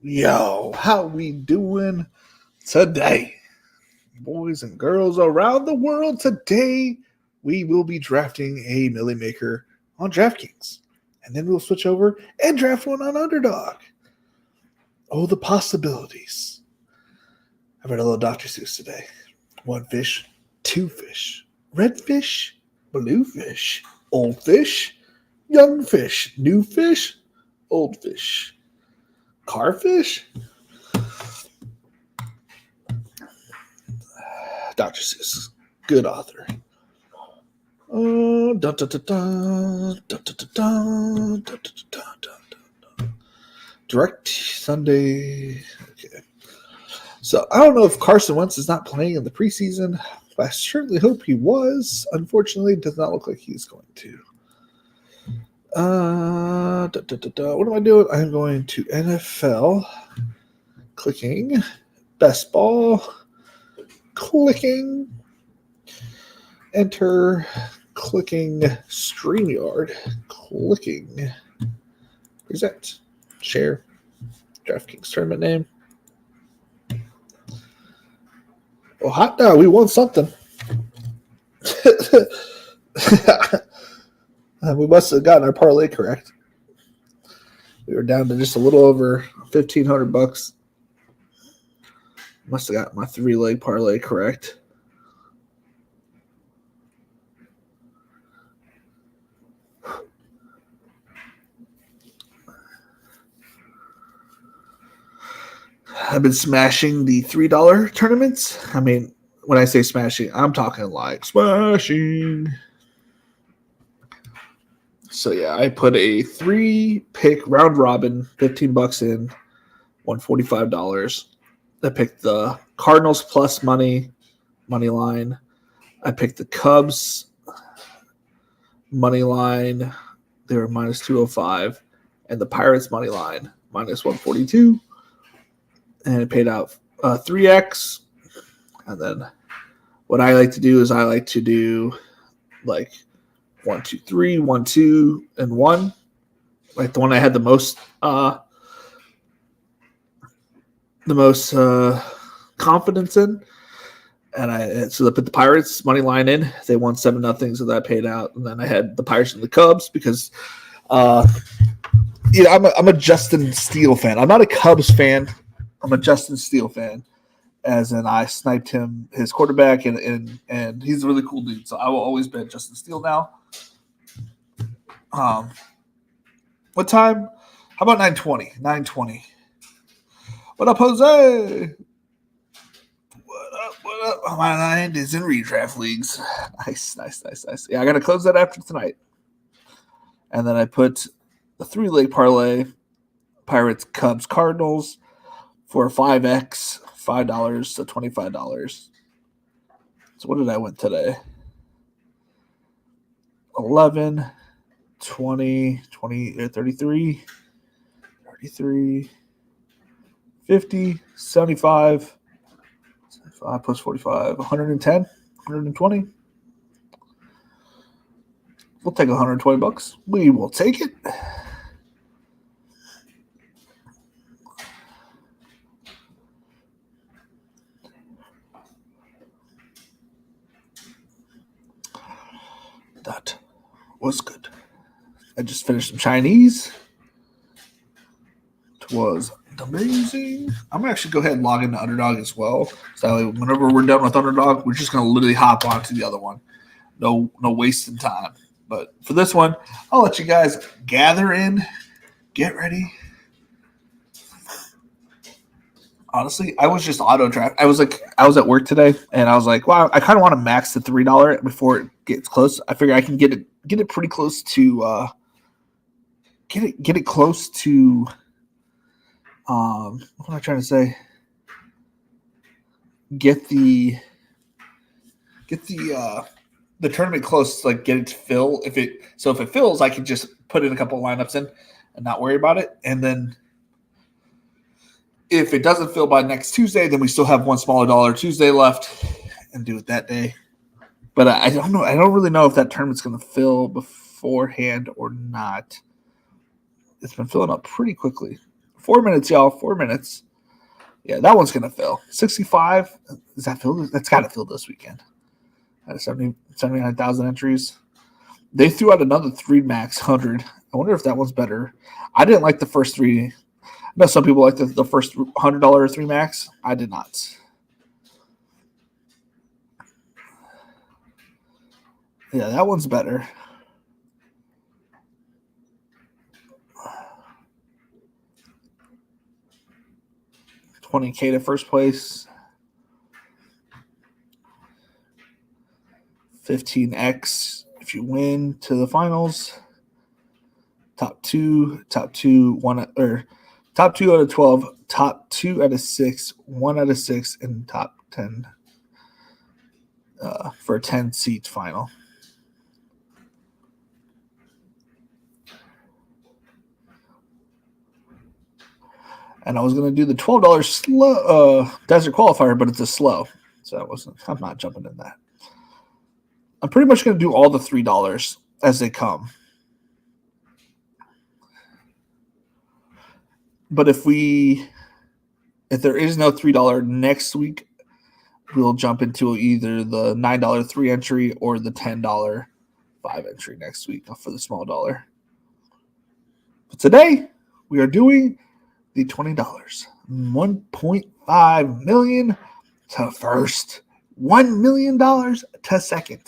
Yo, how we doing today? Boys and girls around the world, today we will be drafting a Millimaker on Draftkings. And then we'll switch over and draft one on Underdog. Oh, the possibilities. I read a little Dr. Seuss today. One fish, two fish, red fish, blue fish, old fish, young fish, new fish, old fish, carfish. Dr. Seuss, good author. Direct Sunday. Okay. So I don't know if Carson Wentz is not playing in the preseason, but I certainly hope he was. Unfortunately, it does not look like he's going to. What am I doing? I'm going to NFL. Clicking. Best ball. Clicking. Enter. Clicking. StreamYard. Clicking. Present. Share. Draftkings tournament name. Oh, hot dog. We won something. We must have gotten our parlay correct. We were down to just a little over $1,500. Must have got my 3-leg parlay correct. I've been smashing the $3 tournaments. I mean, when I say smashing, I'm talking like smashing. So yeah, I put a 3-pick round robin, $15 in, won $45. I picked the Cardinals plus money line. I picked the Cubs money line. They were minus 205, and the Pirates money line minus 142. And it paid out 3x. And then what I like to do is I like to do like 1, 2, 3, 1, 2, and 1. Like the one I had the most confidence in. And I put the Pirates money line in. They won 7-0, so that paid out. And then I had the Pirates and the Cubs because I'm a Justin Steele fan. I'm not a Cubs fan. I'm a Justin Steele fan, as in I sniped him, his quarterback, and he's a really cool dude. So I will always bet Justin Steele now. What time? How about 9:20? 9:20. What up, Jose? What up? My mind is in redraft leagues. Nice. Yeah, I got to close that after tonight. And then I put the 3-leg parlay, Pirates, Cubs, Cardinals, for 5x, $5 to $25. So what did I win today? 11, 20, 33, 50, 75, 75 plus 45, 110, 120. We'll take $120. We will take it. That was good. I just finished some Chinese. It was amazing. I'm going to actually go ahead and log into Underdog as well. So whenever we're done with Underdog, we're just going to literally hop on to the other one. No wasting time. But for this one, I'll let you guys gather in, get ready. Honestly, I was just auto draft. I was at work today, and I was like, wow, I kind of want to max the $3 before it gets close. I figure I can get it pretty close to get it close to what am I trying to say? Get the tournament close, like get it to fill. If it fills, I can just put in a couple of lineups in and not worry about it. And then if it doesn't fill by next Tuesday, then we still have one smaller dollar Tuesday left and do it that day. But I don't know. I don't really know if that tournament's going to fill beforehand or not. It's been filling up pretty quickly. 4 minutes, y'all. 4 minutes. Yeah, that one's gonna fill. 65. Is that filled? That's got to fill this weekend. Out of 79,000 entries. They threw out another 3 max 100. I wonder if that one's better. I didn't like the first 3. I know some people like the first $100 3 max. I did not. Yeah, that one's better. $20K to first place. 15x if you win to the finals. Top two, one or top 2 out of 12, top 2 out of 6, 1 out of 6, and top 10 for a 10-seat final. And I was going to do the $12 slow desert qualifier, but it's a slow, so I'm not jumping in that. I'm pretty much going to do all the $3 as they come. But if there is no $3 next week, we'll jump into either the $9 3 entry or the $10 5 entry next week for the small dollar. But today we are doing the $20. $1.5 million to first. $1 million to second.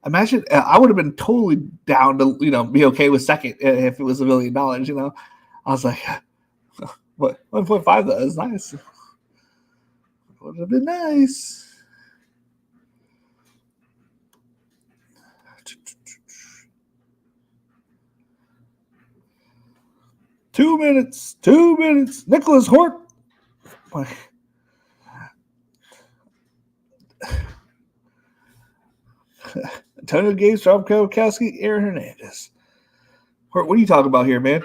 Imagine I would have been totally down to be okay with second if it was $1 million. I was like, what 1.5 though is nice. Would have been nice. Two minutes. Nicholas Hort. Antonio Gates, Rob Kowalski, Aaron Hernandez. Hort, what are you talking about here, man?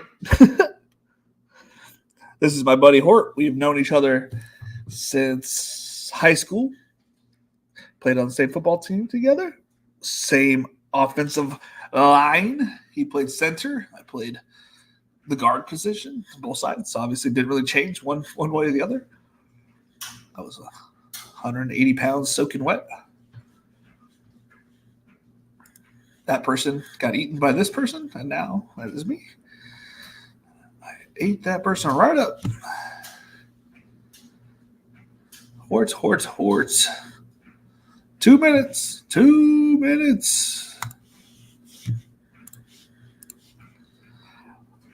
This is my buddy Hort. We've known each other since high school. Played on the same football team together. Same offensive line. He played center. I played the guard position, both sides. So obviously didn't really change one way or the other. I was 180 pounds soaking wet. That person got eaten by this person, and now that is me. I ate that person right up. Horts. 2 minutes.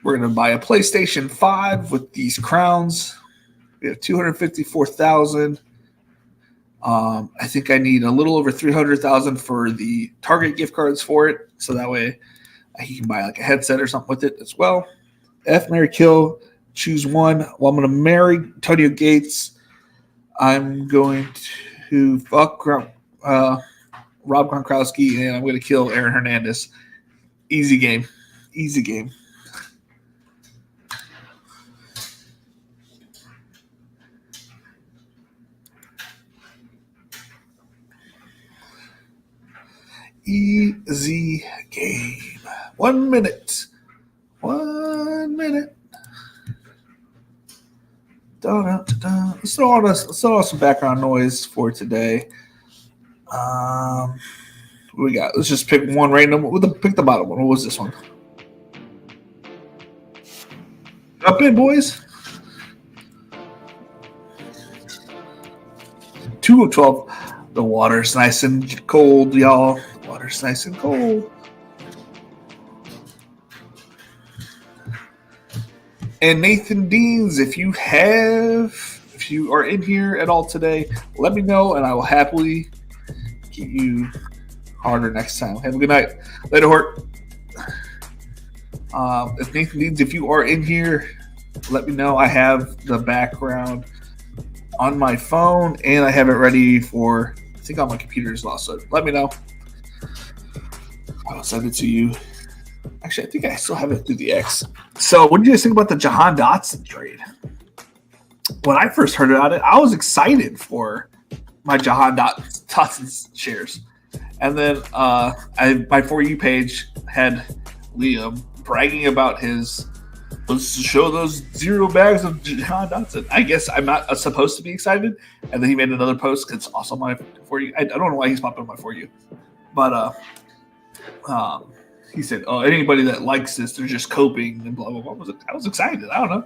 We're going to buy a PlayStation 5 with these crowns. We have 254,000. I think I need a little over 300,000 for the Target gift cards for it, so that way he can buy like a headset or something with it as well. F, marry, kill, choose one. Well, I'm going to marry Antonio Gates. I'm going to fuck Rob Gronkowski, and I'm going to kill Aaron Hernandez. Easy game. Easy game. 1 minute. Let's throw on some background noise for today. What we got? Let's just pick one random. Pick the bottom one. What was this one? Up in, boys. 2 of 12. The water's nice and cold, y'all. The water's nice and cold. And Nathan Deans, if you are in here at all today, let me know, and I will happily get you harder next time. Have a good night. Later, Hort. If Nathan Deans, if you are in here, let me know. I have the background on my phone, and I have it ready for, I think, on my computer as well. So let me know. I'll send it to you. Actually, I think I still have it through the X. So what did you guys think about the Jahan Dotson trade? When I first heard about it, I was excited for my Jahan Dotson shares. And then my For You page had Liam bragging about his let's show those 0 bags of John Dotson. I guess I'm not supposed to be excited. And then he made another post. It's also my For You. I don't know why he's popping on my For You. But he said, "Oh, anybody that likes this, they're just coping and blah blah blah." I was excited. I don't know,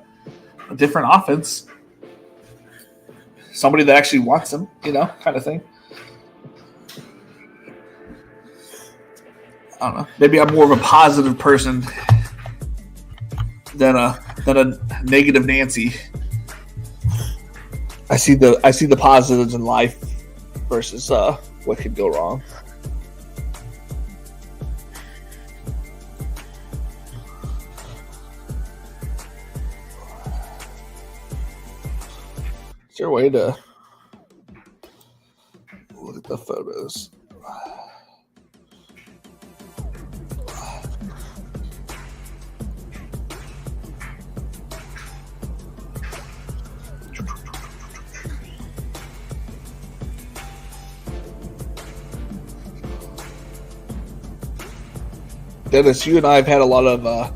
a different offense, somebody that actually wants him, kind of thing. I don't know. Maybe I'm more of a positive person than a negative Nancy. I see the positives in life versus what could go wrong. Is there a way to look at the photos? Dennis, you and I have had a lot of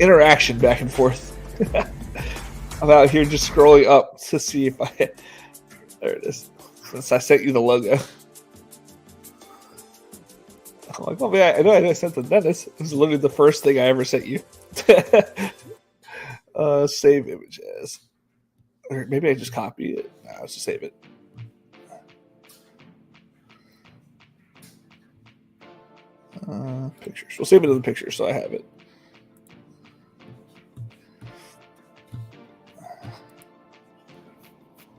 interaction back and forth. I'm out here just scrolling up to see if there it is. Since I sent you the logo. I'm like, oh man, I know I sent to Dennis. It was literally the first thing I ever sent you. Save image as. Or maybe I just copy it. No, let's just save it. Pictures. We'll save it in the pictures so I have it.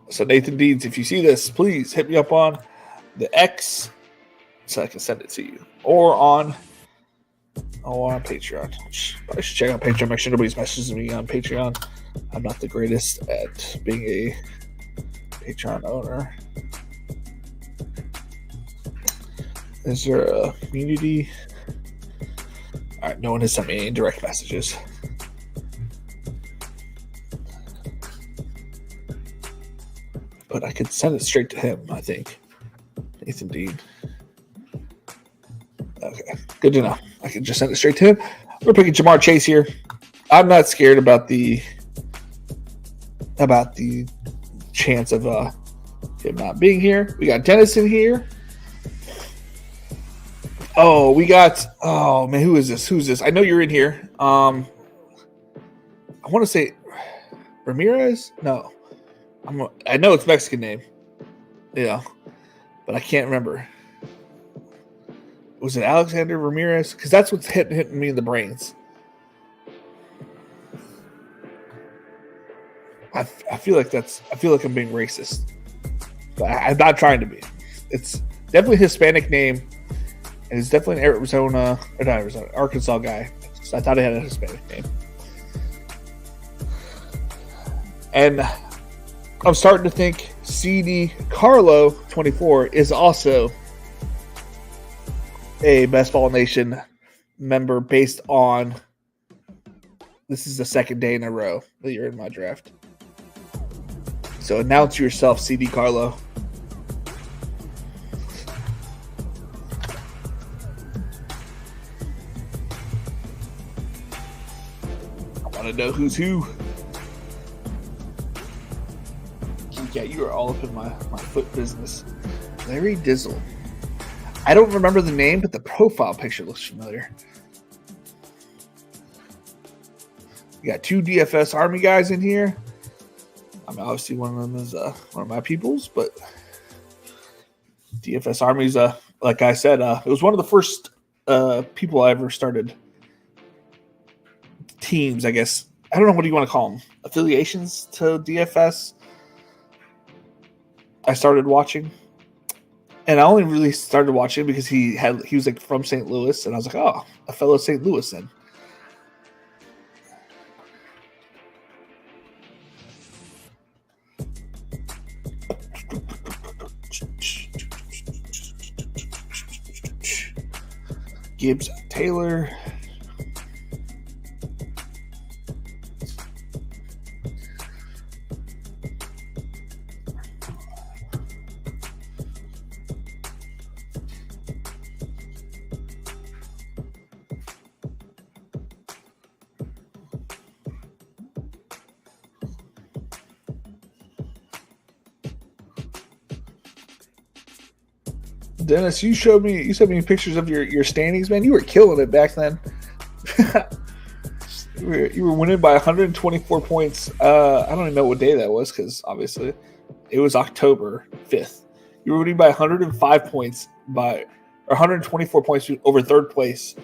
So Nathan Deeds, if you see this, please hit me up on the X so I can send it to you, or on Patreon. I should check out Patreon. Make sure nobody's messaging me on Patreon. I'm not the greatest at being a Patreon owner. Is there a community? All right, no one has sent me any direct messages. But I could send it straight to him, I think. Nathan Dean. Okay, good to know. I can just send it straight to him. We're picking Jamar Chase here. I'm not scared about the chance of him not being here. We got Dennis in here. Oh, man, who is this? Who's this? I know you're in here. I want to say Ramirez? No. I know it's Mexican name. Yeah. But I can't remember. Was it Alexander Ramirez? Because that's what's hitting me in the brains. I feel like I'm being racist. But I'm not trying to be. It's definitely a Hispanic name. And it's definitely an Arkansas guy. So I thought he had a Hispanic name. And I'm starting to think CD Carlo 24 is also a Best Ball Nation member based on this is the second day in a row that you're in my draft. So announce yourself, CD Carlo. I want to know who's who. Yeah, you are all up in my foot business. Larry Dizzle. I don't remember the name, but the profile picture looks familiar. We got 2 DFS Army guys in here. I mean, obviously one of them is one of my peoples, but DFS Army's, like I said, it was one of the first people I ever started teams, I guess. I don't know, what do you want to call them? Affiliations to DFS. I started watching, and I only really started watching because he was like from St. Louis, and I was like, oh, a fellow St. Louis then. Gibbs Taylor. Dennis, you sent me pictures of your standings, man. You were killing it back then. You were winning by 124 points. I don't even know what day that was because obviously it was October 5th. You were winning by 105 points or 124 points over third place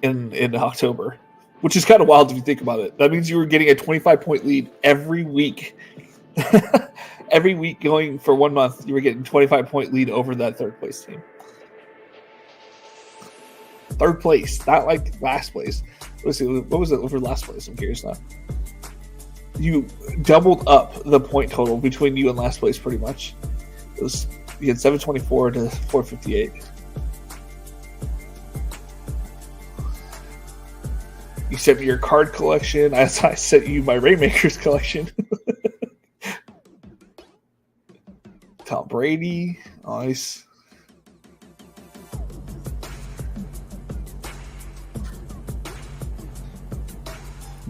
in October, which is kind of wild if you think about it. That means you were getting a 25-point lead every week. Every week going for 1 month, you were getting 25-point lead over that third place team. Third place, not like last place. Let's see, what was it over last place? I'm curious now. You doubled up the point total between you and last place pretty much. You had 724 to 458. You sent me your card collection. I sent you my Rainmakers collection. Tom Brady, nice.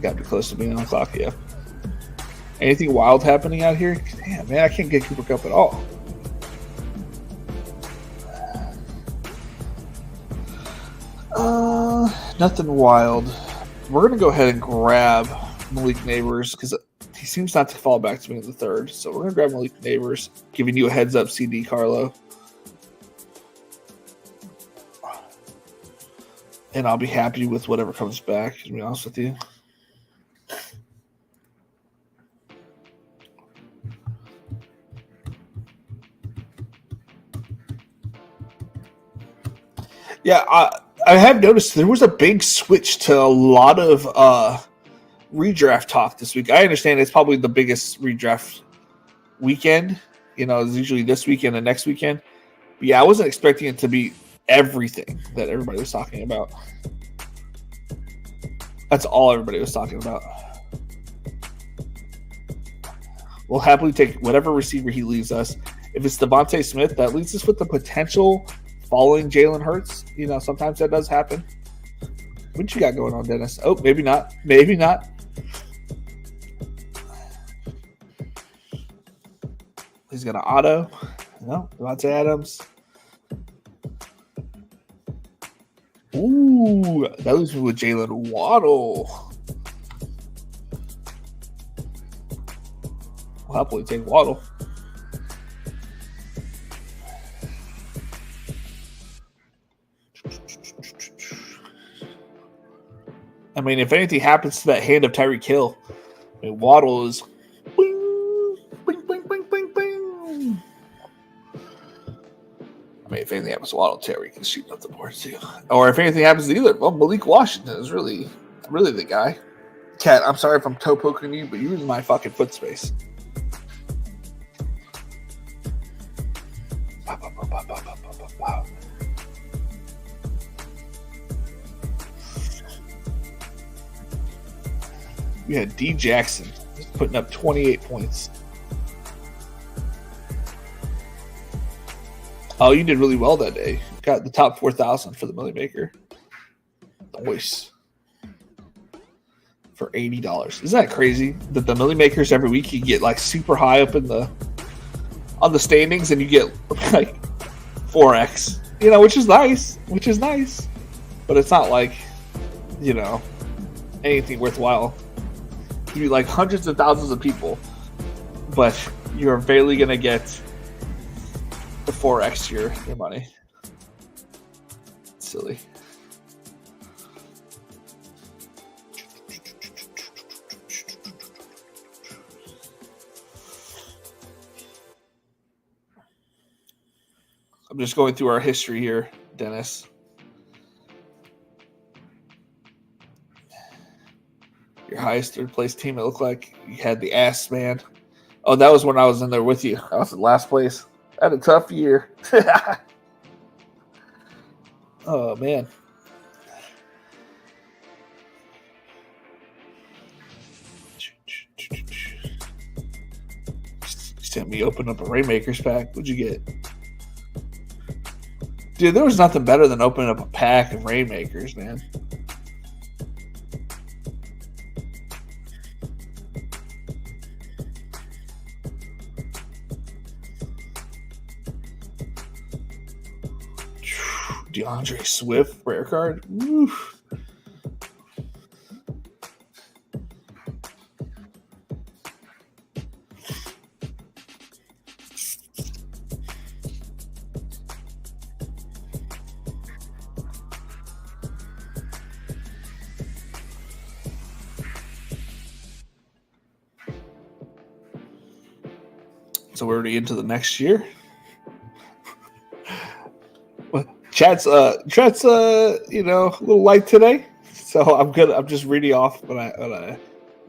Got to be close to being on the clock, yeah. Anything wild happening out here? Damn, man, I can't get Cooper Cup at all. Nothing wild. We're going to go ahead and grab Malik Neighbors because he seems not to fall back to me in the third. So we're going to grab Malik Neighbors, giving you a heads up, CD Carlo. And I'll be happy with whatever comes back, to be honest with you. Yeah, I have noticed there was a big switch to a lot of redraft talk this week. I understand it's probably the biggest redraft weekend. You know, it's usually this weekend and next weekend. But yeah, I wasn't expecting it to be everything that everybody was talking about. That's all everybody was talking about. We'll happily take whatever receiver he leaves us. If it's Devontae Smith, that leaves us with the potential following Jalen Hurts. You know, sometimes that does happen. What you got going on, Dennis? Oh, maybe not. Maybe not. He's got an auto. No, Devontae Adams. Ooh, that leaves me with Jalen Waddle. I'll happily take Waddle. I mean, if anything happens to that hand of Tyreek Hill, I mean, Waddle is bing, bing, bing, bing, bing, bing. I mean, if anything happens to Waddle, Tyreek can shoot up the board too. Or if anything happens to either, well, Malik Washington is really the guy. Cat, I'm sorry if I'm toe poking you, but you're in my fucking foot space. Wow. We had D. Jackson putting up 28 points. Oh, you did really well that day. Got the top 4,000 for the Millimaker. Nice. For $80. Isn't that crazy that the Millimakers every week you get like super high up on the standings and you get like 4x, you know, which is nice. But it's not like, you know, anything worthwhile. You like hundreds of thousands of people, but you're barely gonna get the 4x your money. It's silly. I'm just going through our history here, Dennis. Your highest third place team, it looked like you had the ass man. Oh, that was when I was in there with you. I was in last place. I had a tough year. Oh, man. You sent me open up a Rainmakers pack. What'd you get? Dude, there was nothing better than opening up a pack of Rainmakers, man. Andre Swift, rare card. Oof. So we're already into the next year. Chat's a little light today, so I'm good. I'm just reading off what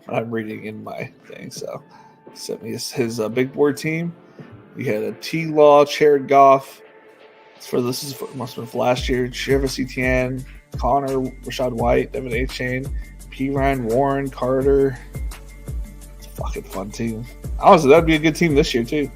I'm reading in my thing. So sent me his big board team. We had a T-Law, Jared Goff. Must have been for last year. Travis Etienne, Connor, Rashad White, Devin A. Chain, P. Ryan, Warren, Carter. It's a fucking fun team. Honestly, that'd be a good team this year too.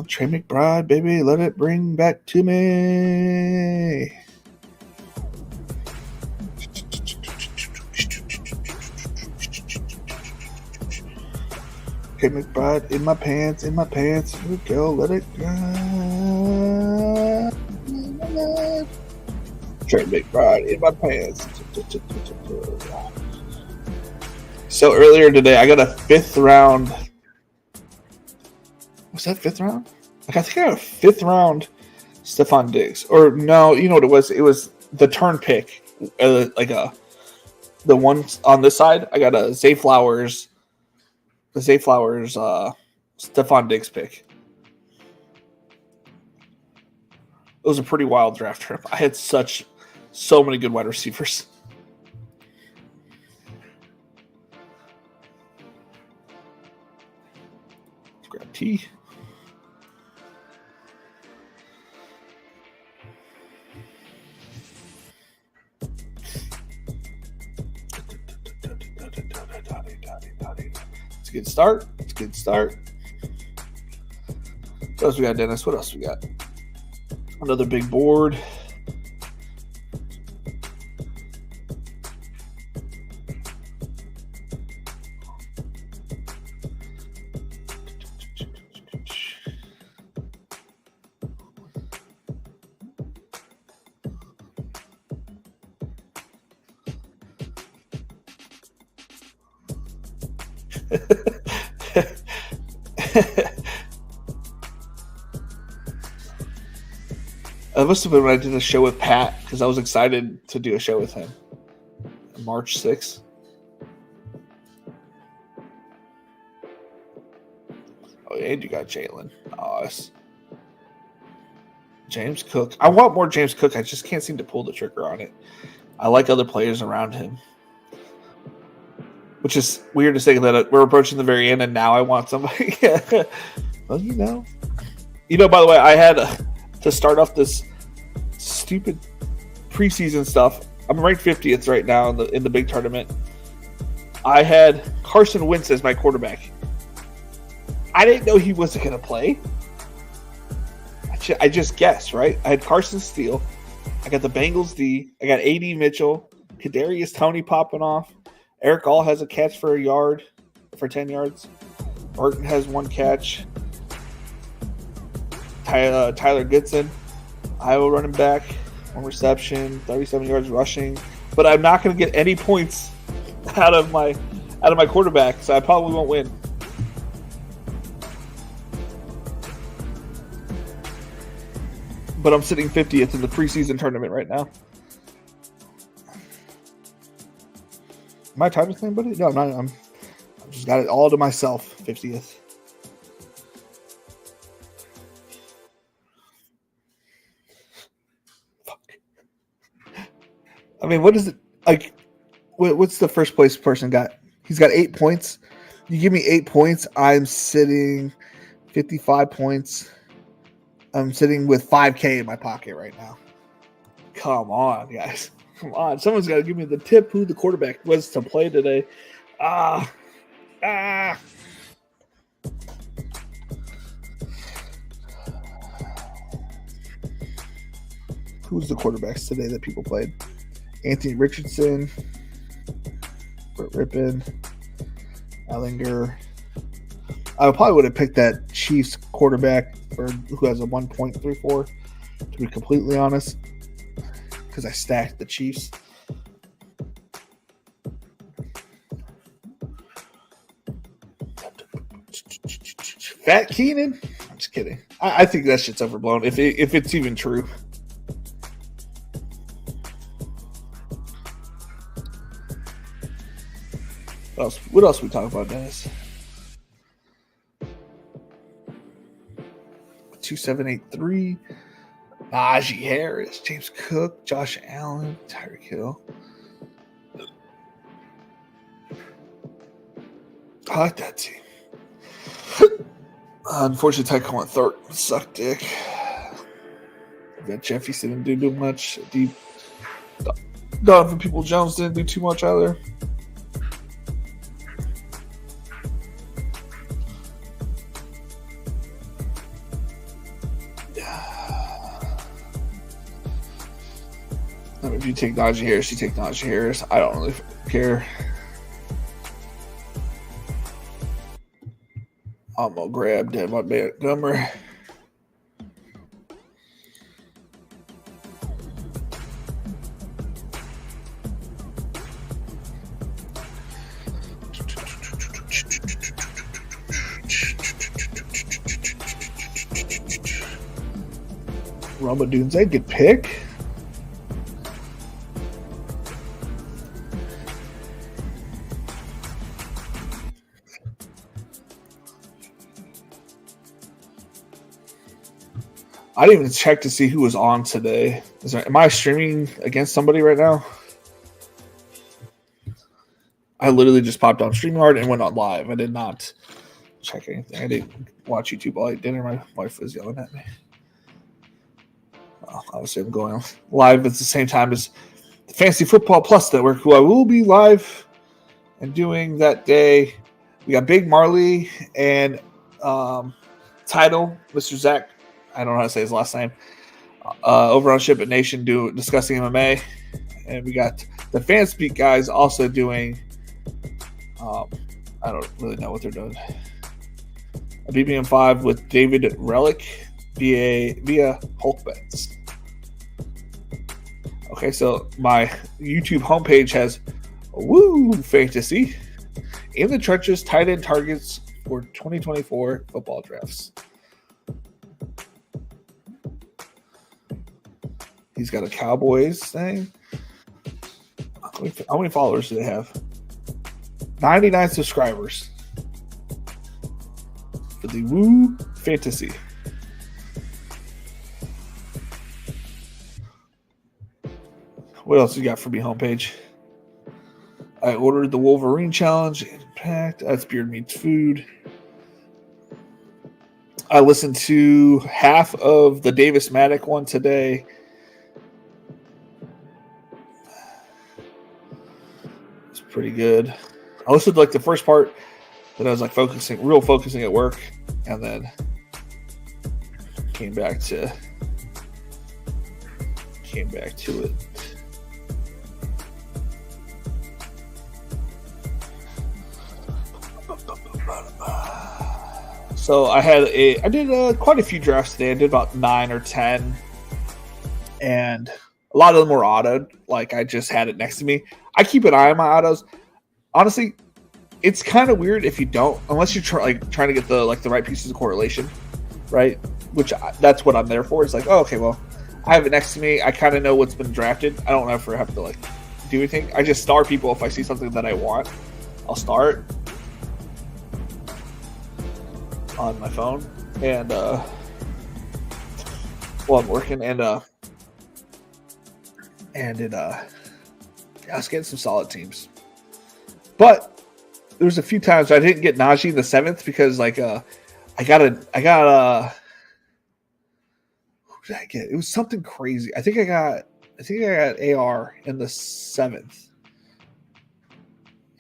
Trey McBride, baby, let it bring back to me. Trey McBride in my pants. Here we go, let it go. Trey McBride in my pants. So earlier today, I got a 5th round. Was that 5th round? I think I got a 5th round Stephon Diggs. Or no, you know what it was? It was the turn pick. The one on this side, I got a Zay Flowers. The Zay Flowers Stephon Diggs pick. It was a pretty wild draft trip. I had so many good wide receivers. Let's grab T. It's a good start. What else we got, Dennis? What else we got? Another big board. That must have been when I did a show with Pat, because I was excited to do a show with him. March 6th. Oh, and you got Jalen. Nice. James Cook. I want more James Cook. I just can't seem to pull the trigger on it. I like other players around him. Which is weird to say that we're approaching the very end and now I want somebody. Well, you know. By the way, I had to start off this stupid preseason stuff. I'm ranked 50th right now in the big tournament. I had Carson Wentz as my quarterback. I didn't know he wasn't going to play. I just guessed, right? I had Carson Steele. I got the Bengals D. I got A.D. Mitchell. Kadarius Toney popping off. Eric All has a catch for 10 yards. Burton has 1 catch. Tyler Goodson, Iowa running back, 1 reception, 37 yards rushing. But I'm not going to get any points out of my quarterback, so I probably won't win. But I'm sitting 50th in the preseason tournament right now. Am I tied with anybody? No, I'm not. I've just got it all to myself, 50th. Fuck. I mean, what is it? Like, what's the first place person got? He's got 8 points. You give me 8 points, I'm sitting 55 points. I'm sitting with 5K in my pocket right now. Come on, guys. Come on. Someone's got to give me the tip who the quarterback was to play today. Who's the quarterbacks today that people played? Anthony Richardson, Brett Rippon, Ellinger. I probably would have picked that Chiefs quarterback who has a 1.34, to be completely honest, because I stacked the Chiefs. Fat Keenan? I'm just kidding. I think that shit's overblown, if it's even true. What else we talk about, Dennis? 2783. Najee Harris, James Cook, Josh Allen, Tyreek Hill. I like that team. Unfortunately, Tyquan went third. Suck dick. That Jefferson didn't do much. Donovan People-Jones didn't do too much either. I mean, if you take Najee Harris, you take Najee Harris. I don't really care. I'm going to grab Devin Montgomery. Roma Dunze, good pick. I didn't even check to see who was on today. Am I streaming against somebody right now? I literally just popped on StreamYard and went on live. I did not check anything. I didn't watch YouTube while I ate dinner. My wife was yelling at me. Obviously, I'm going live at the same time as the Fantasy Football Plus Network, who I will be live and doing that day. We got Big Marley and Title, Mr. Zach. I don't know how to say his last name. Over on Ship It Nation discussing MMA. And we got the Fanspeak guys also doing, I don't really know what they're doing. A BBM 5 with David Relic via Hulk Bets. Okay, so my YouTube homepage has fantasy in the trenches, tight end targets for 2024 football drafts. He's got a Cowboys thing. How many followers do they have? 99 subscribers for the Woo Fantasy. What else you got for me homepage? I ordered the Wolverine Challenge. Impact. That's Beard Meats Food. I listened to half of the Davis Maddock one today. It's pretty good. I listened to like the first part, then I was like focusing at work, and then came back to it. So I did quite a few drafts today. I did about 9 or 10, and a lot of them were autoed. Like I just had it next to me. I keep an eye on my autos. Honestly, it's kind of weird if you don't, unless you're trying to get the right pieces of correlation, right? Which that's what I'm there for. It's like, oh, okay, well, I have it next to me. I kind of know what's been drafted. I don't ever have to do anything. I just star people if I see something that I want. I'll start on my phone and while I'm working and I was getting some solid teams. But there was a few times I didn't get Najee in the 7th because I got who did I get? It was something crazy. I think I got AR in the 7th.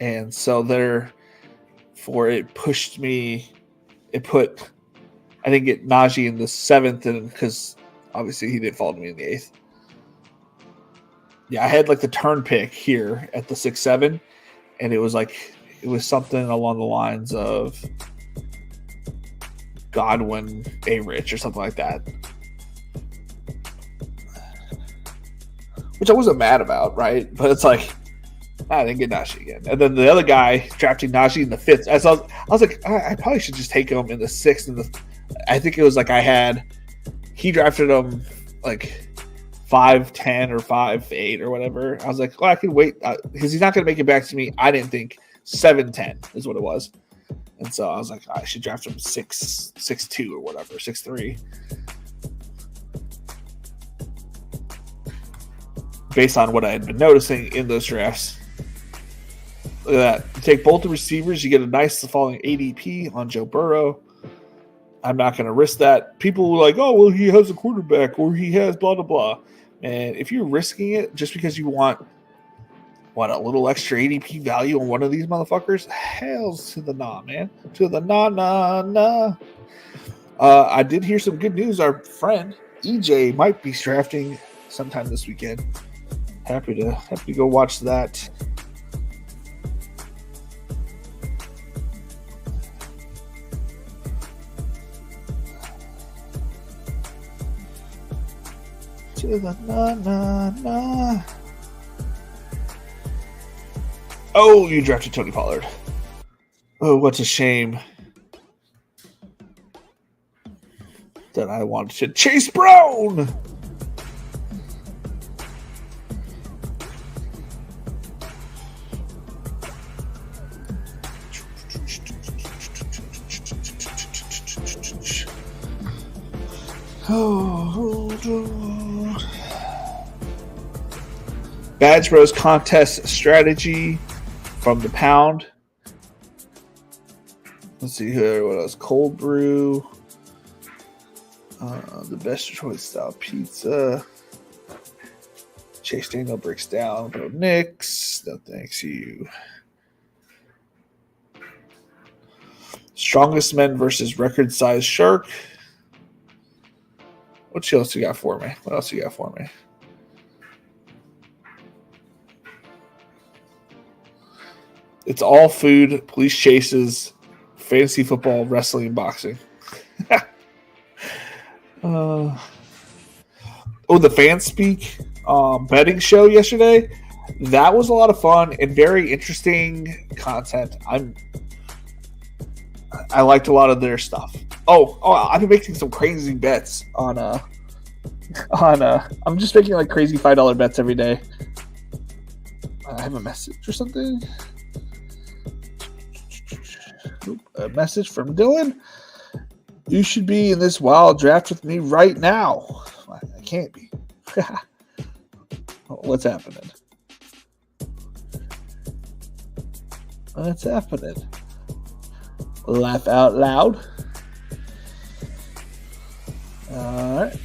And so therefore it pushed me. I didn't get Najee in the 7th, and because obviously he didn't fall to me in the 8th. Yeah, I had like the turn pick here at the 6-7, and it was something along the lines of Godwin, A. Rich, or something like that, which I wasn't mad about, right? But it's like I didn't get Najee again, and then the other guy drafting Najee in the 5th. I was like, I probably should just take him in the 6th, and I think it was like he drafted him like 5-10 or 5-8 or whatever. I was like, I can wait because he's not going to make it back to me. I didn't think 7-10 is what it was. And so I was like, I should draft him 6-2 or whatever, 6-3. Based on what I had been noticing in those drafts. Look at that. You take both the receivers, you get a nice falling ADP on Joe Burrow. I'm not going to risk that. People were like, oh, well, he has a quarterback or he has blah, blah, blah. And if you're risking it just because you want, a little extra ADP value on one of these motherfuckers, hells to the nah, man. To the nah. I did hear some good news. Our friend EJ might be drafting sometime this weekend. Happy to go watch that. To the nah. Oh, you drafted Tony Pollard. Oh, what a shame that I wanted to Chase Brown. Badge Bros contest strategy from the pound. Let's see here. What else? Cold brew. The best choice style pizza. Chase Daniel breaks down. Bro Nix. No thanks you. Strongest men versus record size shark. What else you got for me? It's all food, police chases, fantasy football, wrestling, and boxing. The Fan Speak betting show yesterday. That was a lot of fun and very interesting content. I liked a lot of their stuff. Oh, I've been making some crazy bets on I'm just making like crazy $5 bets every day. I have a message or something. A message from Dylan. You should be in this wild draft with me right now. I can't be. What's happening? Laugh out loud. All right.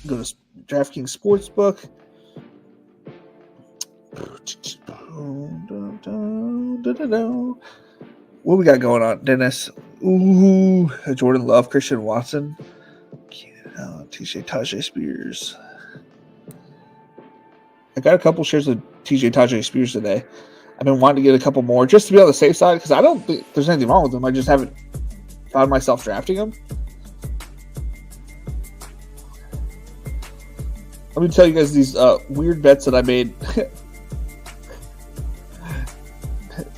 Go to DraftKings Sportsbook. What we got going on, Dennis? Ooh, Jordan Love, Christian Watson, Tajay Spears. I got a couple shares of Tajay Spears today. I've been wanting to get a couple more just to be on the safe side because I don't think there's anything wrong with them. I just haven't found myself drafting them. Let me tell you guys these weird bets that I made.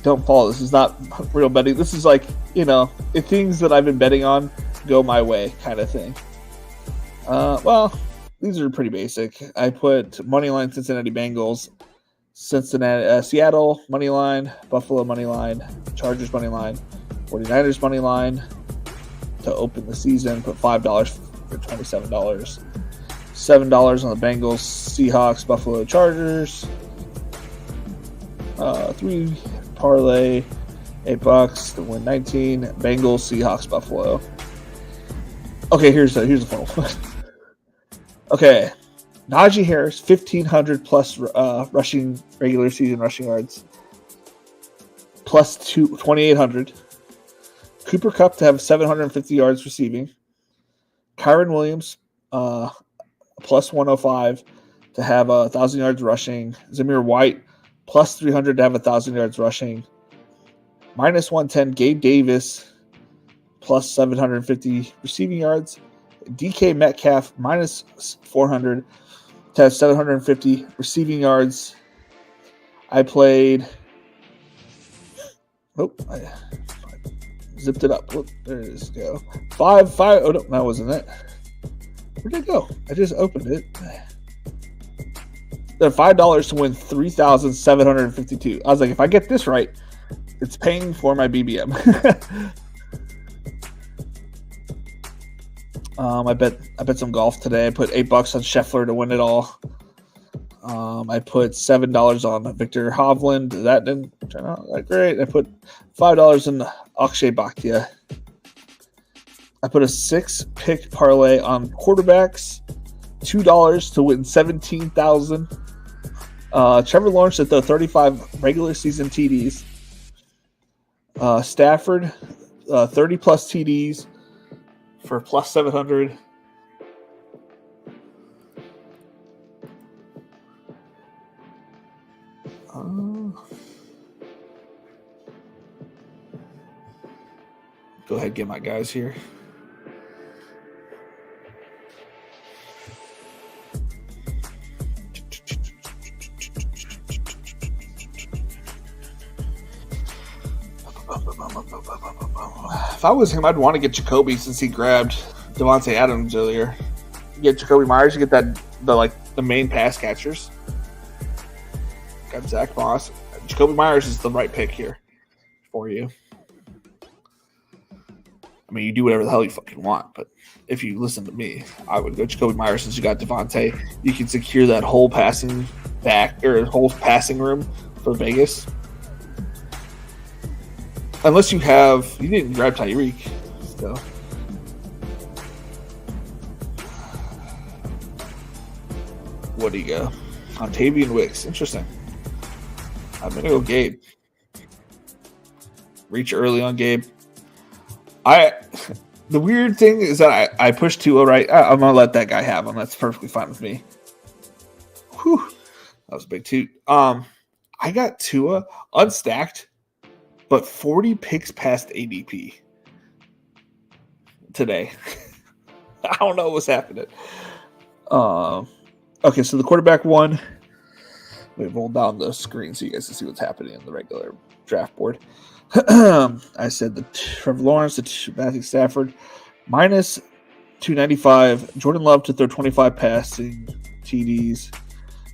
Don't follow. This is not real betting. This is like, the things that I've been betting on go my way kind of thing. Well, these are pretty basic. I put moneyline Cincinnati Bengals, Seattle moneyline, Buffalo moneyline, Chargers moneyline, 49ers moneyline to open the season. Put $5 for $27. $7 on the Bengals, Seahawks, Buffalo, Chargers. 3 parlay, $8 to win 19. Bengals, Seahawks, Buffalo. Okay, here's the funnel. Okay, Najee Harris, 1,500 plus regular season rushing yards, plus 2,800. Cooper Kupp to have 750 yards receiving. Kyron Williams, plus 105. to have 1,000 yards rushing. Zamir White plus 300 to have 1,000 yards rushing. Minus 110, Gabe Davis plus 750 receiving yards. DK Metcalf minus 400 to have 750 receiving yards. I played. Oh, I zipped it up. Whoop, there it is. Go 5. Oh no, that wasn't it. Where'd it go? I just opened it. They're $5 to win 3,752. I was like, if I get this right, it's paying for my BBM. I bet some golf today. I put $8 on Scheffler to win it all. I put $7 on Victor Hovland. That didn't turn out that great. I put $5 in Akshay Bhatia. I put a 6-pick parlay on quarterbacks. $2 to win 17,000. Trevor Lawrence to throw 35 regular season TDs. Stafford 30 plus TDs for plus 700. Go ahead and get my guys here. If I was him, I'd want to get Jacoby since he grabbed Devontae Adams earlier. You get Jacoby Myers, you get the main pass catchers. Got Zach Moss. Jacoby Myers is the right pick here for you. I mean, you do whatever the hell you fucking want, but if you listen to me, I would go Jacoby Myers since you got Devontae. You can secure that whole passing room for Vegas. Unless you didn't grab Tyreek. So. What do you go? Ontavian Wicks. Interesting. I'm going to go Gabe. Reach early on Gabe. The weird thing is that I pushed Tua right. I'm going to let that guy have him. That's perfectly fine with me. Whew. That was a big toot. I got Tua unstacked, but 40 picks past ADP today. I don't know what's happening. Okay, so the quarterback one. We roll down the screen so you guys can see what's happening in the regular draft board. I said the Trevor Lawrence, the Matthew Stafford, minus 295. Jordan Love to throw 25 passing TDs.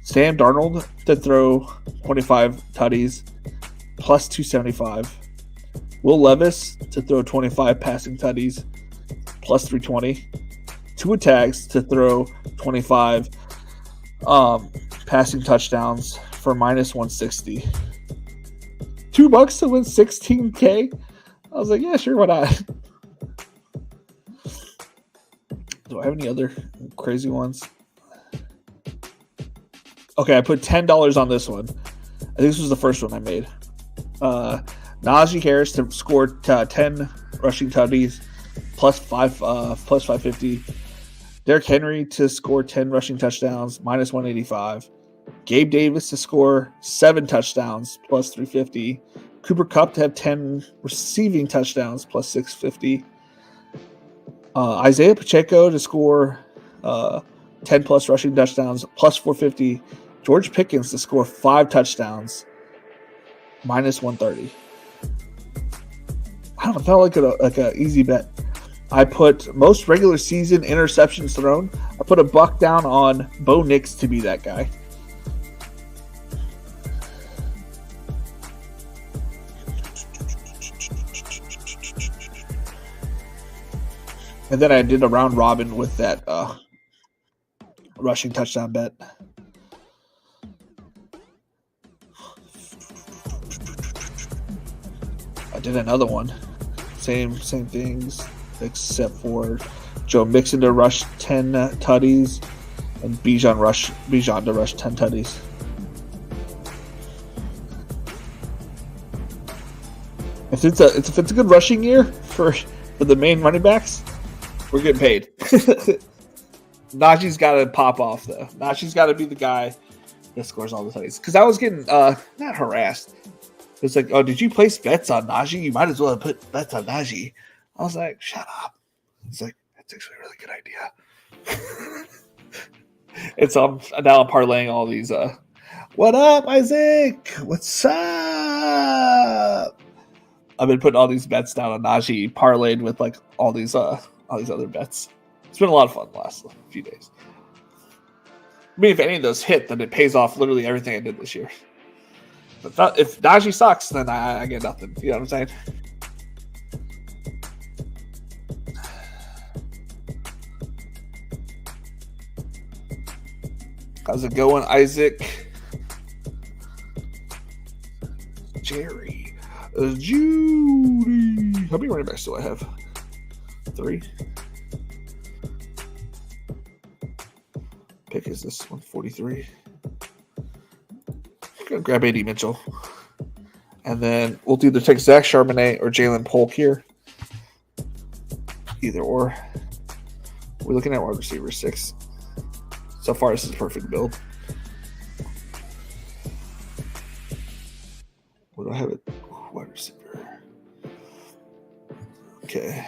Sam Darnold to throw 25 tutties, plus 275. Will Levis to throw 25 passing tutties, plus 320. Tua Tags to throw 25 passing touchdowns for minus 160. $2 to win 16K. I was like, yeah, sure, why not? Do I have any other crazy ones? Okay, I put $10 on this one. I think this was the first one I made. Najee Harris to score 10 rushing tutties, plus 550. Derrick Henry to score 10 rushing touchdowns, minus 185. Gabe Davis to score 7 touchdowns, plus 350. Cooper Kupp to have 10 receiving touchdowns, plus 650. Isaiah Pacheco to score 10 plus rushing touchdowns, plus 450. George Pickens to score 5 touchdowns, minus 130. I don't know, felt like an easy bet. I put most regular season interceptions thrown. I put $1 down on Bo Nix to be that guy. And then I did a round robin with that rushing touchdown bet. I did another one. Same things, except for Joe Mixon to rush 10 tutties and Bijan to rush 10 tutties. If it's a good rushing year for the main running backs, we're getting paid. Najee's got to pop off though. Najee's got to be the guy that scores all the tutties. Because I was getting not harassed. It's like, oh, did you place bets on Najee? You might as well have put bets on Najee. I was like, shut up. It's like, that's actually a really good idea. And so now I'm parlaying all these. What up, Isaac? What's up? I've been putting all these bets down on Najee, parlayed with like all these other bets. It's been a lot of fun the last few days. I mean, if any of those hit, then it pays off literally everything I did this year. But if Najee sucks, then I get nothing. You know what I'm saying? How's it going, Isaac? Jerry. Judy. How many running backs do I have? 3. Pick is this 143. I'm gonna grab AD Mitchell. And then we'll either take Zach Charbonnet or Jalen Polk here. Either or. We're looking at wide receiver 6. So far, this is a perfect build. What do I have it? Wide receiver. Okay.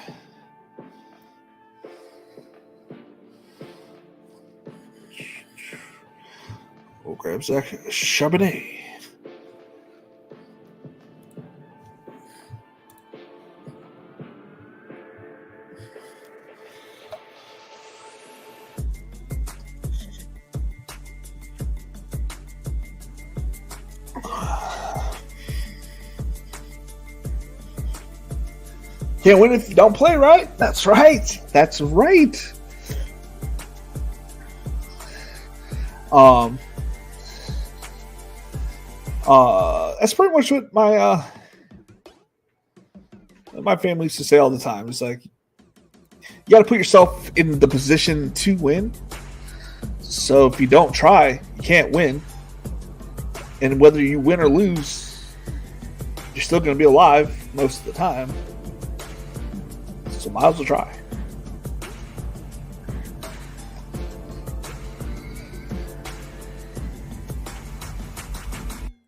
We'll grab Zach Charbonnet. Can't win if you don't play, right? That's right. That's right. That's pretty much what my family used to say all the time. It's like, you got to put yourself in the position to win. So if you don't try, you can't win. And whether you win or lose, you're still going to be alive most of the time. So might as well try.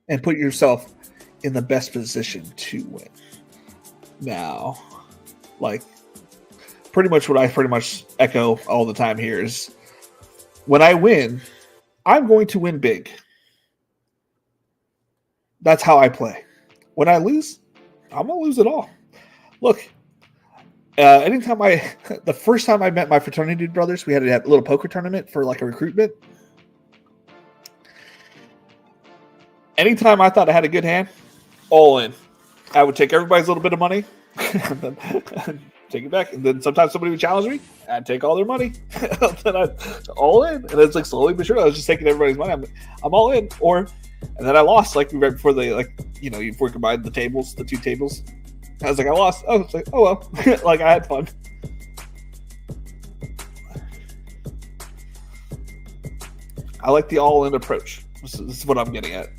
And put yourself in the best position to win. Now, like, pretty much what I echo all the time here is, when I win, I'm going to win big. That's how I play. When I lose, I'm going to lose it all. Look, the first time I met my fraternity brothers, we had a little poker tournament for like a recruitment. Anytime I thought I had a good hand, all in. I would take everybody's little bit of money and then take it back. And then sometimes somebody would challenge me. I'd take all their money. Then I'd all in. And it's like slowly but surely, I was just taking everybody's money. I'm all in. And then I lost like right before before you combine the tables, the 2 tables. I was like, I lost. Oh, it's like, oh well. Like, I had fun. I like the all-in approach. This is what I'm getting at.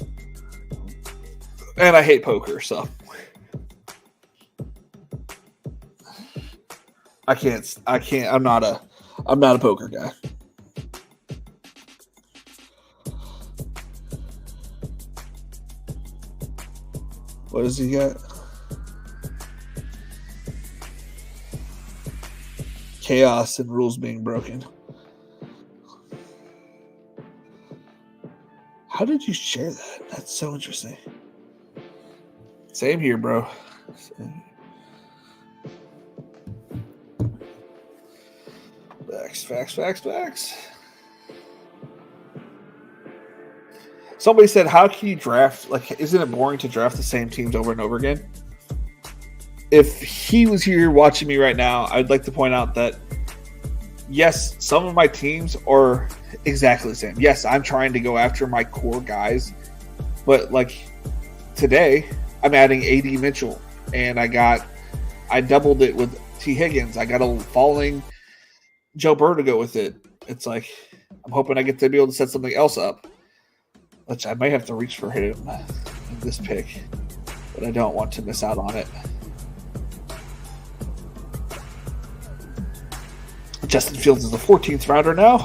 And I hate poker, so I can't. I'm not a poker guy. What does he got? Chaos and rules being broken. How did you share that? That's so interesting. Same here, bro. Facts. Somebody said, how can you draft? Like, isn't it boring to draft the same teams over and over again? If he was here watching me right now, I'd like to point out that, yes, some of my teams are exactly the same. Yes, I'm trying to go after my core guys. But, like, today, I'm adding AD Mitchell. And I doubled it with T. Higgins. I got a falling Joe Burrow to go with it. It's like, I'm hoping I get to be able to set something else up, which I may have to reach for him in this pick, but I don't want to miss out on it. Justin Fields is the 14th rounder now.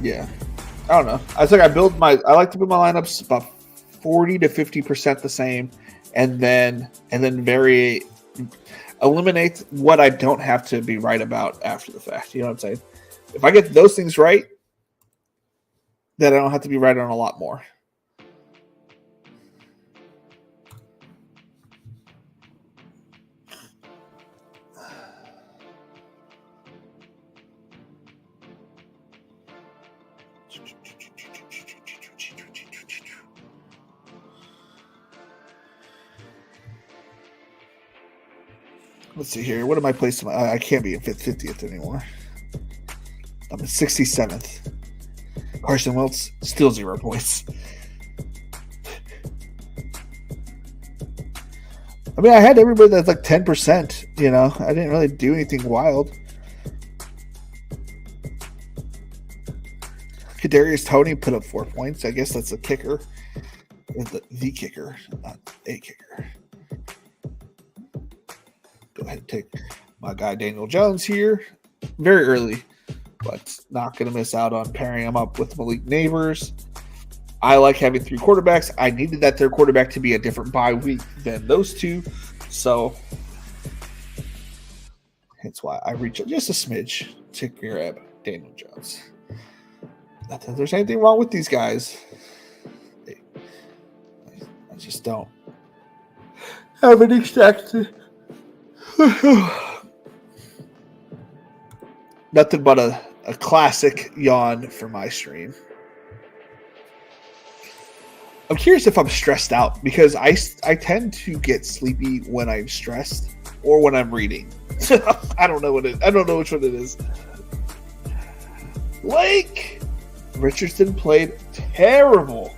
Yeah. I don't know. I think I like to build my lineups about 40 to 50% the same, and then vary, eliminate what I don't have to be right about after the fact. You know what I'm saying? If I get those things right, then I don't have to be right on a lot more. Let's see here. What am I placing? I can't be in 50th anymore. I'm in 67th. Carson Wentz, still 0 points. I mean, I had everybody that's like 10%, you know. I didn't really do anything wild. Kadarius Toney put up 4 points. I guess that's a kicker. The kicker, not a kicker. Go ahead and take my guy Daniel Jones here. Very early, but not going to miss out on pairing him up with Malik Neighbors. I like having 3 quarterbacks. I needed that third quarterback to be a different bye week than those two. So that's why I reach just a smidge to grab Daniel Jones. Not that there's anything wrong with these guys. I just don't have any stacks. Nothing but a classic yawn for my stream. I'm curious if I'm stressed out because I tend to get sleepy when I'm stressed or when I'm reading. I don't know which one it is. Blake Richardson played terrible.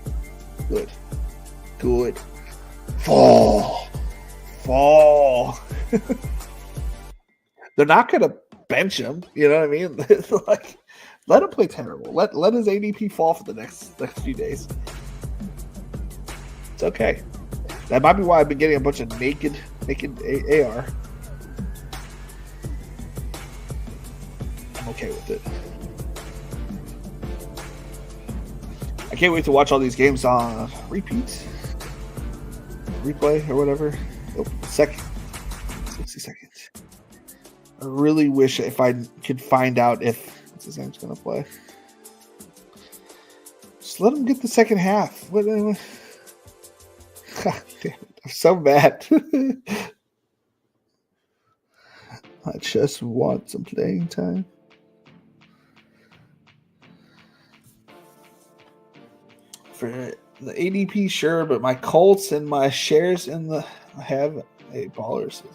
Good. Fall. They're not gonna bench him. You know what I mean? Like, let him play terrible. Let his ADP fall for the next few days. It's okay. That might be why I've been getting a bunch of naked AR. I'm okay with it. I can't wait to watch all these games on repeat, replay, or whatever. 60 seconds. I really wish if I could find out if what's his name's going to play. Just let him get the second half. God damn it. I'm so mad. I just want some playing time. For the ADP, sure, but my Colts and my shares I have a baller season.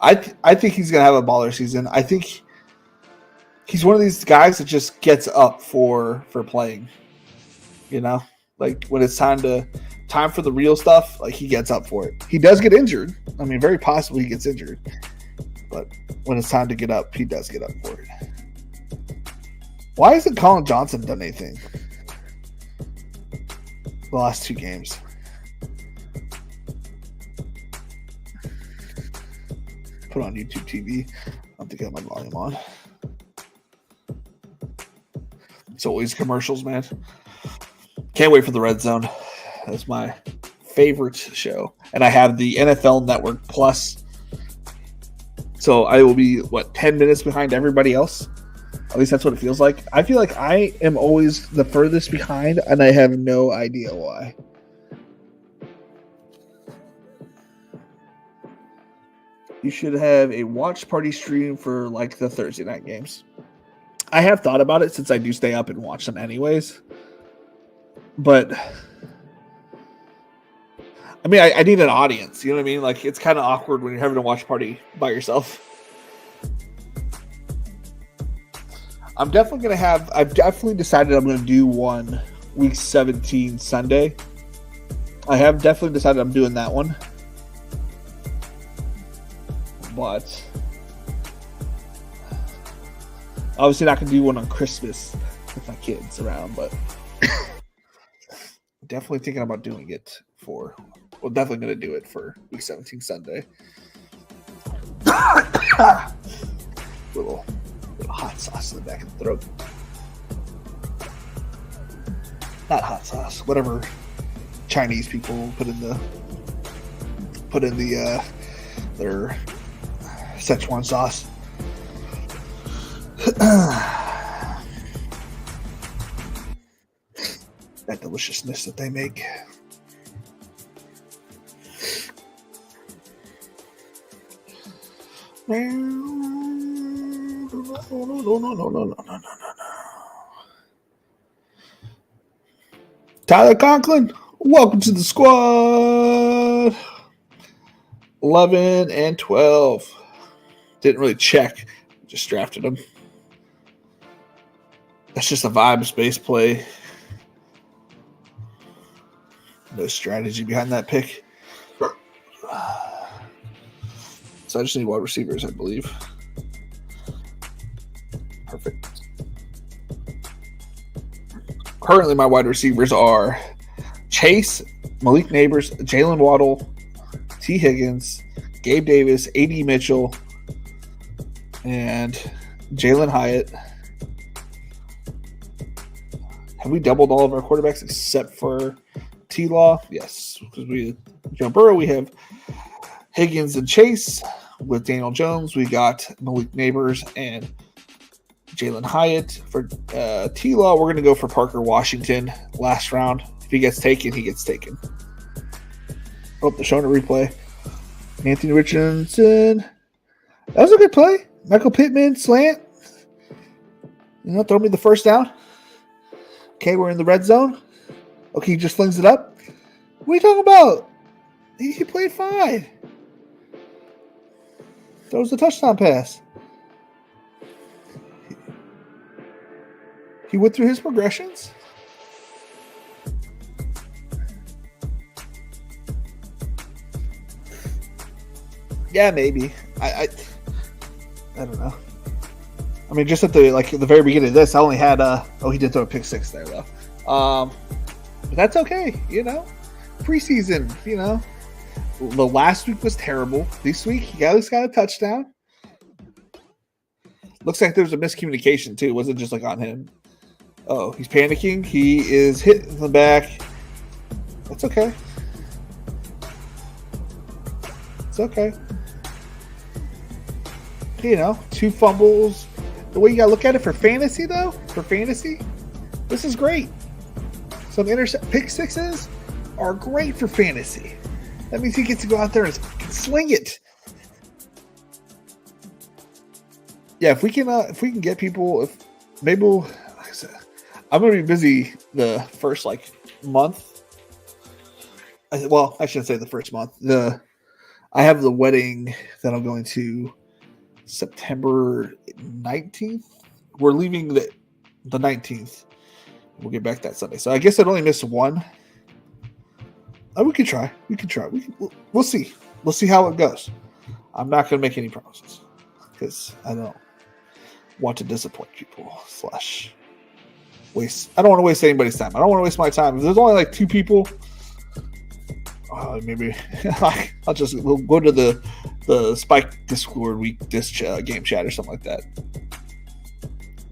I think he's gonna have a baller season. I think he's one of these guys that just gets up for playing. You know, like when it's time for the real stuff, like he gets up for it. He does get injured. I mean, very possibly he gets injured, but when it's time to get up, he does get up for it. Why hasn't Colin Johnson done anything the last 2 games? Put on YouTube TV. I don't think I have my volume on. It's always commercials, man. Can't wait for the Red Zone. That's my favorite show. And I have the NFL Network Plus. So I will be, 10 minutes behind everybody else? At least that's what it feels like. I feel like I am always the furthest behind, and I have no idea why. You should have a watch party stream for like the Thursday night games. I have thought about it since I do stay up and watch them anyways. But I mean, I need an audience. You know what I mean? Like, it's kind of awkward when you're having a watch party by yourself. I've definitely decided I'm going to do one week 17 Sunday. I have definitely decided I'm doing that one. But obviously not going to do one on Christmas with my kids around, but Definitely thinking about doing it for. Well, definitely going to do it for Week 17 Sunday. little hot sauce in the back of the throat. Not hot sauce, whatever Chinese people put in the their Szechuan sauce. That deliciousness that they make. No. Tyler Conklin, welcome to the squad. 11 and 12. Didn't really check. Just drafted him. That's just a vibes-based play. No strategy behind that pick. So I just need wide receivers, I believe. Perfect. Currently, my wide receivers are Chase, Malik Neighbors, Jalen Waddle, T. Higgins, Gabe Davis, A.D. Mitchell, and Jalen Hyatt. Have we doubled all of our quarterbacks except for T-Law? Yes, because Joe Burrow, we have Higgins and Chase. With Daniel Jones, we got Malik Neighbors and Jalen Hyatt. For T-Law, we're going to go for Parker Washington last round. If he gets taken, he gets taken. Oh, they're showing a replay. Anthony Richardson. That was a good play. Michael Pittman, slant. Throw me the first down. Okay, we're in the red zone. Okay, he just flings it up. What are you talking about? He played fine. Throws the touchdown pass. He went through his progressions. Yeah, maybe. I don't know. I mean, just at the very beginning of this, I only had he did throw a pick six there though. But that's okay, Preseason, The last week was terrible. This week, he at least got a touchdown. Looks like there was a miscommunication too. It wasn't just on him. Oh, he's panicking. He is hit in the back. That's okay. It's okay. 2 fumbles. The way you gotta look at it for fantasy, though, this is great. Some pick sixes are great for fantasy. That means he gets to go out there and sling it. Yeah, if we can get people, maybe like I said, I'm gonna be busy the first month. Well, I shouldn't say the first month. I have the wedding that I'm going to September 19th. We're leaving the 19th. We'll get back that Sunday. So I guess I'd only miss one. We could try. We'll see. We'll see how it goes. I'm not going to make any promises because I don't want to disappoint people / waste. I don't want to waste anybody's time. I don't want to waste my time. If there's only 2 people, maybe we'll go to the Spike Discord game chat or something like that.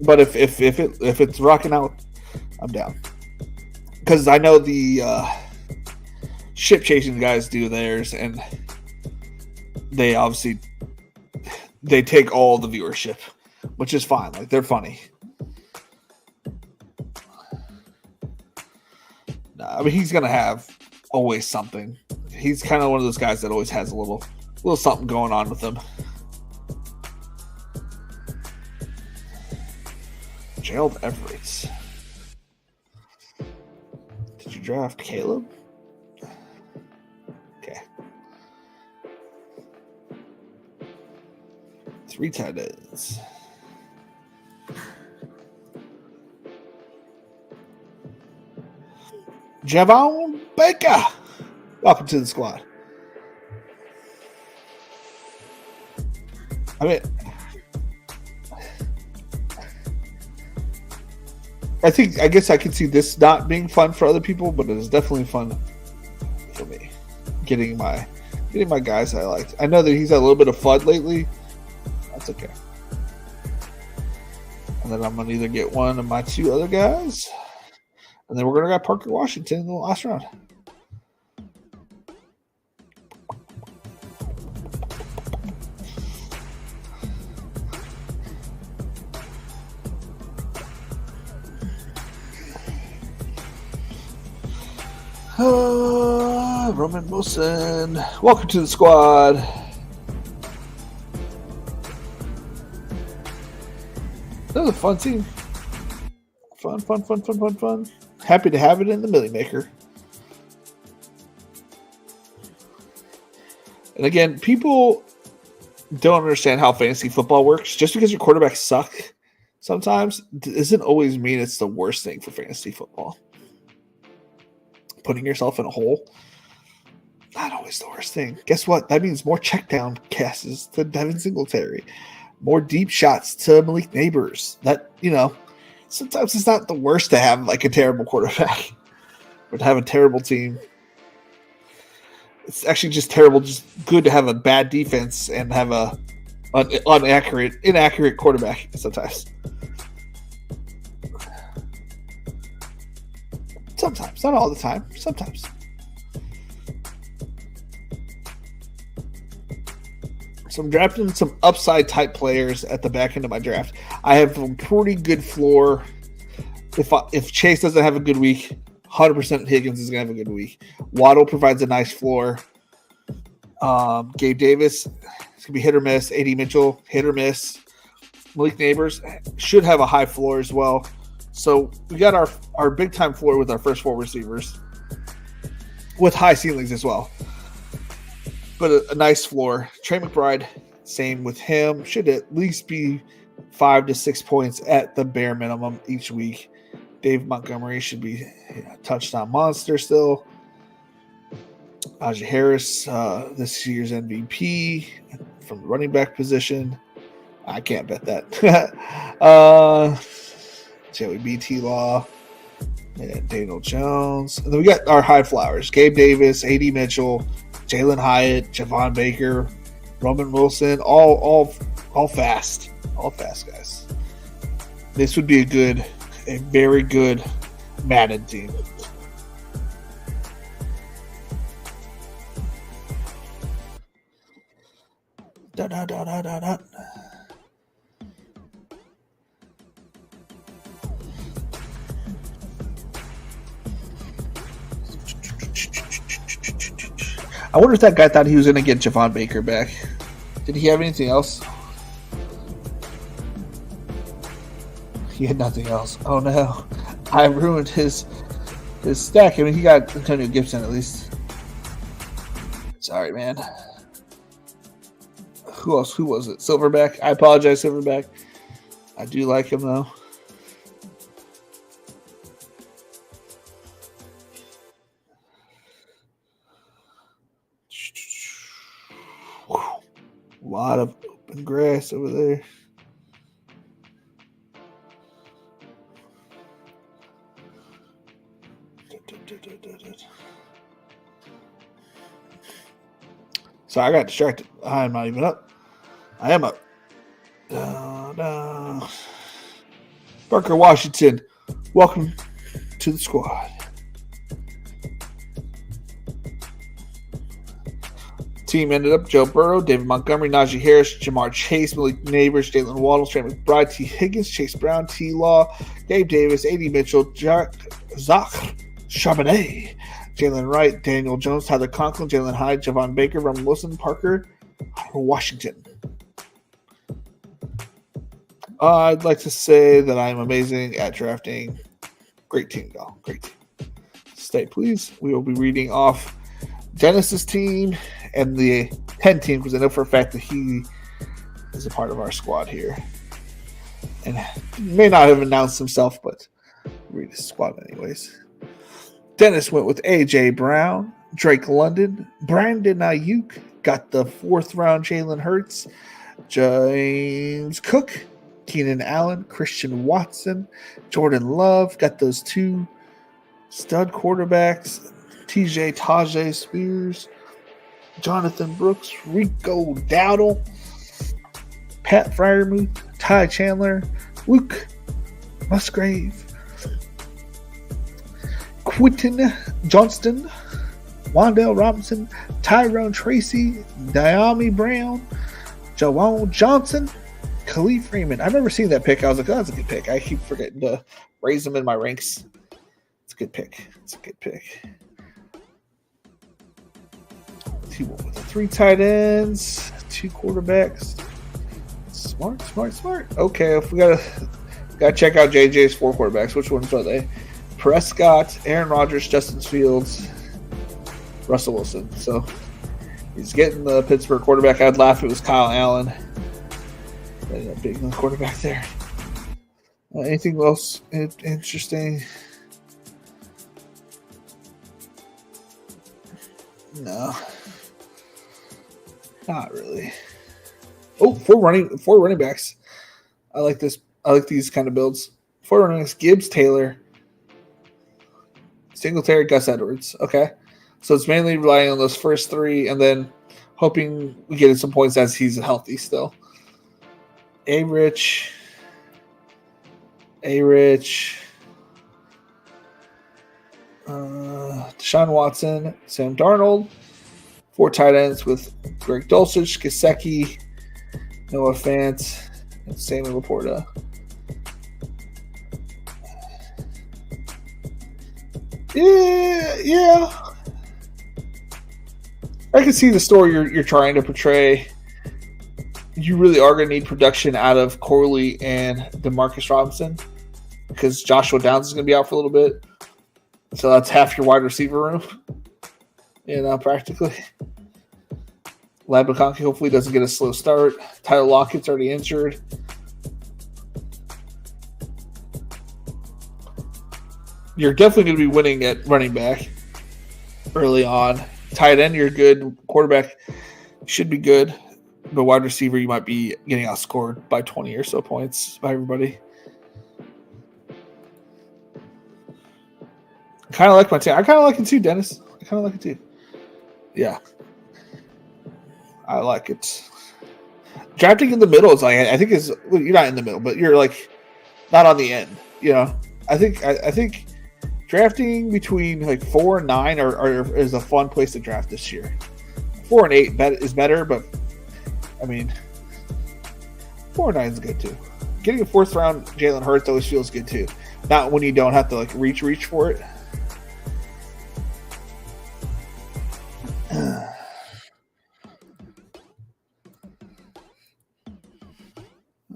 But if it's rocking out, I'm down because I know the ship chasing guys do theirs, and they obviously take all the viewership, which is fine. They're funny. I mean, he's gonna have always something. He's kind of one of those guys that always has a little something going on with him. Gerald Everett. Did you draft Caleb? Okay. 3 tight ends. Javon Baker. Welcome to the squad. I mean, I guess I can see this not being fun for other people, but it is definitely fun for me. Getting my guys I liked. I know that he's had a little bit of FUD lately. That's okay. And then I'm gonna either get one of my two other guys, and then we're gonna get Parker Washington in the last round. Roman Wilson, welcome to the squad. That was a fun team. Fun. Happy to have it in the Millimaker. And again, people don't understand how fantasy football works. Just because your quarterbacks suck sometimes doesn't always mean it's the worst thing for fantasy football. Putting yourself in a hole, not always the worst thing. Guess what? That means more check down passes to Devin Singletary, more deep shots to Malik Neighbors. That, sometimes it's not the worst to have like a terrible quarterback or to have a terrible team. It's actually just terrible, just good to have a bad defense and have a inaccurate quarterback sometimes. Sometimes, not all the time. Sometimes. So I'm drafting some upside type players at the back end of my draft. I have a pretty good floor. If Chase doesn't have a good week, 100% Higgins is going to have a good week. Waddle provides a nice floor. Gabe Davis, it's going to be hit or miss. A.D. Mitchell, hit or miss. Malik Neighbors should have a high floor as well. So we got our big time floor with our first four receivers with high ceilings as well. But a nice floor. Trey McBride, same with him. Should at least be 5 to 6 points at the bare minimum each week. Dave Montgomery should be a touchdown monster still. Najee Harris, this year's MVP from the running back position. I can't bet that. Joey B.T. Law, and Daniel Jones. And then we got our high flowers. Gabe Davis, A.D. Mitchell, Jalen Hyatt, Javon Baker, Roman Wilson, all fast. All fast guys. This would be a very good Madden team. I wonder if that guy thought he was going to get Javon Baker back. Did he have anything else? He had nothing else. Oh no. I ruined his stack. I mean, he got Antonio Gibson at least. Sorry, man. Who else? Who was it? Silverback? I apologize, Silverback. I do like him, though. A lot of open grass over there. So I got distracted. I'm not even up. I am up. Parker Washington, welcome to the squad. Team ended up Joe Burrow, David Montgomery, Najee Harris, Jamar Chase, Malik Neighbors, Jalen Waddle, Trey McBride, T. Higgins, Chase Brown, T. Law, Gabe Davis, A.D. Mitchell, Zach Charbonnet, Jalen Wright, Daniel Jones, Tyler Conklin, Jalen Hyde, Javon Baker, Roman Wilson, Parker Washington. I'd like to say that I'm amazing at drafting. Great team, though. Great team. Stay, please. We will be reading off Dennis's team and the 10 team because I know for a fact that he is a part of our squad here. And may not have announced himself, but read his squad anyways. Dennis went with A.J. Brown, Drake London, Brandon Ayuk, got the 4th round Jalen Hurts, James Cook, Keenan Allen, Christian Watson, Jordan Love. Got those two stud quarterbacks. Tajay Spears, Jonathan Brooks, Rico Dowdle, Pat Fryermuth, Ty Chandler, Luke Musgrave, Quentin Johnston, Wandale Robinson, Tyrone Tracy, Diami Brown, Jawan Johnson, Khalif Freeman. I remember seeing that pick. I was like, oh, that's a good pick. I keep forgetting to raise them in my ranks. It's a good pick. It's a good pick. With the 3 tight ends, 2 quarterbacks. Smart. Okay, if we gotta check out JJ's 4 quarterbacks. Which ones are they? Prescott, Aaron Rodgers, Justin Fields, Russell Wilson. So he's getting the Pittsburgh quarterback. I'd laugh if it was Kyle Allen. Ended up being the quarterback there. Anything else interesting? No. Not really. Oh, four running backs. I like this. I like these kind of builds. 4 running backs: Gibbs, Taylor, Singletary, Gus Edwards. Okay, so it's mainly relying on those first 3, and then hoping we get some points as he's healthy still. A-Rich, Deshaun Watson, Sam Darnold. 4 tight ends with Greg Dulcich, Gesicki, Noah Fant, and Samuel Laporta. Yeah. I can see the story you're trying to portray. You really are going to need production out of Corley and Demarcus Robinson because Joshua Downs is going to be out for a little bit. So that's half your wide receiver room. Practically. Lab McConkey hopefully doesn't get a slow start. Tyler Lockett's already injured. You're definitely going to be winning at running back early on. Tight end, you're good. Quarterback should be good. But wide receiver, you might be getting outscored by 20 or so points by everybody. I kind of like my team. I kind of like it too, Dennis. I kind of like it too. Yeah. I like it. Drafting in the middle is I think you're not in the middle, but you're like not on the end. I think drafting between like 4 and 9 is a fun place to draft this year. 4 and 8 is better, but I mean 4 and 9 is good too. Getting a 4th round Jalen Hurts always feels good too. Not when you don't have to like reach for it.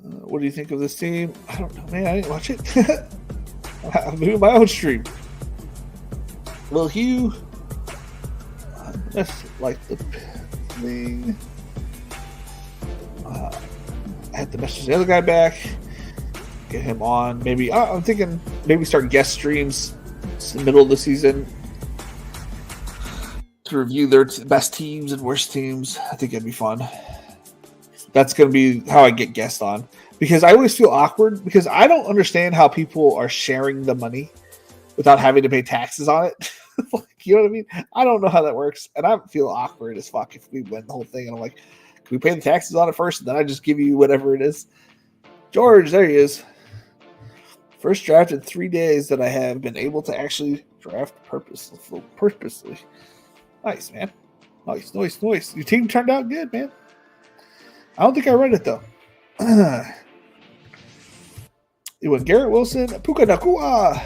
What do you think of this team? I don't know, man. I didn't watch it. I'm doing my own stream. Will Hugh. That's like the thing. I had to message the other guy back. Get him on. Maybe I'm thinking maybe start guest streams in the middle of the season to review their best teams and worst teams. I think it'd be fun. That's going to be how I get guests on. Because I always feel awkward because I don't understand how people are sharing the money without having to pay taxes on it. You know what I mean? I don't know how that works. And I feel awkward as fuck if we win the whole thing. And I'm like, can we pay the taxes on it first? And then I just give you whatever it is. George, there he is. First draft in 3 days that I have been able to actually draft purposely. Nice, man. Nice. Your team turned out good, man. I don't think I read it, though. It was Garrett Wilson, Puka Nakua,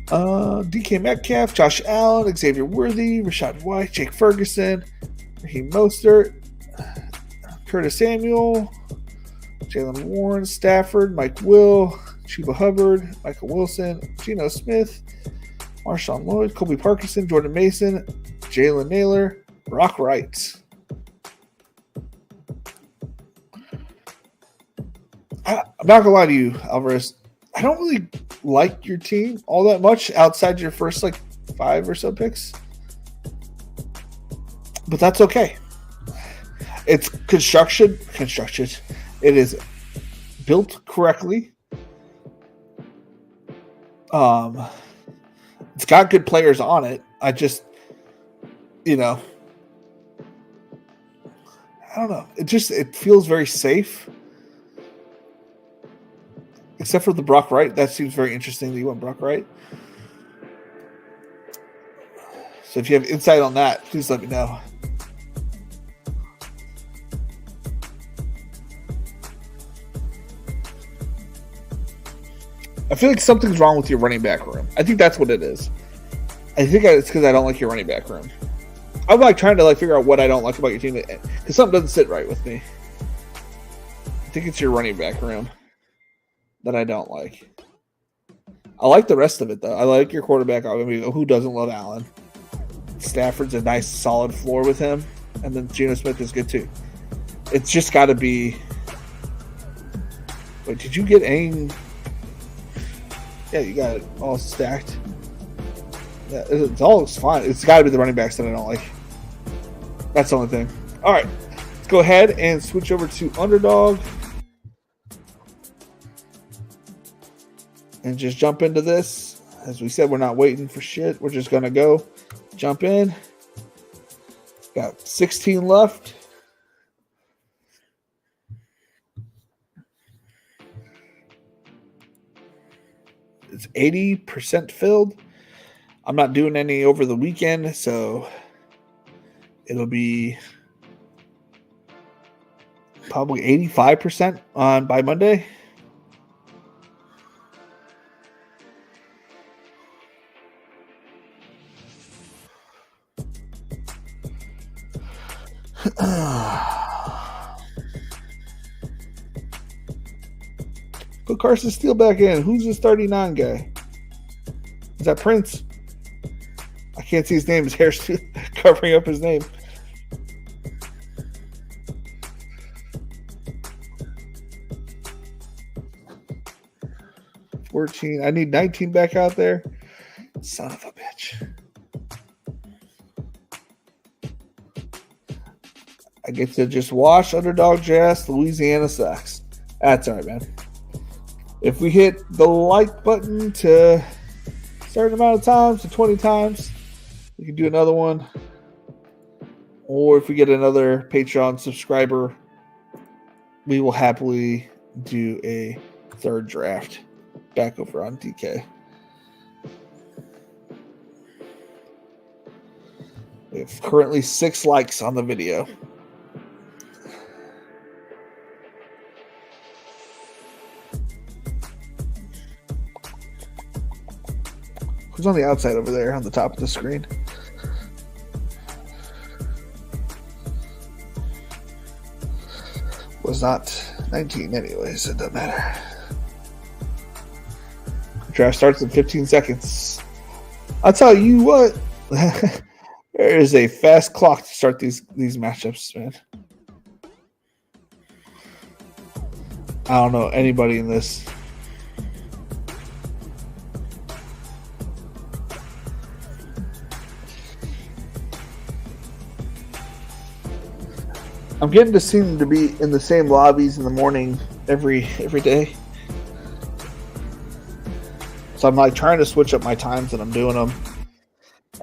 DK Metcalf, Josh Allen, Xavier Worthy, Rashad White, Jake Ferguson, Raheem Mostert, Curtis Samuel, Jalen Warren, Stafford, Mike Will, Chuba Hubbard, Michael Wilson, Geno Smith, Marshawn Lloyd, Colby Parkinson, Jordan Mason, Jalen Naylor, Brock Wright. I'm not gonna lie to you, Alvarez. I don't really like your team all that much outside your first 5 or so picks, but that's okay. It's construction. It is built correctly. It's got good players on it. I just, I don't know. It feels very safe. Except for the Brock Wright. That seems very interesting that you want Brock Wright. So if you have insight on that, please let me know. I feel like something's wrong with your running back room. I think that's what it is. I think it's because I don't like your running back room. I'm trying to figure out what I don't like about your team because something doesn't sit right with me. I think it's your running back room that I don't like. I like the rest of it though. I like your quarterback. I mean, who doesn't love Allen? Stafford's a nice solid floor with him, and then Geno Smith is good too. It's just got to be. Wait, did you get any? Yeah, you got it all stacked. Yeah, it all looks fine. It's got to be the running backs that I don't like. That's the only thing. All right, let's go ahead and switch over to Underdog and just jump into this. As we said, we're not waiting for shit. We're just going to go jump in. Got 16 left. It's 80% filled. I'm not doing any over the weekend, so it'll be probably 85% on by Monday. Put Carson Steele back in. Who's this 39 guy? Is that Prince? I can't see his name. His hair's covering up his name. $14. I need 19 back out there. Son of a bitch. I get to just wash Underdog Jazz. Louisiana sucks. That's all right, man. If we hit the like button to a certain amount of times, to 20 times, we can do another one. Or if we get another Patreon subscriber, we will happily do a third draft back over on DK. We have currently 6 likes on the video. Who's on the outside over there on the top of the screen? Was not 19 anyways. It doesn't matter. Draft starts in 15 seconds. I'll tell you what. There is a fast clock to start these matchups, man. I don't know anybody in this. I'm getting to seem to be in the same lobbies in the morning every day. So I'm trying to switch up my times and I'm doing them.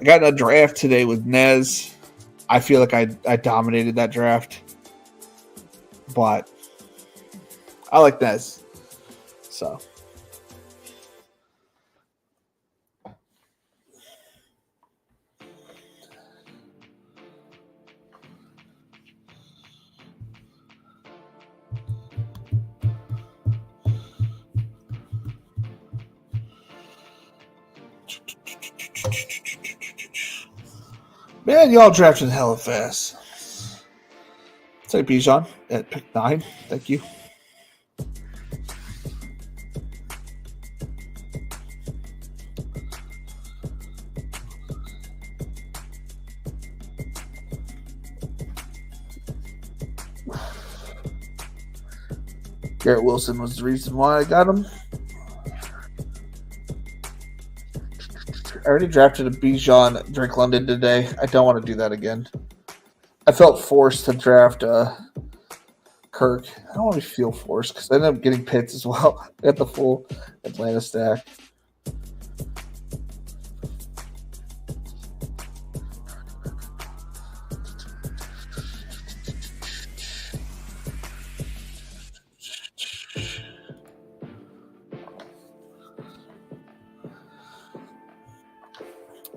I got in a draft today with Nez. I feel like I dominated that draft. But I like Nez. So. Man, y'all drafted hella fast. Take Bijan at pick 9. Thank you. Garrett Wilson was the reason why I got him. I already drafted a Bijan Drake London today. I don't want to do that again. I felt forced to draft Kirk. I don't want to be feel forced because I ended up getting Pitts as well. I got the full Atlanta stack.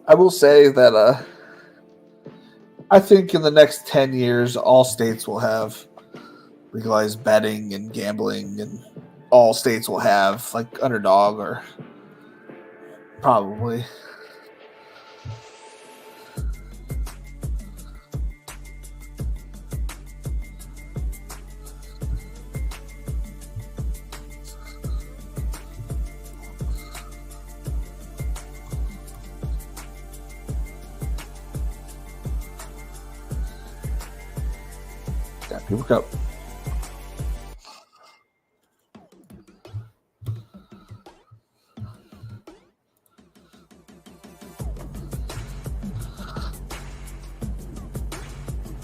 I will say that I think in the next 10 years, all states will have legalized betting and gambling, and all states will have like Underdog or probably. Yeah, people go.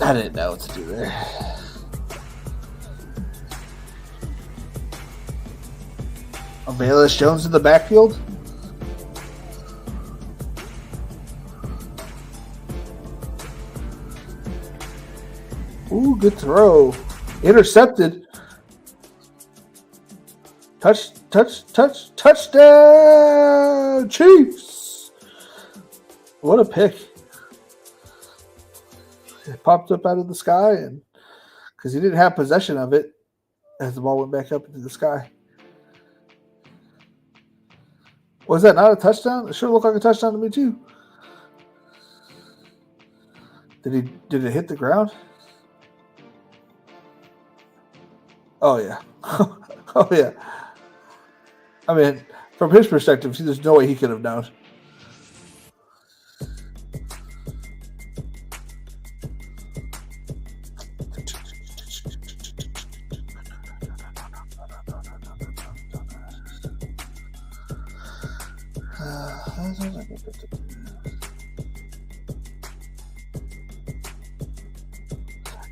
I didn't know what to do there. Bayless Jones in the backfield. Ooh, good throw. Intercepted. Touchdown, Chiefs. What a pick. It popped up out of the sky, and because he didn't have possession of it as the ball went back up into the sky. Was that not a touchdown? It sure looked like a touchdown to me too. Did it hit the ground? Oh yeah. Oh yeah. I mean, from his perspective, there's no way he could have known.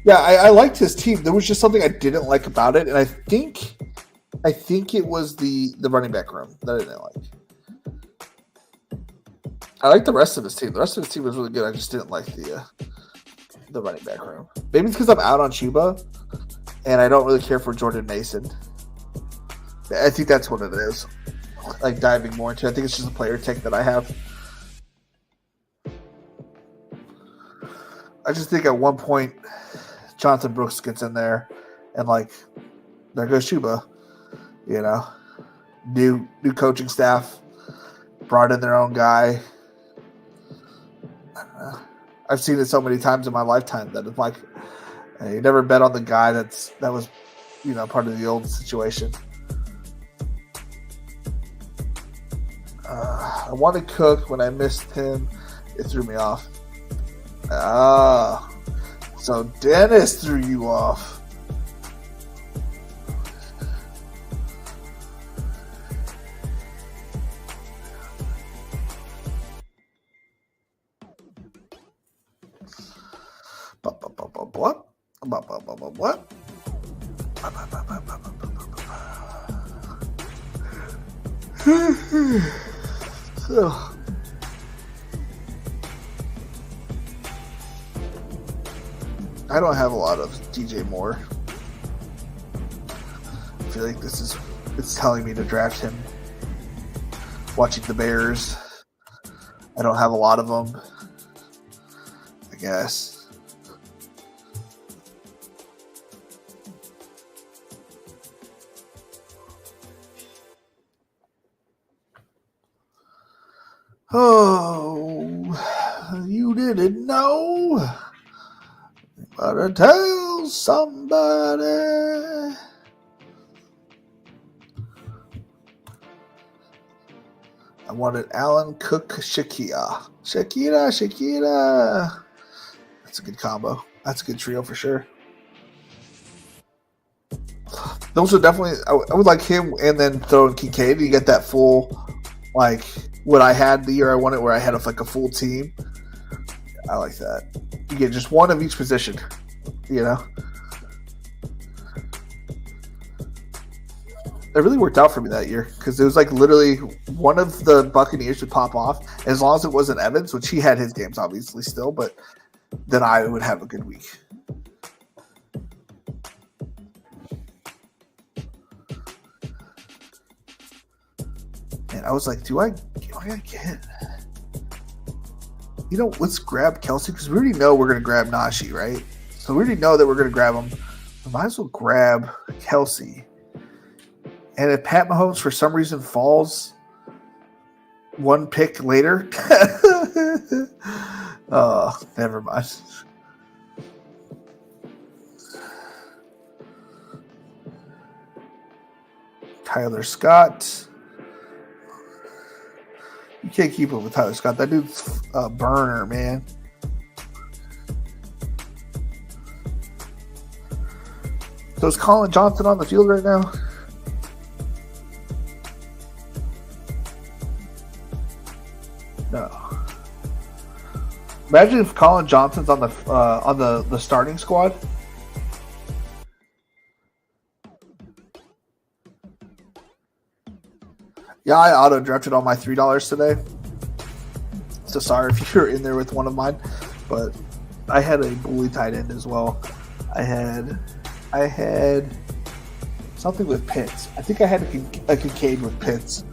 Yeah, I liked his team. There was just something I didn't like about it, and I think it was the running back room that I didn't like. I like the rest of his team. The rest of his team was really good. I just didn't like the running back room. Maybe it's because I'm out on Chuba, and I don't really care for Jordan Mason. I think that's what it is. Like diving more into it. I think it's just a player tech that I have. I just think at one point Jonathan Brooks gets in there, and like there goes Chuba. You know, new coaching staff brought in their own guy. I don't know. I've seen it so many times in my lifetime that it's like you never bet on the guy that was, you know, part of the old situation. I wanted Cook when I missed him. It threw me off. So Dennis threw you off. What? I don't have a lot of DJ Moore. I feel like it's telling me to draft him. Watching the Bears, I don't have a lot of them, I guess. Oh, you didn't know? Better tell somebody. I wanted Allen, Cook, Shakira. That's a good combo. That's a good trio for sure. Those are definitely, I would like him and then throw in Kincaid. You get that full, like, what I had the year I won it, where I had a full team. I like that. You get just one of each position, you know? it really worked out for me that year because it was like literally one of the Buccaneers would pop off as long as it wasn't Evans, which he had his games obviously still, but then I would have a good week. And I was like, do I get? Let's grab Kelsey because we already know we're going to grab Najee, right? So we already know that we're going to grab him. We might as well grab Kelsey. And if Pat Mahomes for some reason falls one pick later, oh, never mind. Tyler Scott. You can't keep up with Tyler Scott. That dude's a burner, man. So is Colin Johnson on the field right now? No. Imagine if Colin Johnson's on the starting squad. Yeah, I auto drafted all my $3 today. So sorry if you're in there with one of mine, but I had a bully tight end as well. I had something with Pitts. I think I had a Kincaid with Pitts.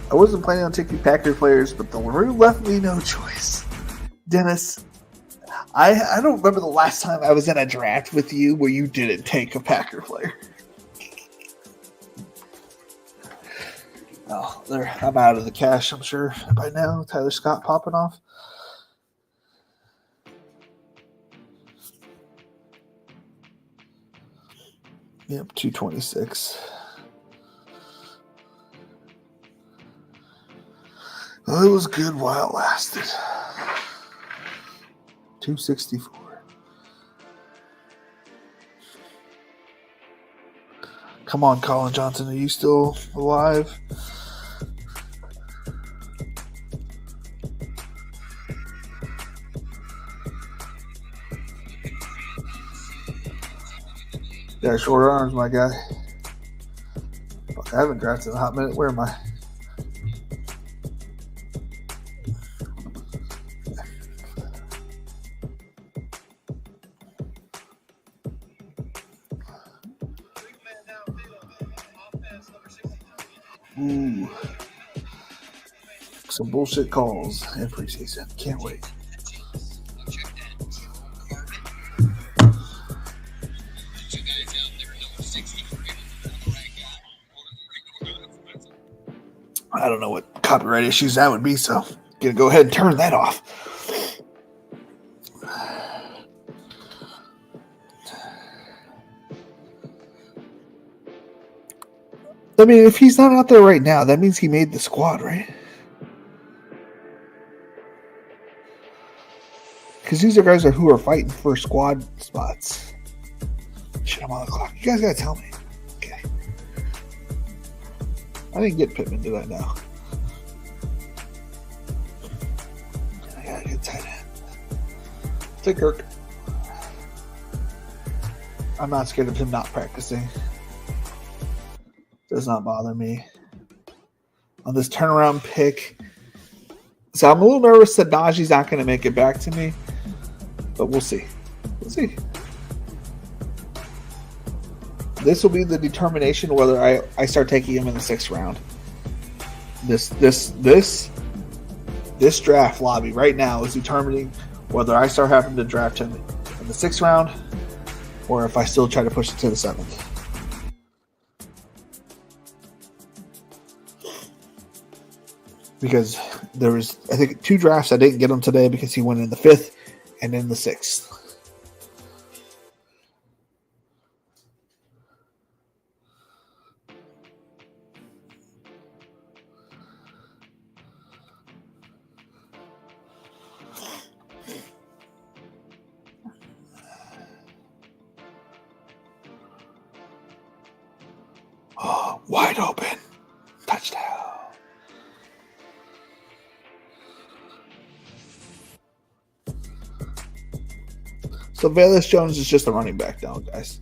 I wasn't planning on taking Packer players, but the rule left me no choice. Dennis, I don't remember the last time I was in a draft with you where you didn't take a Packer player. Oh, I'm out of the cash, I'm sure, by now. Tyler Scott popping off. Yep, 226. Well, it was good while it lasted. 264. Come on, Colin Johnson. Are you still alive? Yeah, short arms, my guy. Fuck, I haven't drafted in a hot minute. Where am I? Ooh. Some bullshit calls in preseason. Can't wait. I don't know what copyright issues that would be, so I'm gonna go ahead and turn that off. I mean, if he's not out there right now, that means he made the squad, right? Because these are guys who are fighting for squad spots. Shit, I'm on the clock. You guys gotta tell me. Okay. I didn't get Pittman, did I now? I gotta get tight end. Take Kirk. I'm not scared of him not practicing. Does not bother me. On this turnaround pick. So I'm a little nervous that Najee's not going to make it back to me. But we'll see. We'll see. This will be the determination whether I start taking him in the 6th round. This draft lobby right now is determining whether I start having to draft him in the 6th round or if I still try to push it to the 7th. Because there was, I think, 2 drafts I didn't get him today because he went in the 5th and in the 6th. Oh, wide open. Touchdown. So Velus Jones is just a running back now, guys.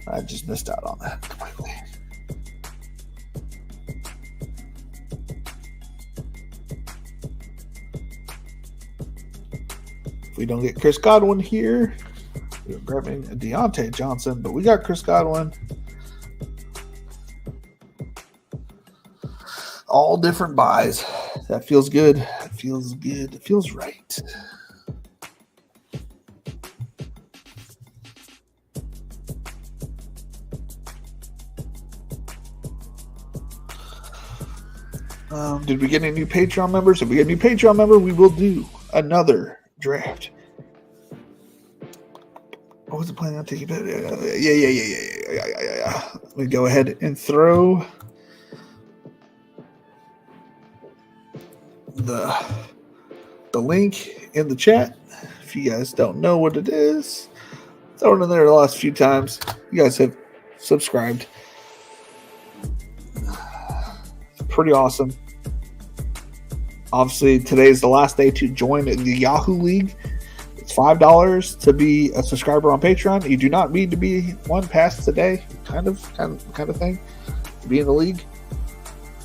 I just missed out on that completely. If we don't get Chris Godwin here, we're grabbing Deontay Johnson, but we got Chris Godwin. All different buys. That feels good. It feels good. It feels right. Did we get any new Patreon members? If we get a new Patreon member, we will do another draft. What was the plan on taking? Yeah. Let me go ahead and throw the link in the chat. If you guys don't know what it is, throw it in there the last few times. You guys have subscribed. It's pretty awesome. Obviously, today is the last day to join the Yahoo League. It's $5 to be a subscriber on Patreon. You do not need to be one past today, kind of thing, to be in the league.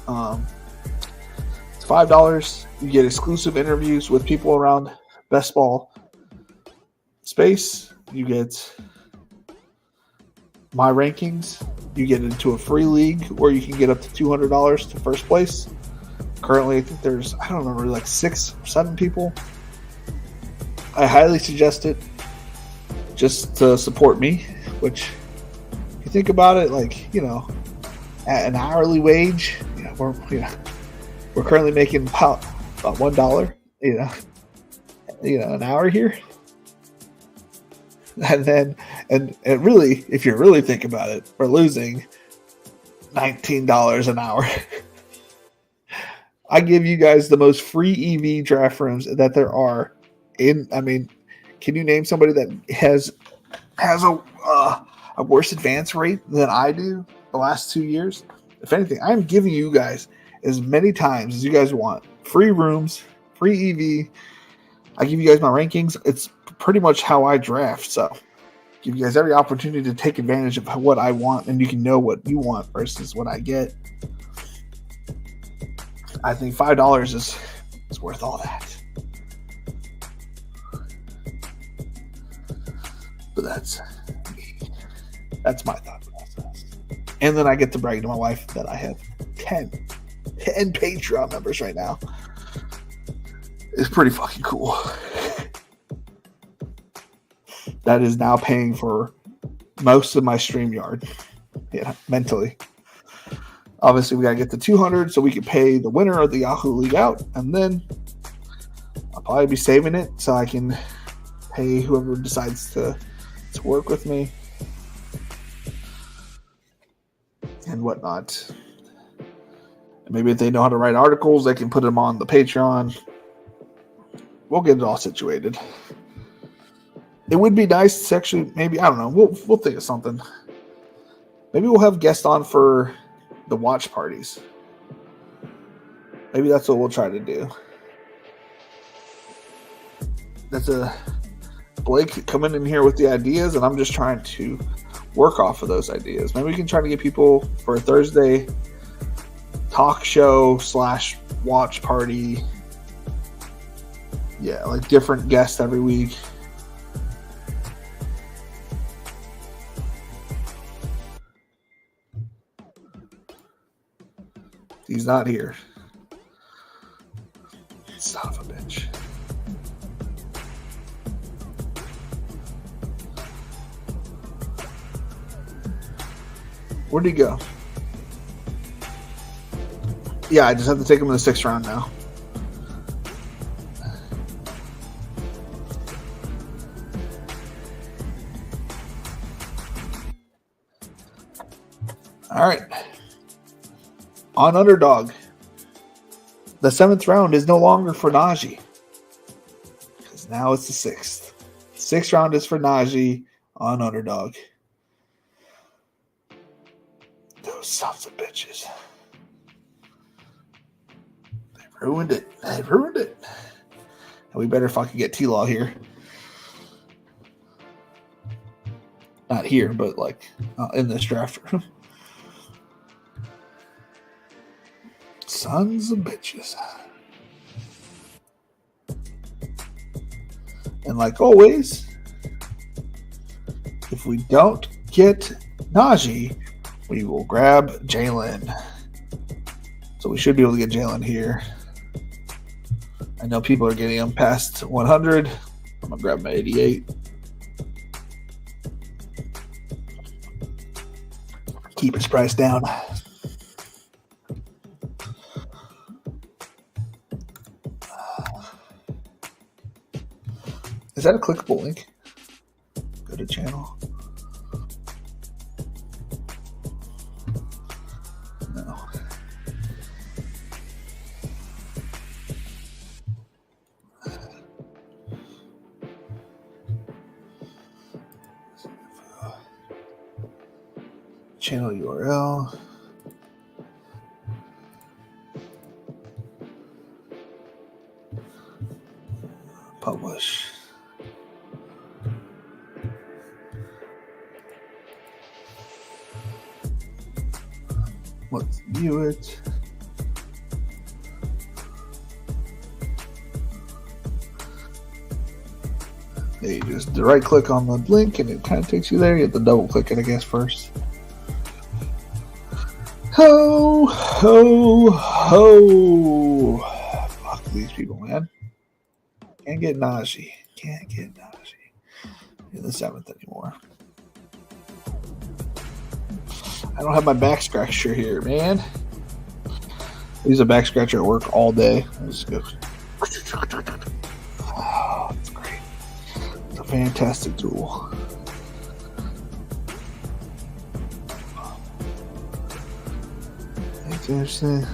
It's $5. You get exclusive interviews with people around best ball space. You get my rankings. You get into a free league where you can get up to $200 to first place. Currently, I think there's, I don't remember, like 6 or 7 people. I highly suggest it just to support me, which, if you think about it, like, at an hourly wage, we're currently making about $1, an hour here. And then, and really, if you really think about it, we're losing $19 an hour. I give you guys the most free EV draft rooms that there are. Can you name somebody that has a worse advance rate than I do the last 2 years? If anything, I'm giving you guys as many times as you guys want. Free rooms, free EV. I give you guys my rankings. It's pretty much how I draft. So give you guys every opportunity to take advantage of what I want, and you can know what you want versus what I get. I think $5 is worth all that. But that's me. That's my thought process. And then I get to brag to my wife that I have 10 Patreon members right now. It's pretty fucking cool. That is now paying for most of my StreamYard. Yeah, mentally. Obviously, we got to get to 200 so we can pay the winner of the Yahoo League out. And then I'll probably be saving it so I can pay whoever decides to work with me and whatnot. And maybe if they know how to write articles, they can put them on the Patreon. We'll get it all situated. It would be nice to actually, maybe, I don't know, we'll think of something. Maybe we'll have guests on for the watch parties. Maybe that's what we'll try to do. That's Blake coming in here with the ideas, and I'm just trying to work off of those ideas. Maybe we can try to get people for a Thursday talk show / watch party. Yeah, like different guests every week. He's not here. Son of a bitch. Where'd he go? Yeah, I just have to take him in the 6th round now. All right. On Underdog, the 7th round is no longer for Najee, because now it's the 6th. 6th round is for Najee on Underdog. Those sons of bitches. They ruined it. And we better fucking get T-Law here. Not here, but like in this draft room. Sons of bitches. And like always, if we don't get Najee, we will grab Jalen. So we should be able to get Jalen here. I know people are getting him past 100. I'm going to grab my 88. Keep his price down. Is that a clickable link? Go to channel. No. Channel URL. Publish. Let's view it. You just right click on the link and it kind of takes you there. You have to double click it, I guess, first. Ho, ho, ho. Fuck these people, man. Can't get Najee. Can't get Najee in the 7th anymore. I don't have my back scratcher here, man. I use a back scratcher at work all day. Let's go. Oh, it's great. It's a fantastic tool. That's interesting.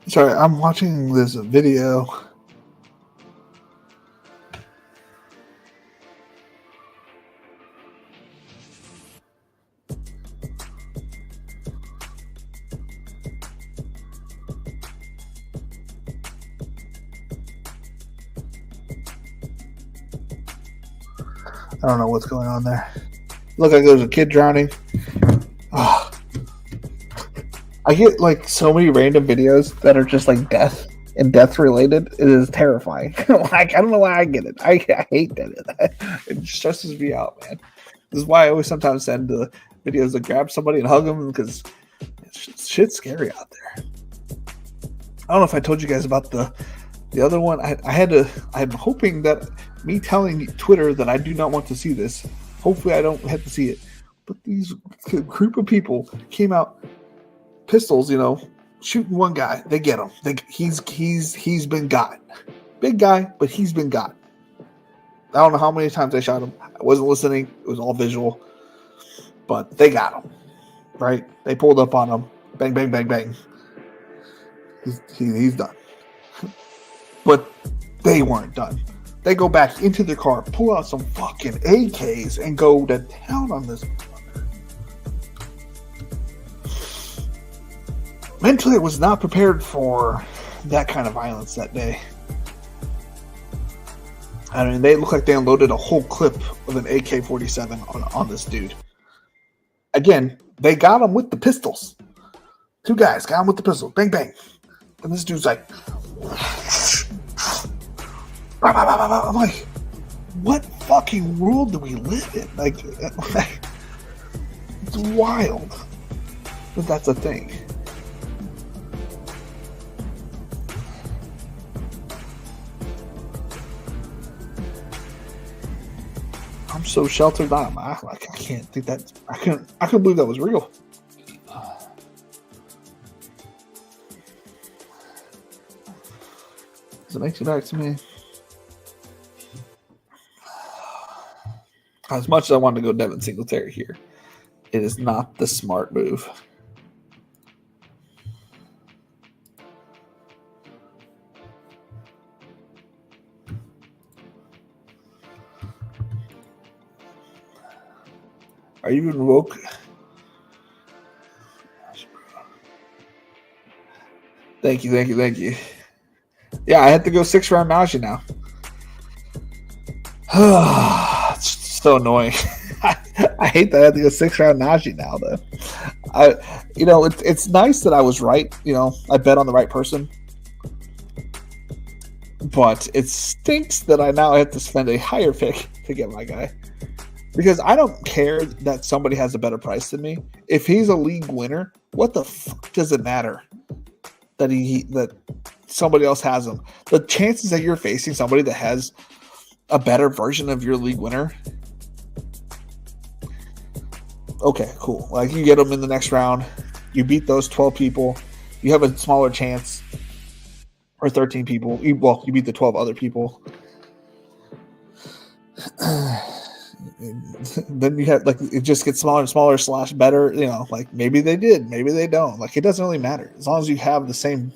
Sorry, I'm watching this video. I don't know what's going on there. Look like there's a kid drowning. Oh. I get like so many random videos that are just like death and death related. It is terrifying. Like, I don't know why I get it. I hate that. It stresses me out, man. This is why I always sometimes send the videos to grab somebody and hug them, because shit's scary out there. I don't know if I told you guys about the other one. I'm hoping that me telling Twitter that I do not want to see this, hopefully I don't have to see it. But these group of people came out, pistols, shooting one guy. They get him. He's been got. Big guy, but he's been got. I don't know how many times they shot him. I wasn't listening. It was all visual. But they got him. Right? They pulled up on him. Bang, bang, bang, bang. He's done. But they weren't done. They go back into their car, pull out some fucking AKs, and go to town on this. Mentally, I was not prepared for that kind of violence that day. I mean, they look like they unloaded a whole clip of an AK-47 on this dude. Again, they got him with the pistols. Two guys got him with the pistol. Bang, bang. And this dude's like... I'm like, what fucking world do we live in? Like, it's wild. But that's a thing. I'm so sheltered. I can't think that. I couldn't believe that was real. Does it make it back to me? As much as I wanted to go Devin Singletary here, it is not the smart move. Are you even woke? Thank you. Yeah, I had to go 6-round Najee now. It's so annoying. I hate that I have to go 6-round Najee now, though. It's nice that I was right. I bet on the right person, but it stinks that I now have to spend a higher pick to get my guy, because I don't care that somebody has a better price than me. If he's a league winner, what the fuck does it matter that somebody else has him? The chances that you're facing somebody that has a better version of your league winner, okay, cool. Like, you get them in the next round, you beat those 12 people, you have a smaller chance, or 13 people. You beat the 12 other people. Then you have, like, it just gets smaller and smaller / better. Like, maybe they did, maybe they don't. Like, it doesn't really matter as long as you have the same.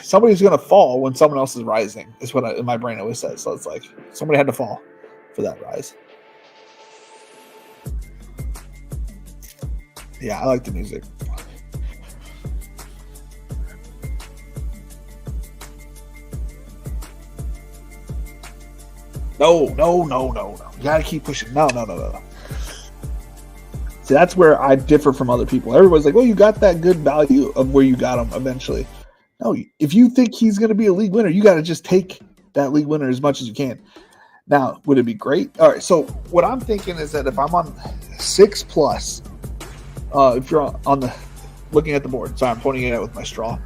Somebody's going to fall when someone else is rising, is what my brain always says. So it's like somebody had to fall for that rise. Yeah, I like the music. No. You gotta keep pushing. No. See, that's where I differ from other people. Everybody's like, well, you got that good value of where you got him eventually. No, if you think he's going to be a league winner, you got to just take that league winner as much as you can. Now, would it be great? All right, so what I'm thinking is that if I'm on 6+, if you're on the looking at the board, sorry, I'm pointing it out with my straw.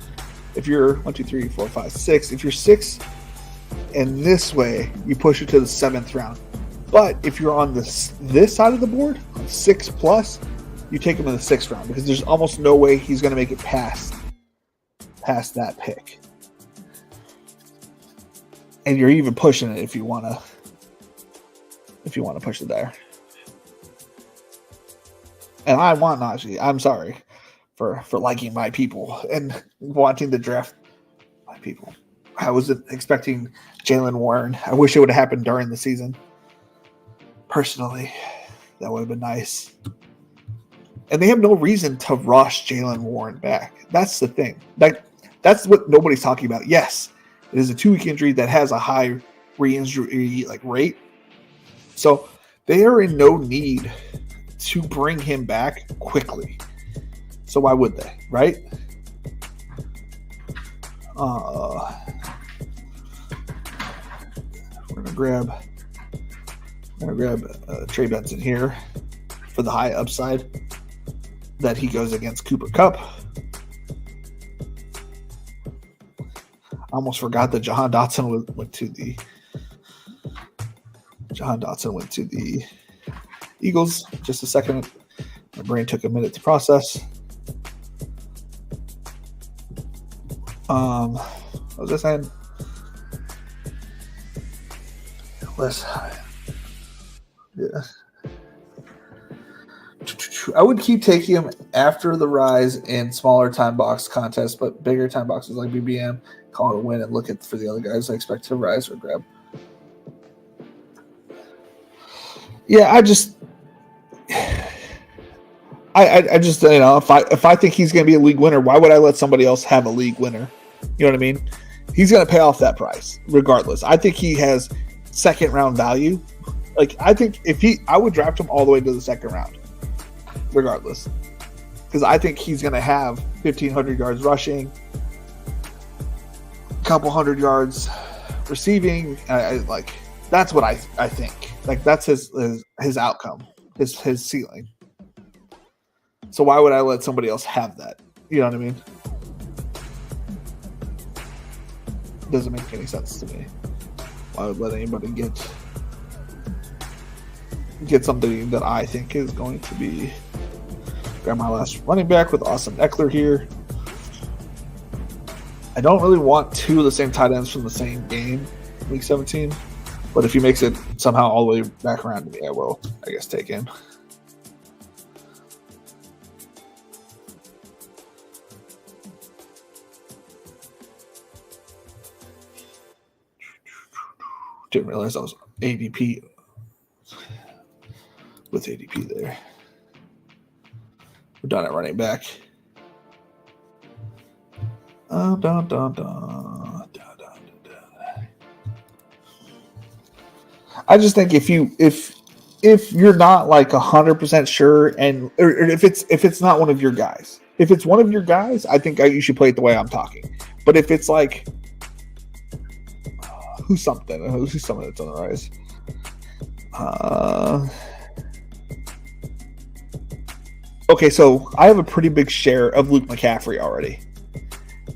If you're 1, 2, 3, 4, 5, 6, if you're 6, and this way you push it to the 7th round. But if you're on this side of the board, on 6+, you take him in the 6th round, because there's almost no way he's going to make it past that pick. And you're even pushing it if you want to push it there. And I want Najee. I'm sorry for liking my people and wanting to draft my people. I wasn't expecting Jalen Warren. I wish it would have happened during the season. Personally, that would have been nice. And they have no reason to rush Jalen Warren back. That's the thing. That's what nobody's talking about. Yes, it is a 2-week injury that has a high re-injury rate. So they are in no need to bring him back quickly. So why would they, right? We're gonna grab Trey Benson here for the high upside that he goes against Cooper Kupp. I almost forgot that Jahan Dotson went to the Eagles. Just a second. My brain took a minute to process. What was I saying? Yeah. I would keep taking him after the rise in smaller time box contests, but bigger time boxes like BBM, call it a win and look for the other guys I expect to rise or grab. Yeah, I just if I think he's going to be a league winner, why would I let somebody else have a league winner? You know what I mean? He's going to pay off that price regardless. I think he has 2nd round value. Like, I think I would draft him all the way to the 2nd round, regardless, because I think he's going to have 1,500 yards rushing, a couple hundred yards receiving. That's what I think. Like, that's his outcome, his ceiling. So why would I let somebody else have that? You know what I mean? It doesn't make any sense to me. Why would let anybody get something that I think is going to be. Grab my last running back with Austin Eckler here. I don't really want 2 of the same tight ends from the same game, week 17. But if he makes it somehow all the way back around to me, I will, I guess, take him. Didn't realize I was ADP with ADP there. We're done at running back. I just think if you're not like 100% sure, and or if it's not one of your guys, if it's one of your guys, I think you should play it the way I'm talking. But if it's like who's something that's on the rise, okay, so I have a pretty big share of Luke McCaffrey already,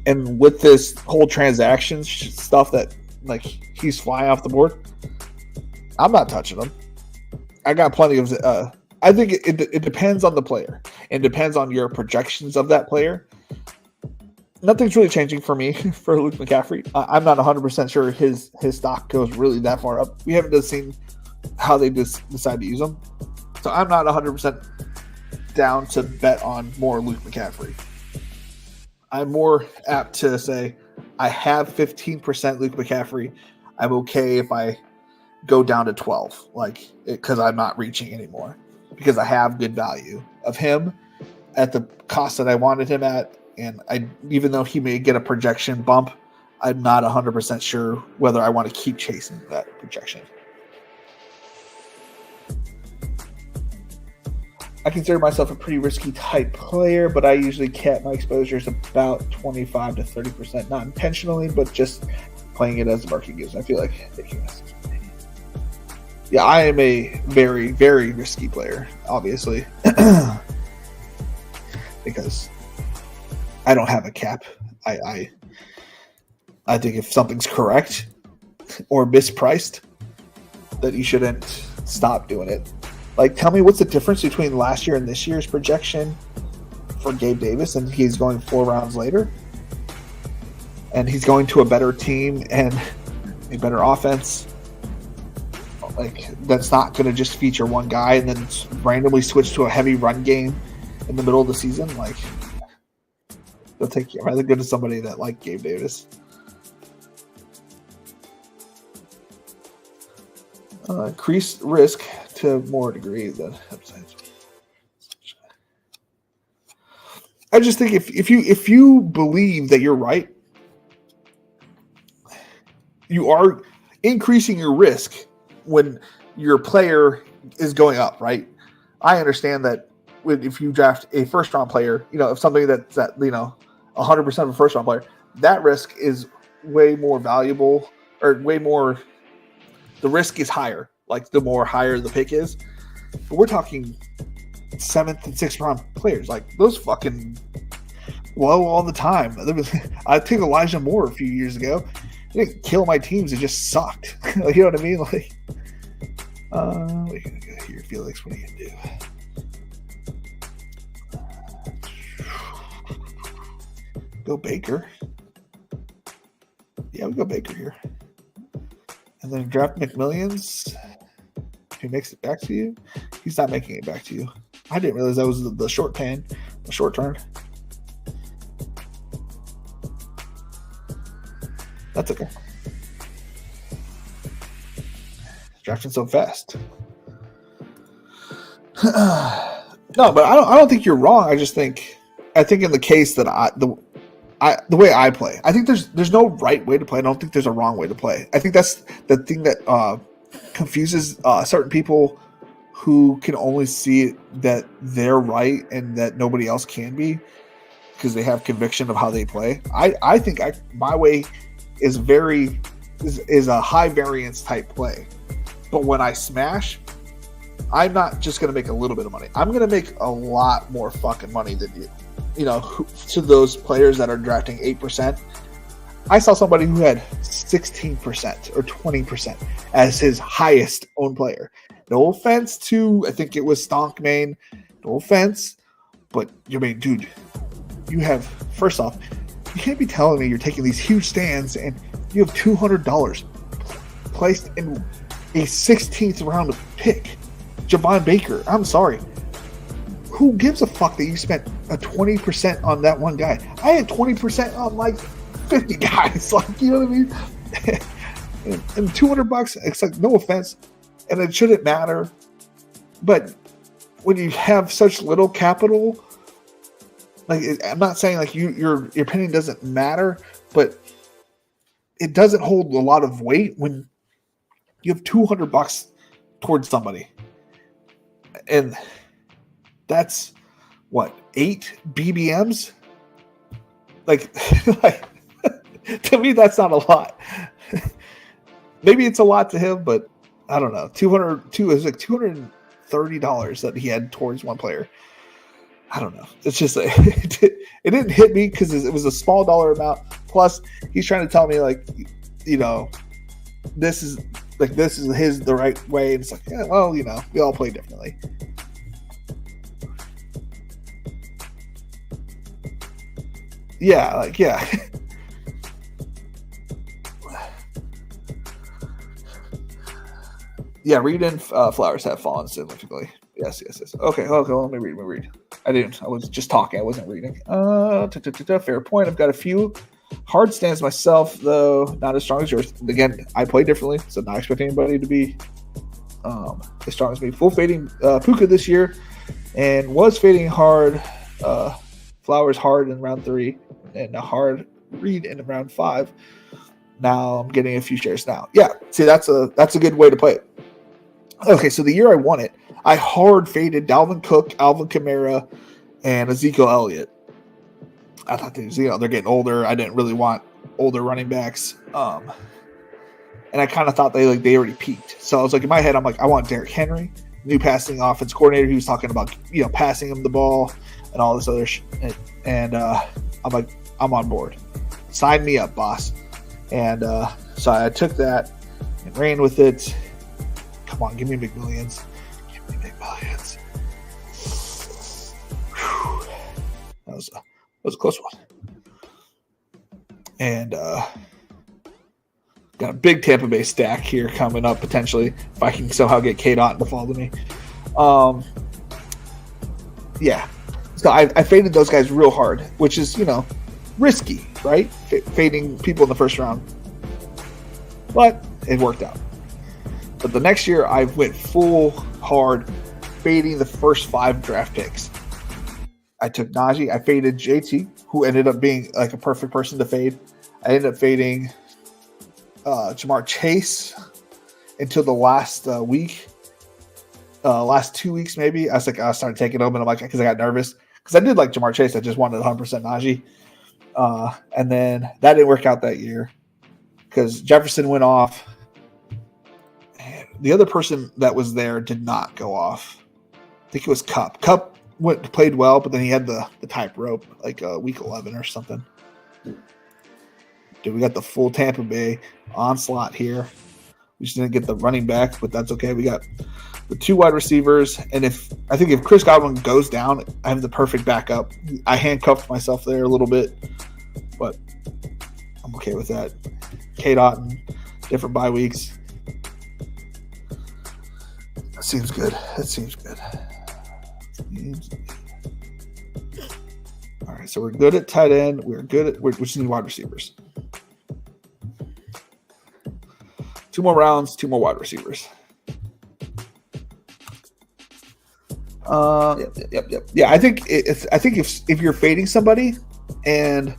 and with this whole transaction stuff that like he's flying off the board, I'm not touching him. I got plenty of. I think it depends on the player. It depends on your projections of that player. Nothing's really changing for me for Luke McCaffrey. I'm not 100% sure his stock goes really that far up. We haven't just seen how they decide to use him, so I'm not 100% down to bet on more Luke McCaffrey. I'm more apt to say I have 15% Luke McCaffrey. I'm okay if I go down to 12, like because I'm not reaching anymore, because I have good value of him at the cost that I wanted him at, and even though he may get a projection bump, I'm not 100% sure whether I want to keep chasing that projection. I consider myself a pretty risky type player, but I usually cap my exposures about 25 to 30%, not intentionally, but just playing it as the market gives. I feel like ridiculous. Yeah, I am a very, very risky player, obviously, because I don't have a cap. I think if something's correct or mispriced, that you shouldn't stop doing it. Like, tell me what's the difference between last year and this year's projection for Gabe Davis, and he's going 4 rounds later, and he's going to a better team and a better offense. Like, that's not going to just feature one guy and then randomly switch to a heavy run game in the middle of the season. Like, they'll take you. I'd rather go to somebody that like Gabe Davis. Increased risk to more degree than upsides. I just think if you believe that you're right, you are increasing your risk when your player is going up, right? I understand that if you draft a first round player, if something that's 100% of a first round player, that risk is way more valuable, or way more. The risk is higher, like the more higher the pick is. But we're talking 7th and 6th round players, like those fucking blow all the time. I took Elijah Moore a few years ago. It didn't kill my teams; it just sucked. Like, you know what I mean? Like, we're gonna go here, Felix. What are you gonna do? Go Baker. Yeah, we go Baker here. And then draft McMillions. If he makes it back to you, he's not making it back to you. I didn't realize that was the short turn. That's okay. Drafting so fast. No, but I don't think you're wrong. I think in the case that the way I play, I think there's no right way to play. I don't think there's a wrong way to play. I think that's the thing that confuses certain people who can only see it that they're right and that nobody else can be, because they have conviction of how they play. I think my way is a high variance type play, but when I smash, I'm not just going to make a little bit of money. I'm going to make a lot more fucking money than you. To those players that are drafting 8%, I saw somebody who had 16% or 20% as his highest owned player. No offense to, I think it was Stonkman. No offense, but dude, you have, first off, you can't be telling me you're taking these huge stands and you have $200 placed in a 16th round pick, Javon Baker. I'm sorry. Who gives a fuck that you spent a 20% on that one guy? I had 20% on like 50 guys. Like, you know what I mean? and $200, it's like, no offense, and it shouldn't matter. But when you have such little capital, like, I'm not saying like your opinion doesn't matter, but it doesn't hold a lot of weight when you have $200 towards somebody, and that's what, 8 BBMs. Like, like to me, that's not a lot. Maybe it's a lot to him, but I don't know. Is like $230 that he had towards one player. I don't know. It's just like, it didn't hit me because it was a small dollar amount. Plus, he's trying to tell me, like, you know, this is the right way. And it's like, yeah, well, you know, we all play differently. Yeah, like, yeah. Yeah, Reed and Flowers have fallen significantly. Yes. Okay, let me read. I was just talking. I wasn't reading. Fair point. I've got a few hard stands myself, though not as strong as yours. Again, I play differently, so not expecting anybody to be as strong as me. Full fading Puka this year, and was fading hard. Flowers hard in round 3, and a hard Reed in round 5. Now I'm getting a few shares now. Yeah, see, that's a good way to play it. Okay, so the year I won it, I hard faded Dalvin Cook, Alvin Kamara, and Ezekiel Elliott. I thought they're getting older. I didn't really want older running backs, and I kind of thought they already peaked. So I was like, in my head, I'm like, I want Derrick Henry, new passing offense coordinator. He was talking about, you know, passing him the ball and all this other shit. And I'm like, I'm on board. Sign me up, boss. And so I took that and ran with it. Come on, give me McMillions. Give me McMillions. Whew. That was a close one. And got a big Tampa Bay stack here coming up potentially if I can somehow get K-Dot to follow me. Yeah. So I faded those guys real hard, which is, you know, risky, right? Fading people in the first round. But it worked out. But the next year, I went full hard, fading the first 5 draft picks. I took Najee. I faded JT, who ended up being like a perfect person to fade. I ended up fading Jamar Chase until the last week. Last 2 weeks, maybe. I started taking them, and I'm like, because I got nervous. Because I did like Jamar Chase. I just wanted 100% Najee. And then that didn't work out that year because Jefferson went off. And the other person that was there did not go off. I think it was Cup. Cup played well, but then he had the type rope like week 11 or something. Dude, we got the full Tampa Bay onslaught here. We just didn't get the running back, but that's okay. We got the 2 wide receivers, and if Chris Godwin goes down, I have the perfect backup. I handcuffed myself there a little bit, but I'm okay with that. K-Dot and different bye weeks. That seems good. All right, so we're good at tight end. We just need wide receivers. 2 more rounds, 2 more wide receivers. Yep. Yeah, I think if you're fading somebody and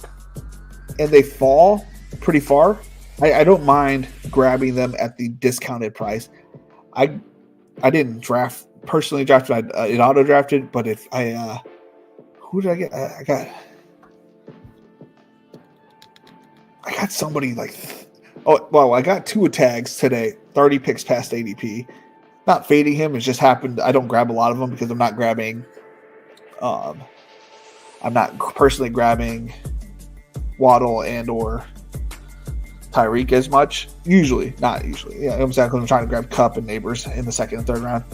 they fall pretty far, I don't mind grabbing them at the discounted price. I didn't personally draft. It auto drafted, but if I who did I get? I got somebody like. Oh, well, I got 2 tags today, 30 picks past ADP. Not fading him. It just happened. I don't grab a lot of them because I'm not grabbing. I'm not personally grabbing Waddle and or Tyreek as much. Not usually. Yeah, I'm saying I'm trying to grab Cup and Neighbors in the 2nd and 3rd round.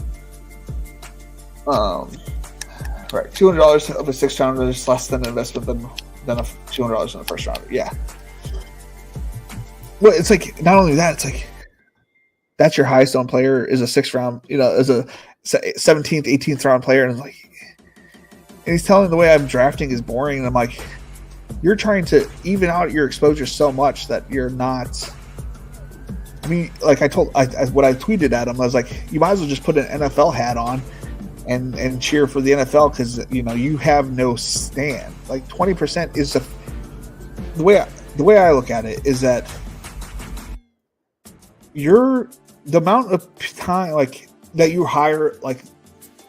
Right, $200 of a 6th rounder is less than an investment than a $200 in the 1st rounder. Yeah. Well, it's like not only that. It's like that's your highest owned player is a 6th round, is a 17th, 18th round player. And and he's telling the way I'm drafting is boring. And I'm like, you're trying to even out your exposure so much that you're not. I mean, like what I tweeted at him, I was like, you might as well just put an NFL hat on and cheer for the NFL because you have no stand. Like 20% is the way I look at it is that the amount of time that you hire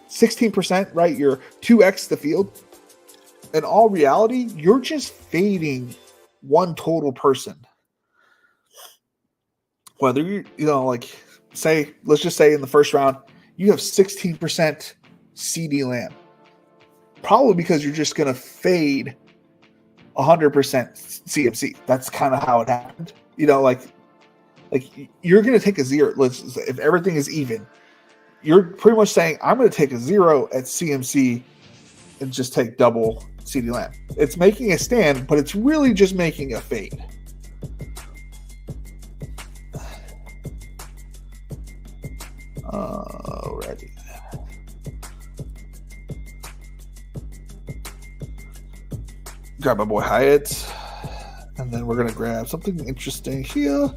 16%, right? You're 2x the field. In all reality, you're just fading one total person. Whether let's just say in the first round, you have 16% CD Lamb. Probably because you're just going to fade 100% CMC. That's kind of how it happened. You're going to take a 0. If everything is even, you're pretty much saying, I'm going to take a 0 at CMC and just take double CD Lamb. It's making a stand, but it's really just making a fade. Alrighty. Grab my boy Hyatt. And then we're going to grab something interesting here.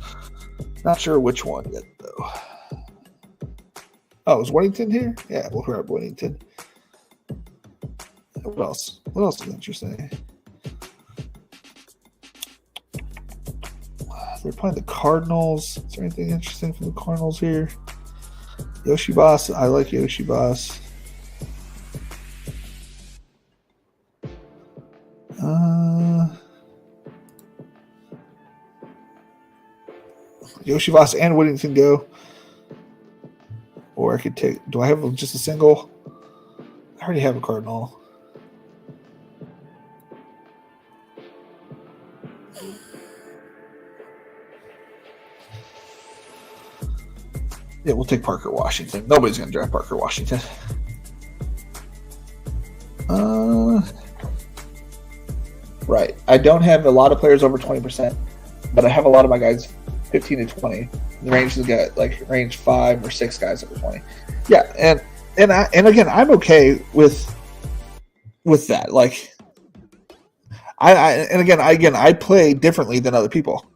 Not sure which one yet, though. Oh, is Weddington here? Yeah, we'll grab Weddington. What else? What else is interesting? They're playing the Cardinals. Is there anything interesting from the Cardinals here? Yoshibas. I like Yoshibas. Yoshibas and Whittington go. Or I could take... Do I have just a single? I already have a Cardinal. Yeah, we'll take Parker Washington. Nobody's going to draft Parker Washington. Right. I don't have a lot of players over 20%, but I have a lot of my guys 15 to 20. The range is got range 5 or 6 guys over 20. Yeah, and again, I'm okay with that. I play differently than other people.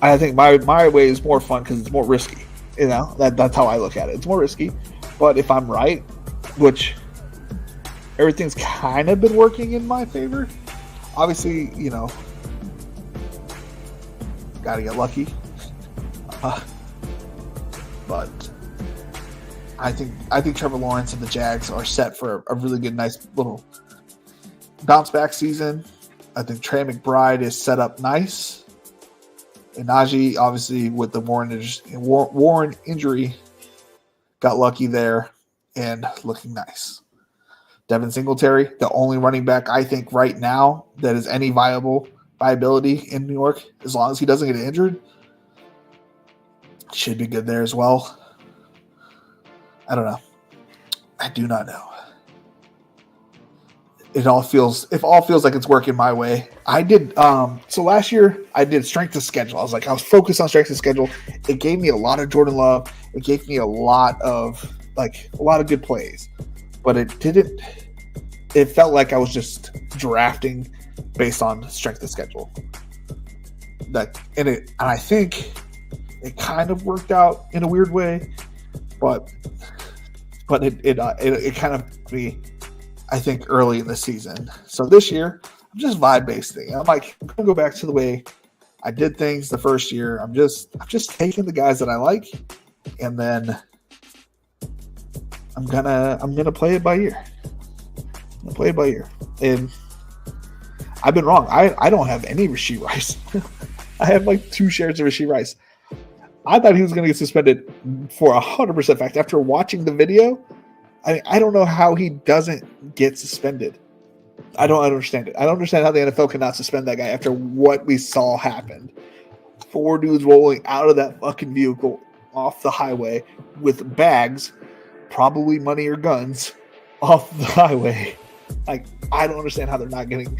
I think my way is more fun because it's more risky. That's how I look at it. It's more risky, but if I'm right, which everything's kind of been working in my favor, obviously, gotta get lucky. But I think Trevor Lawrence and the Jags are set for a really good, nice little bounce back season. I think Trey McBride is set up nice. And Najee, obviously, with the Warren injury, got lucky there and looking nice. Devin Singletary, the only running back I think right now that is any viability in New York, as long as he doesn't get injured, should be good there as well. I don't know. I do not know. It all feels like it's working my way. I did so last year I did strength of schedule. I was focused on strength of schedule. It gave me a lot of Jordan Love. It gave me a lot of good plays. But it felt like I was just drafting based on strength of schedule. And I think it kind of worked out in a weird way, but it kind of me, I think, early in the season. So this year, I'm just vibe-based thing. I'm gonna go back to the way I did things the first year. I'm just taking the guys that I like, and then I'm gonna play it by ear. And I've been wrong. I don't have any Rashee Rice. I have 2 shares of Rashee Rice. I thought he was going to get suspended for 100% fact. After watching the video, I don't know how he doesn't get suspended. I don't understand it. I don't understand how the NFL cannot suspend that guy after what we saw happen. 4 dudes rolling out of that fucking vehicle off the highway with bags, probably money or guns, off the highway. I don't understand how they're not getting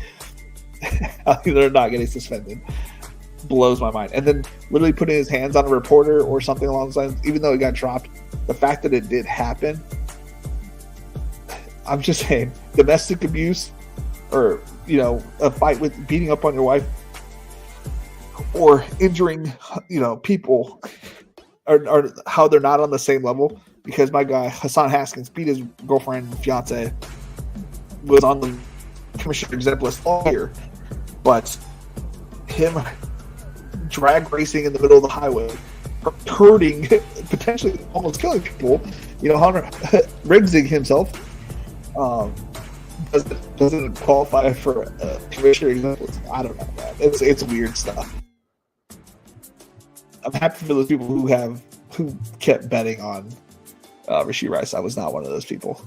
suspended. blows my mind. And then literally putting his hands on a reporter or something along those lines, even though it got dropped, the fact that it did happen, I'm just saying, domestic abuse or, a fight with beating up on your wife or injuring, people are how they're not on the same level, because my guy, Hassan Haskins, beat his girlfriend and fiance, was on the commissioner example list all year, but him drag racing in the middle of the highway, hurting, potentially almost killing people, Hunter rigsing himself, doesn't qualify for a commissioner example. I don't know, man. It's weird stuff. I'm happy for those people who kept betting on Rashid Rice. I was not one of those people.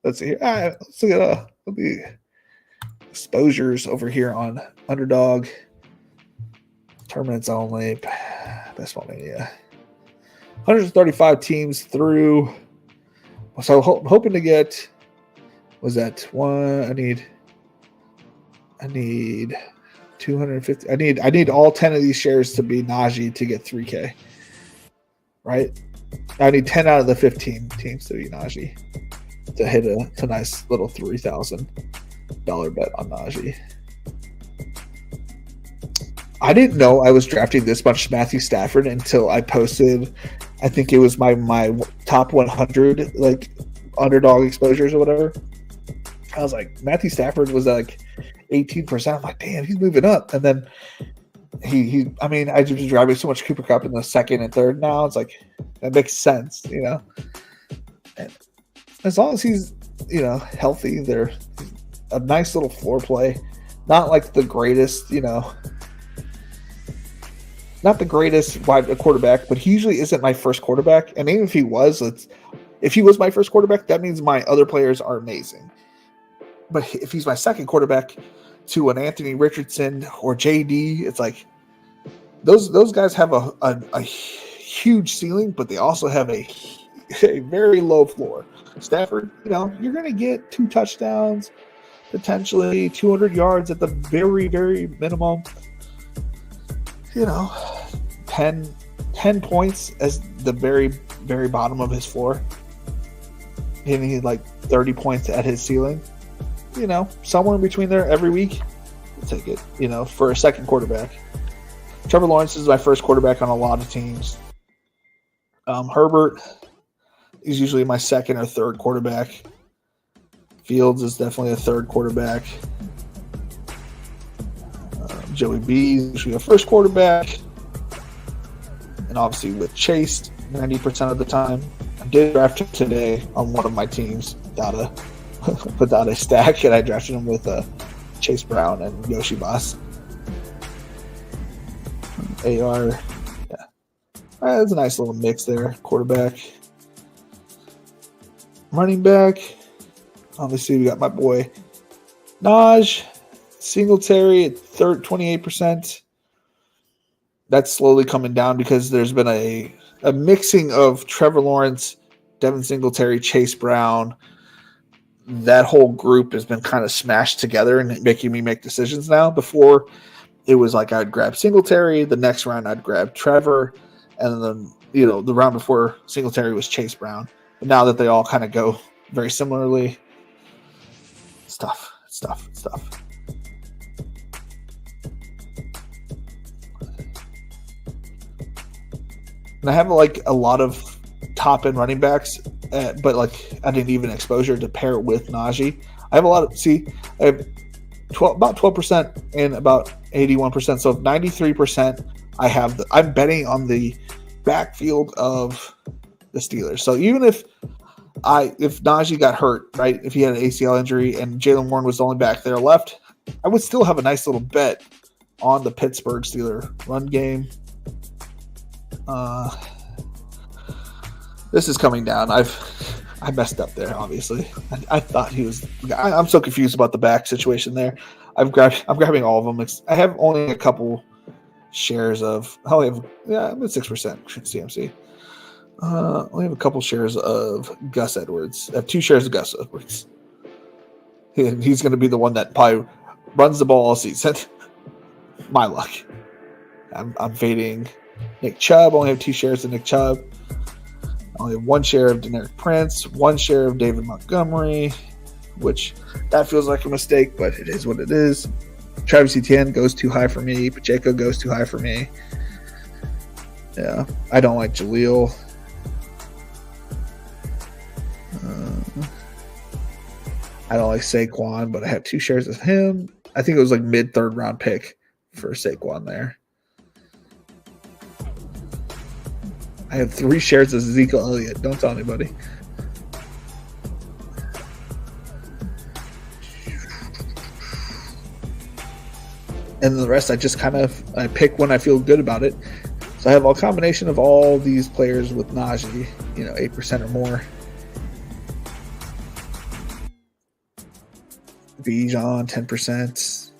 Let's see here. All right, let's look at the exposures over here on Underdog. Tournaments only. Baseball Mania. 135 teams through. So hoping to get, was that one? I need 250. I need all 10 of these shares to be Najee to get 3K. Right? I need 10 out of the 15 teams to be Najee to hit a nice little $3,000 bet on Najee. I didn't know I was drafting this much Matthew Stafford until I posted, I think it was my top 100 like Underdog exposures or whatever. I was like, Matthew Stafford was like 18%. I'm like, damn, he's moving up. And then I just driving so much Cooper Kupp in the second and third now. It's like, that makes sense, And as long as he's, healthy, they're a nice little floor play. Not like the greatest, not the greatest wide quarterback, but he usually isn't my first quarterback. And even if he was, my first quarterback, that means my other players are amazing. But if he's my second quarterback to an Anthony Richardson or JD, it's like those guys have a huge ceiling, but they also have a very low floor. Stafford, you're going to get 2 touchdowns, potentially 200 yards at the very, very minimum. 10 points as the very, very bottom of his floor. And he had like 30 points at his ceiling. Somewhere in between there every week. I'll take it, for a second quarterback. Trevor Lawrence is my first quarterback on a lot of teams. Herbert is usually my second or third quarterback. Fields is definitely a third quarterback. Joey B is usually a first quarterback. And obviously with Chase, 90% of the time. I did draft him today on one of my teams without a stack, and I drafted him with Chase Brown and Yoshi Boss. AR, yeah. That's a nice little mix there. Quarterback. Running back. Obviously, we got my boy Naj. Singletary at 28%. That's slowly coming down because there's been a mixing of Trevor Lawrence, Devin Singletary, Chase Brown. That whole group has been kind of smashed together and making me make decisions now. Before, it was like I'd grab Singletary. The next round, I'd grab Trevor. And then, the round before Singletary was Chase Brown. But now that they all kind of go very similarly, it's tough. And I have a lot of top end running backs, but I didn't even exposure to pair it with Najee. I have I have about 12% and about 81%. So 93%. I'm betting on the backfield of the Steelers. So even if Najee got hurt, right, if he had an ACL injury and Jaylen Warren was the only back there left, I would still have a nice little bet on the Pittsburgh Steelers run game. This is coming down. I messed up there, obviously. I thought he was. I'm so confused about the back situation there. I'm grabbing all of them. I have only a couple shares of. I'm at 6% CMC. I only have a couple shares of Gus Edwards. I have 2 shares of Gus Edwards. And he's going to be the one that probably runs the ball all season. My luck. I'm fading Nick Chubb. Only have 2 shares of Nick Chubb. Only have 1 share of Deneric Prince. 1 share of David Montgomery, which that feels like a mistake, but it is what it is. Travis Etienne goes too high for me. Pacheco goes too high for me. Yeah, I don't like Jaleel. I don't like Saquon, but I have 2 shares of him. I think it was like mid-third round pick for Saquon there. I have 3 shares of Ezekiel Elliott. Don't tell anybody. And the rest I just I pick when I feel good about it. So I have a combination of all these players with Najee, 8% or more. Bijan, 10%.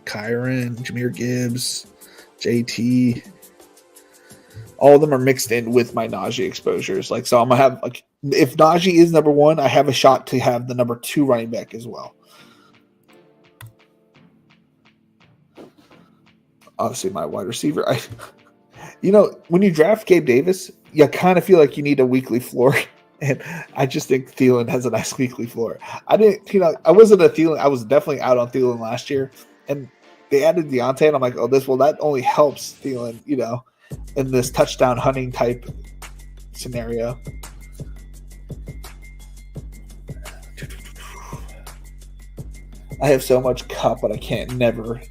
Kyron, Jahmyr Gibbs, JT. All of them are mixed in with my Najee exposures. So I'm going to have, if Najee is number 1, I have a shot to have the number 2 running back as well. Obviously, my wide receiver. When you draft Gabe Davis, you kind of feel like you need a weekly floor. And I just think Thielen has a nice weekly floor. I wasn't a Thielen. I was definitely out on Thielen last year. And they added Deontay, and I'm like, that only helps Thielen, in this touchdown hunting type scenario. I have so much cup, but I can never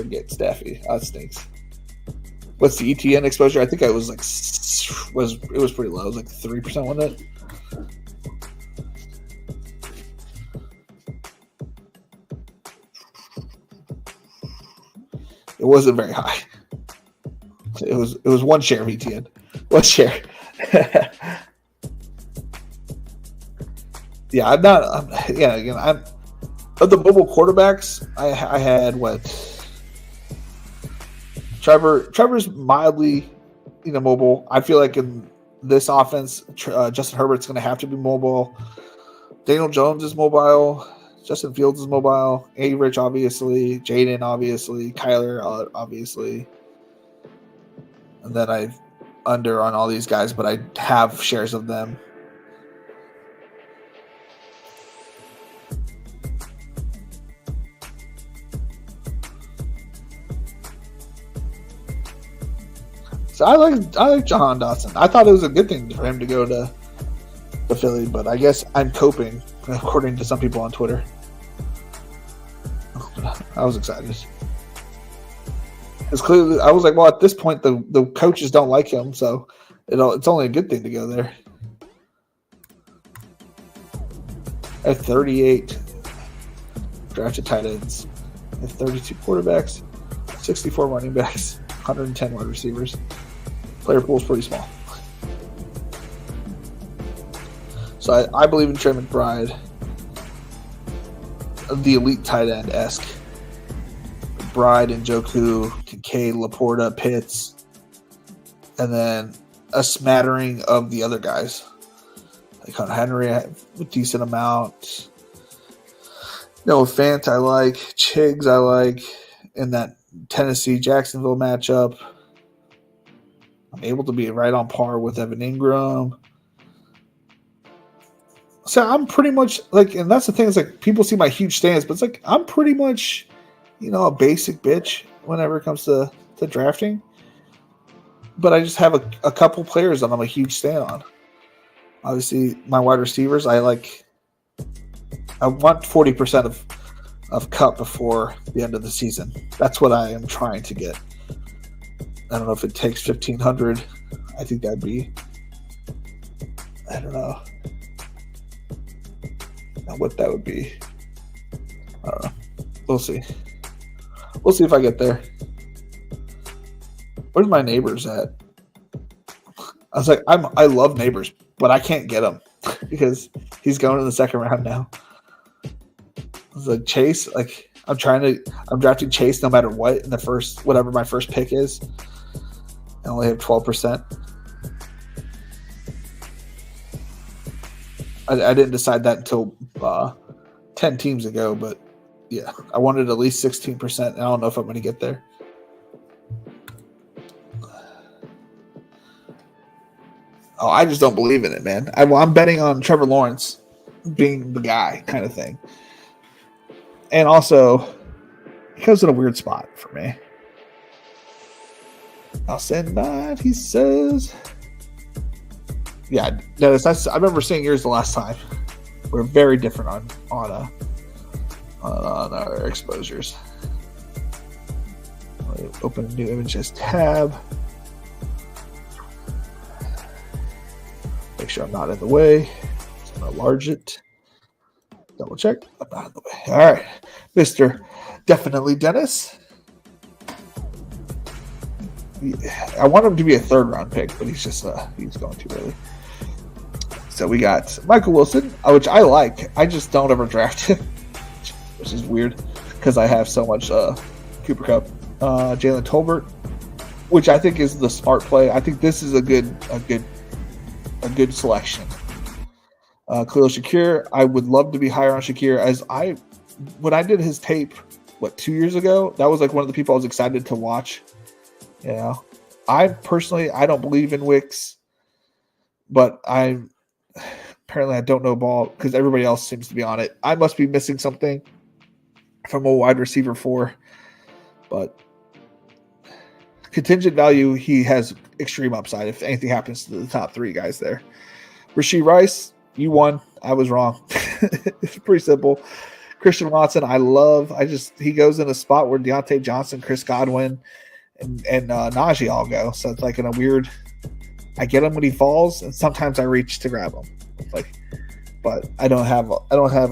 get Staffy. That stinks. What's the ETN exposure? I think I was it was pretty low. It was like 3%, wasn't it? It wasn't very high. It was 1 share of ETN. 1 share. Yeah, I'm of the mobile quarterbacks, I had Trevor's mildly, mobile. I feel like in this offense, Justin Herbert's going to have to be mobile. Daniel Jones is mobile. Justin Fields is mobile. A. Rich, obviously. Jaden, obviously. Kyler, obviously. And then I under on all these guys, but I have shares of them. So I like Jahan Dotson. I thought it was a good thing for him to go to Philly, but I guess I'm coping, according to some people on Twitter. I was excited. It's clearly, I was like, well, at this point, the coaches don't like him, so it's only a good thing to go there. I have 38 drafted tight ends. I have 32 quarterbacks, 64 running backs, 110 wide receivers. Player pool is pretty small. So I believe in Trey McBride, the elite tight end-esque. McBride, Njoku, Kincaid, Laporta, Pitts, and then a smattering of the other guys. Like Hunter Henry, a decent amount. Noah Fant, I like. Chiggs, I like. In that Tennessee-Jacksonville matchup, I'm able to be right on par with Evan Ingram. So I'm pretty much and that's the thing, is people see my huge stands, but it's I'm pretty much, a basic bitch whenever it comes to drafting. But I just have a couple players that I'm a huge stand on. Obviously, my wide receivers, I want 40% of Cup before the end of the season. That's what I am trying to get. I don't know if it takes 1,500. I think that'd be, I don't know what that would be. I don't know. We'll see. We'll see if I get there. Where's my Neighbors at? I was I love Neighbors, but I can't get him because he's going in the second round now. I was Chase, I'm drafting Chase no matter what in the first, whatever my first pick is. I only have 12%. I didn't decide that until 10 teams ago, but yeah, I wanted at least 16%. I don't know if I'm going to get there. Oh, I just don't believe in it, man. I'm betting on Trevor Lawrence being the guy kind of thing. And also, he goes in a weird spot for me. I'll send that, he says. Yeah, Dennis, I remember seeing yours the last time. We're very different on our exposures. Open a new images tab. Make sure I'm not in the way. So I'm going to enlarge it. Double check. I'm not in the way. All right. Mr. Definitely Dennis. I want him to be a third round pick, but he's going too early. So we got Michael Wilson, which I like. I just don't ever draft him, which is weird because I have so much Cooper Kupp. Jalen Tolbert, which I think is the smart play. I think this is a good selection. Khalil Shakir, I would love to be higher on Shakir. When I did his tape, 2 years ago, that was like one of the people I was excited to watch. You know, I don't believe in Wicks, but apparently I don't know ball because everybody else seems to be on it. I must be missing something from a wide receiver 4, but contingent value, he has extreme upside if anything happens to the top 3 guys there. Rashee Rice, you won. I was wrong. It's pretty simple. Christian Watson, I love. He goes in a spot where Deontay Johnson, Chris Godwin, and Najee all go. So it's like in a weird. I get him when he falls, and sometimes I reach to grab him. But I don't have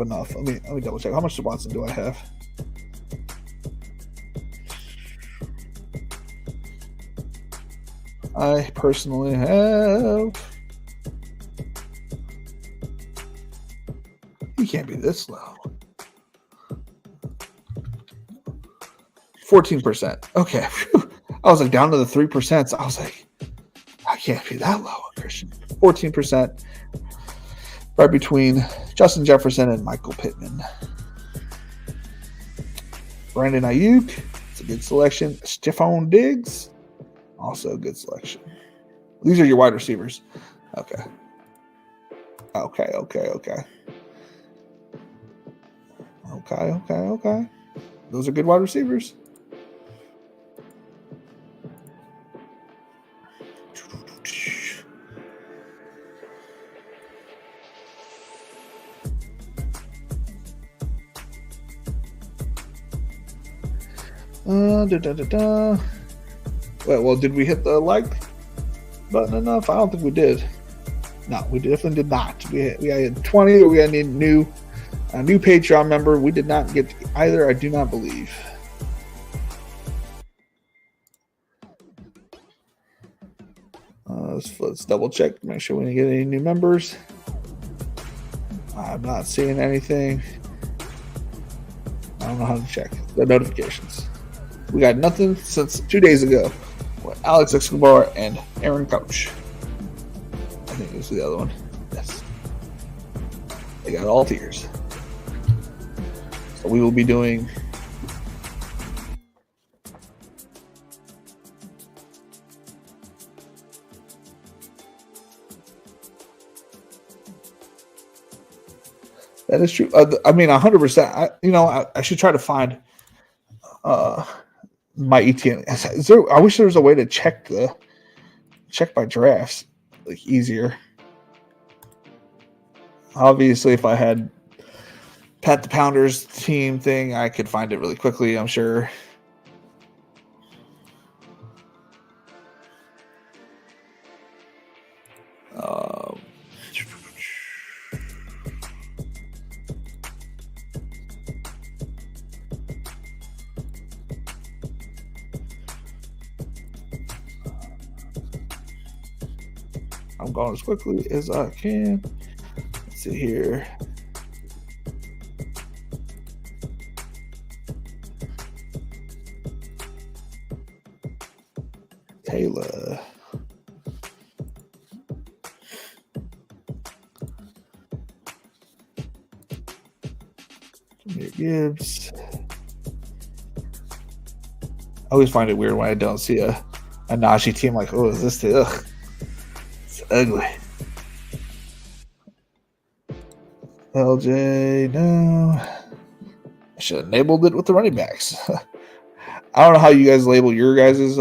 enough. Let me double check. How much Watson do I have? I personally have. You can't be this low. 14%. Okay. I was like down to the 3%. So I was like, I can't be that low, Christian. 14%. Right between Justin Jefferson and Michael Pittman. Brandon Ayuk. It's a good selection. Stephon Diggs. Also a good selection. These are your wide receivers. Okay. Those are good wide receivers. Well, did we hit the like button enough? I don't think we did. No, we definitely did not. We had 20. We had a new Patreon member. We did not get either. I do not believe. Let's double check. Make sure we didn't get any new members. I'm not seeing anything. I don't know how to check the notifications. We got nothing since 2 days ago with Alex Escobar and Aaron Couch. I think this is the other one. Yes. They got all tiers. So we will be doing that is true. 100%. I should try to find my ETN. I wish there was a way to check my drafts like easier. Obviously, if I had Pat the Pounders team thing, I could find it really quickly, I'm sure. I'm going as quickly as I can. Let's see here. Taylor. Gibbs. I always find it weird when I don't see a Najee team. Like, oh, is this the? Ugh, it's ugly. LJ, no. I should have enabled it with the running backs. I don't know how you guys label your guys'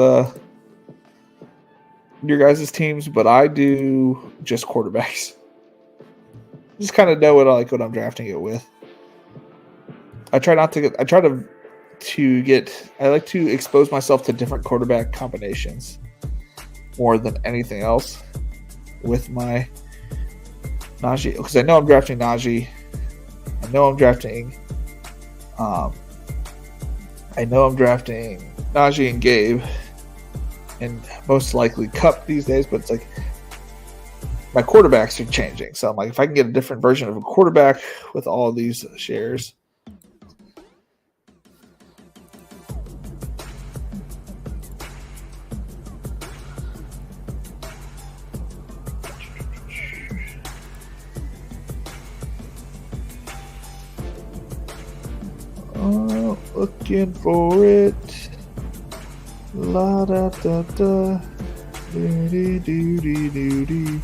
teams, but I do just quarterbacks. Just kind of know what I'm drafting it with. I like to expose myself to different quarterback combinations more than anything else with my Najee, because I know I'm drafting Najee. I know I'm drafting Najee and Gabe, and most likely Cup these days. But it's like my quarterbacks are changing, so I'm like, if I can get a different version of a quarterback with all these shares. Oh, looking for it. La da da da. Doody doody doody.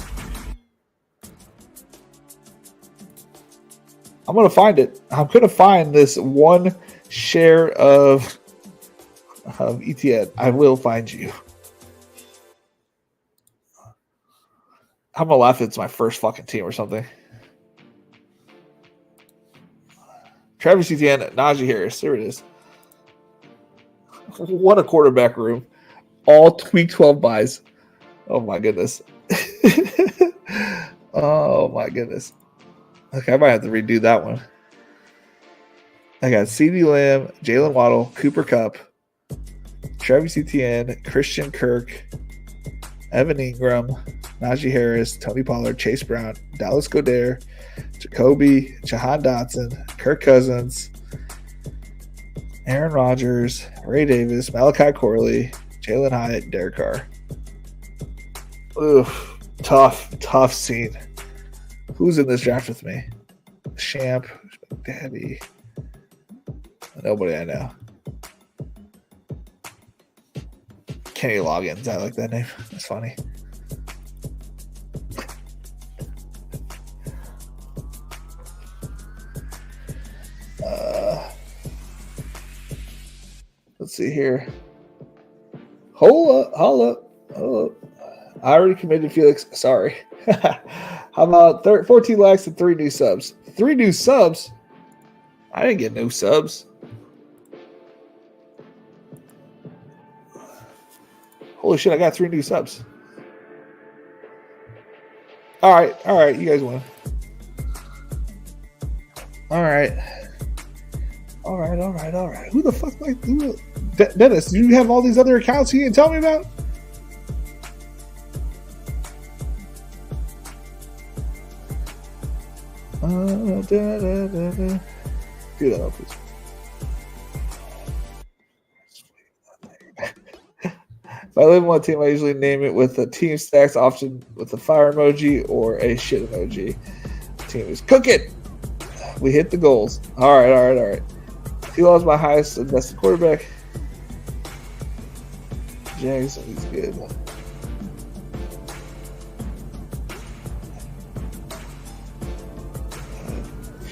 I'm gonna find it. I'm gonna find this one share of ETN. I will find you. I'm gonna laugh if it's my first fucking team or something. Travis Etienne, Najee Harris. There it is. What a quarterback room. All week 12 buys. Oh my goodness. Oh my goodness. Okay, I might have to redo that one. I got CeeDee Lamb, Jalen Waddle, Cooper Kupp, Travis Etienne, Christian Kirk, Evan Ingram, Najee Harris, Tony Pollard, Chase Brown, Dallas Goedert, Jacoby, Jahan Dotson, Kirk Cousins, Aaron Rodgers, Ray Davis, Malachi Corley, Jalen Hyatt, Derek Carr. Oof, tough scene. Who's in this draft with me? Champ, Daddy. Nobody I know. Kenny Loggins. I like that name. That's funny. Let's see here. Hold up. I already committed Felix. Sorry. How about 14 likes and 3 new subs? 3 new subs? I didn't get no subs. Holy shit, I got 3 new subs. All right. You guys win. All right. Who the fuck Dennis, do you have all these other accounts you can tell me about? Do that, please. If I live on a team, I usually name it with a team stacks, often with a fire emoji or a shit emoji. The team is cook it. We hit the goals. All right. He lost my highest and best quarterback. Jags, he's good.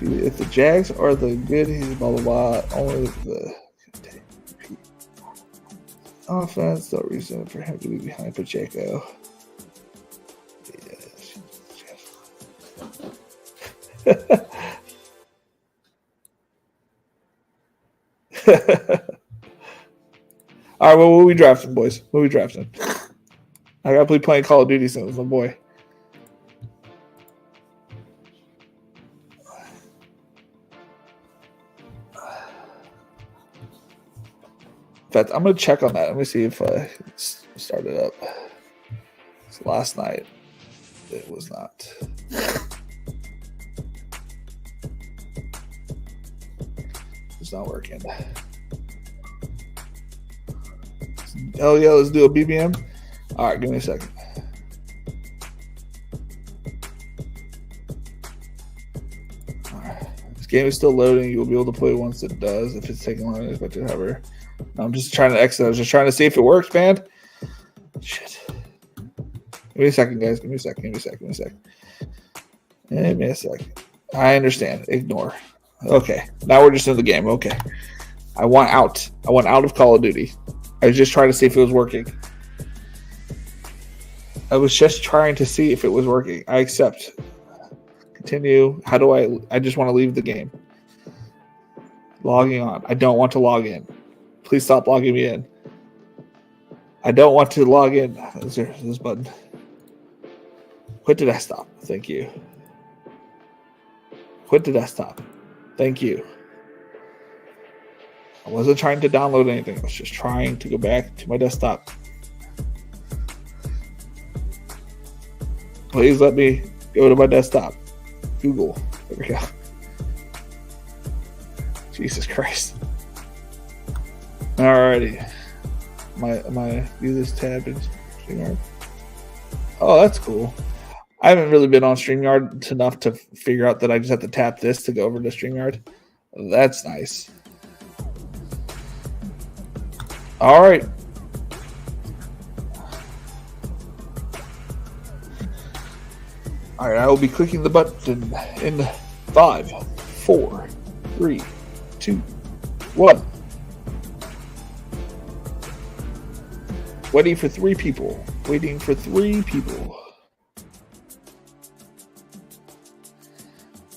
If the Jags are the good, he's blah blah blah. Only the offense, no reason for him to be behind Pacheco. All right, well, what are we drafting, boys? What are we drafting? I gotta be playing Call of Duty soon with my boy. In fact, I'm gonna check on that. Let me see if I started up. So last night, it was not. It's not working. Oh yeah, let's do a BBM. All right, give me a second. All right, let's Game is still loading. You'll be able to play once it does. If it's taking longer, but however. I'm just trying to exit. I was just trying to see if it works, man. Shit. Give me a second, guys. Give me a second. I understand. Ignore. Okay. Now we're just in the game. Okay. I want out. I want out of Call of Duty. I was just trying to see if it was working. I accept. Continue. How do I just want to leave the game. Logging on. I don't want to log in. Please stop logging me in. I don't want to log in. Is there this button? Quit the desktop. Thank you. Quit the desktop. Thank you. I wasn't trying to download anything. I was just trying to go back to my desktop. Please let me go to my desktop. Google. There we go. Jesus Christ. Alrighty. My view this tab in StreamYard. Oh, that's cool. I haven't really been on StreamYard enough to figure out that I just have to tap this to go over to StreamYard. That's nice. All right. All right, I will be clicking the button in 5, 4, 3, 2, 1. Waiting for 3 people.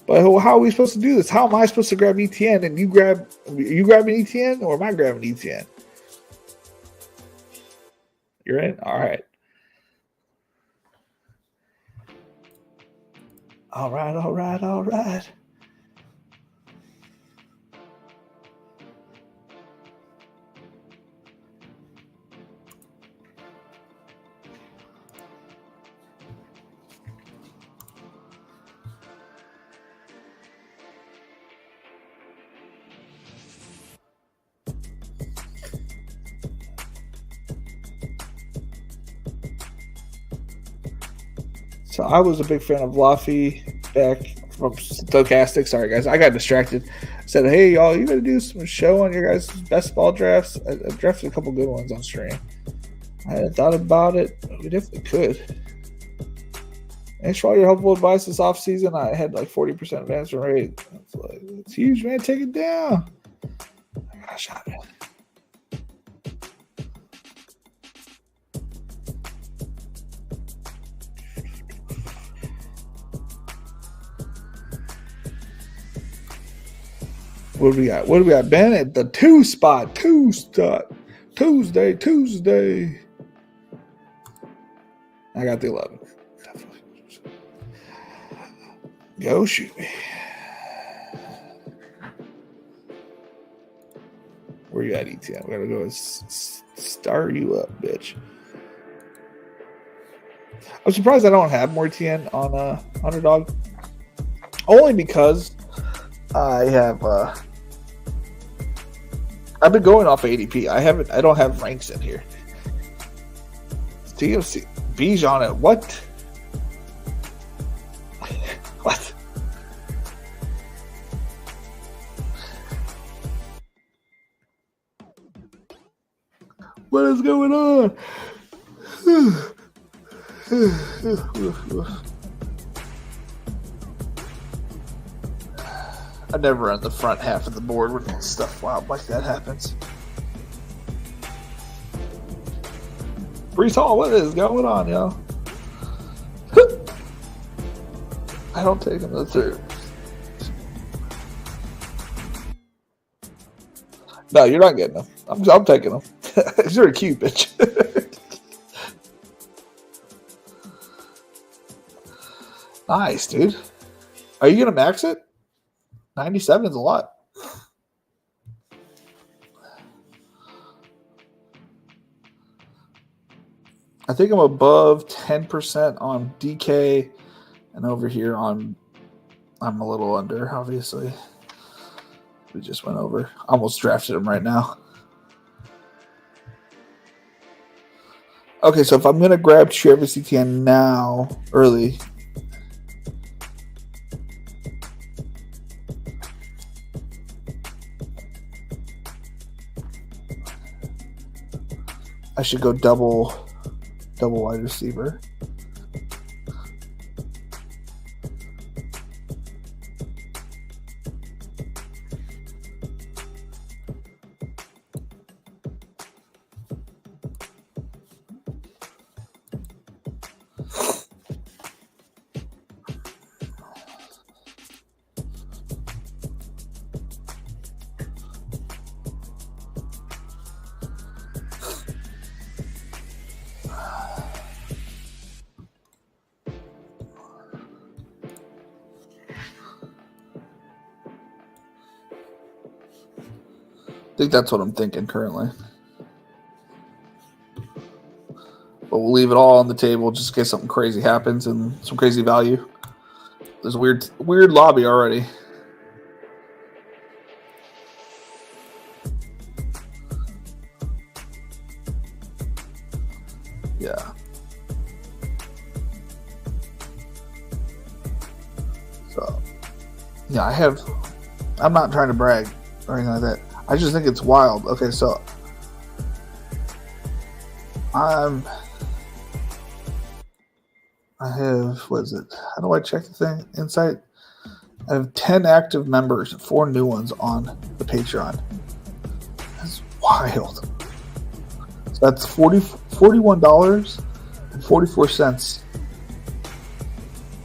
But how are we supposed to do this? How am I supposed to grab ETN and you grabbing ETN or am I grabbing ETN? You're in? All right. All right. So I was a big fan of Laffy back from Stochastic. Sorry, guys. I got distracted. I said, hey, y'all, you got to do some show on your guys' best ball drafts. I drafted a couple good ones on stream. I hadn't thought about it, but we definitely could. Thanks for all your helpful advice this offseason. I had like 40% advancement rate. It's huge, man. Take it down. I got a shot, man. What do we got? Ben at the 2 spot. Tuesday. I got the 11. Go shoot me. Where you at, ETN? We gotta go star you up, bitch. I'm surprised I don't have more ETN on Underdog. Only because I have I've been going off ADP. I don't have ranks in here. TFC Bijan at what? What? What is going on? I never run the front half of the board when stuff wild like that happens. Brees Hall, what is going on, y'all? I don't take him to the 3rd. No, you're not getting him. I'm taking him. You're a cute bitch. Nice, dude. Are you gonna max it? 97 is a lot. I think I'm above 10% on DK, and over here I'm a little under, obviously. We just went over. Almost drafted him right now. Okay, so if I'm going to grab Travis Etienne now, early, I should go double wide receiver. I think that's what I'm thinking currently. But we'll leave it all on the table just in case something crazy happens and some crazy value. There's a weird lobby already. Yeah. So, yeah, I'm not trying to brag or anything like that. I just think it's wild. Okay, so I have, what is it? How do I check the thing? Insight? I have 10 active members, 4 new ones on the Patreon. That's wild. So that's $41.44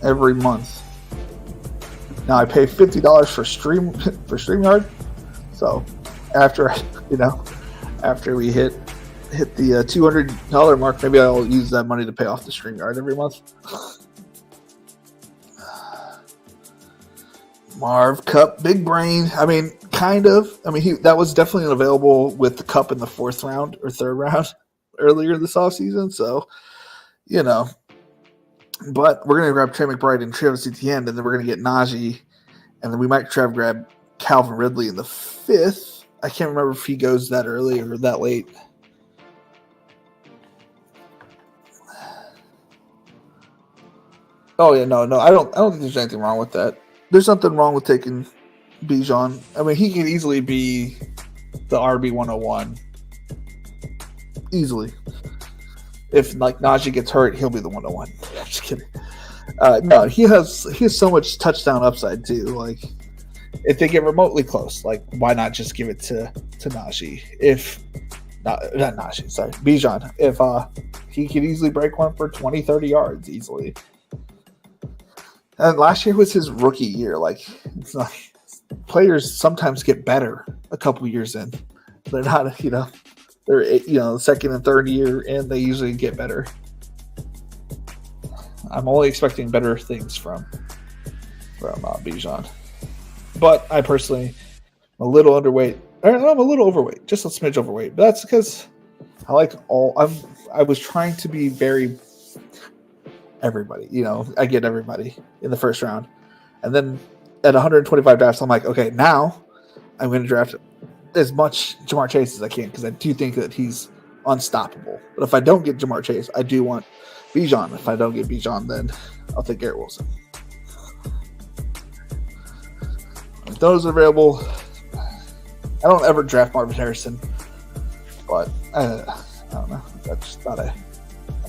every month. Now I pay $50 for StreamYard. So after we hit the $200 mark, maybe I'll use that money to pay off the StreamYard every month. Marv Cup, big brain. I mean, kind of. I mean, that was definitely available with the Cup in the 4th round or 3rd round earlier this offseason. So, but we're going to grab Trey McBride and Travis Etienne, and then we're going to get Najee, and then we might try to grab Calvin Ridley in the 5th. I can't remember if he goes that early or that late. Oh yeah, no, I don't think there's anything wrong with that. There's nothing wrong with taking Bijan. I mean, he can easily be the RB 101. Easily. If like Najee gets hurt, he'll be the 101. I'm just kidding. No, he has so much touchdown upside too. Like, if they get remotely close, like, why not just give it to Najee? Not Najee, sorry, Bijan. If he could easily break one for 20, 30 yards easily. And last year was his rookie year. Like, it's not, players sometimes get better a couple years in. They're not, they're second and third year, and they usually get better. I'm only expecting better things from Bijan. But I personally am a little underweight. I'm a little overweight, just a smidge overweight. But that's because I was trying to be very everybody. I get everybody in the 1st round. And then at 125 drafts, I'm like, okay, now I'm going to draft as much Jamar Chase as I can because I do think that he's unstoppable. But if I don't get Jamar Chase, I do want Bijan. If I don't get Bijan, then I'll take Garrett Wilson. If those are available, I don't ever draft Marvin Harrison, but I don't know. I just thought I'm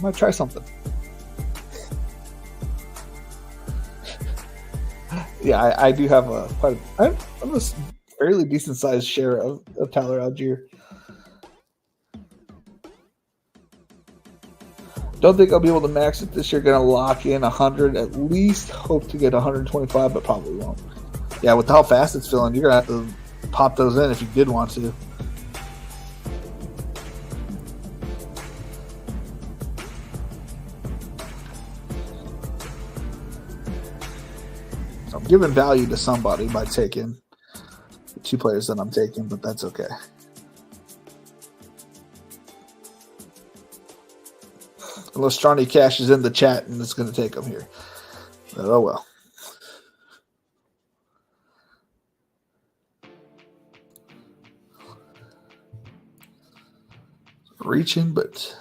going to try something. Yeah, I do have I'm a fairly decent sized share of Tyler Algier. Don't think I'll be able to max it this year. Going to lock in 100 at least. Hope to get 125, but probably won't. Yeah, with how fast it's filling, you're going to have to pop those in if you did want to. So I'm giving value to somebody by taking the 2 players that I'm taking, but that's okay. Unless Johnny Cash is in the chat and it's going to take them here. But oh well. Reaching, but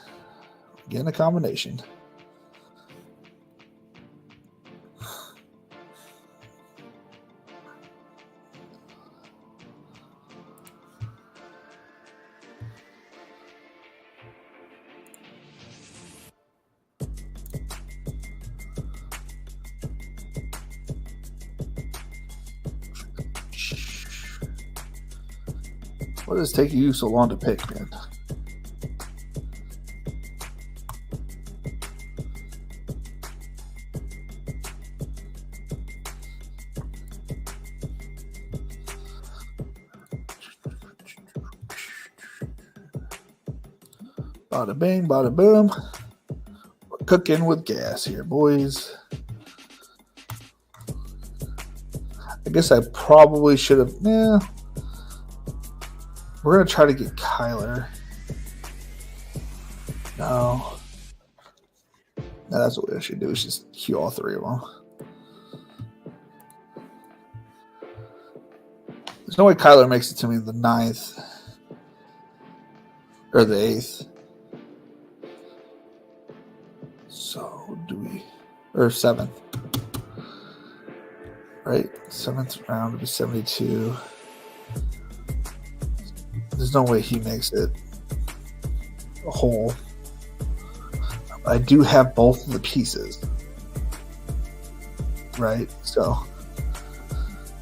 again, a combination. What is taking you so long to pick, man? Bada bing, bada boom. We're cooking with gas here, boys. I guess I probably should have. Yeah. We're going to try to get Kyler. No. No, that's what we should do. Is just queue all three of them. There's no way Kyler makes it to me the 9th. Or the 8th. So do we. Or 7th. Right? 7th round would be 72. There's no way he makes it a whole. I do have both of the pieces. Right? So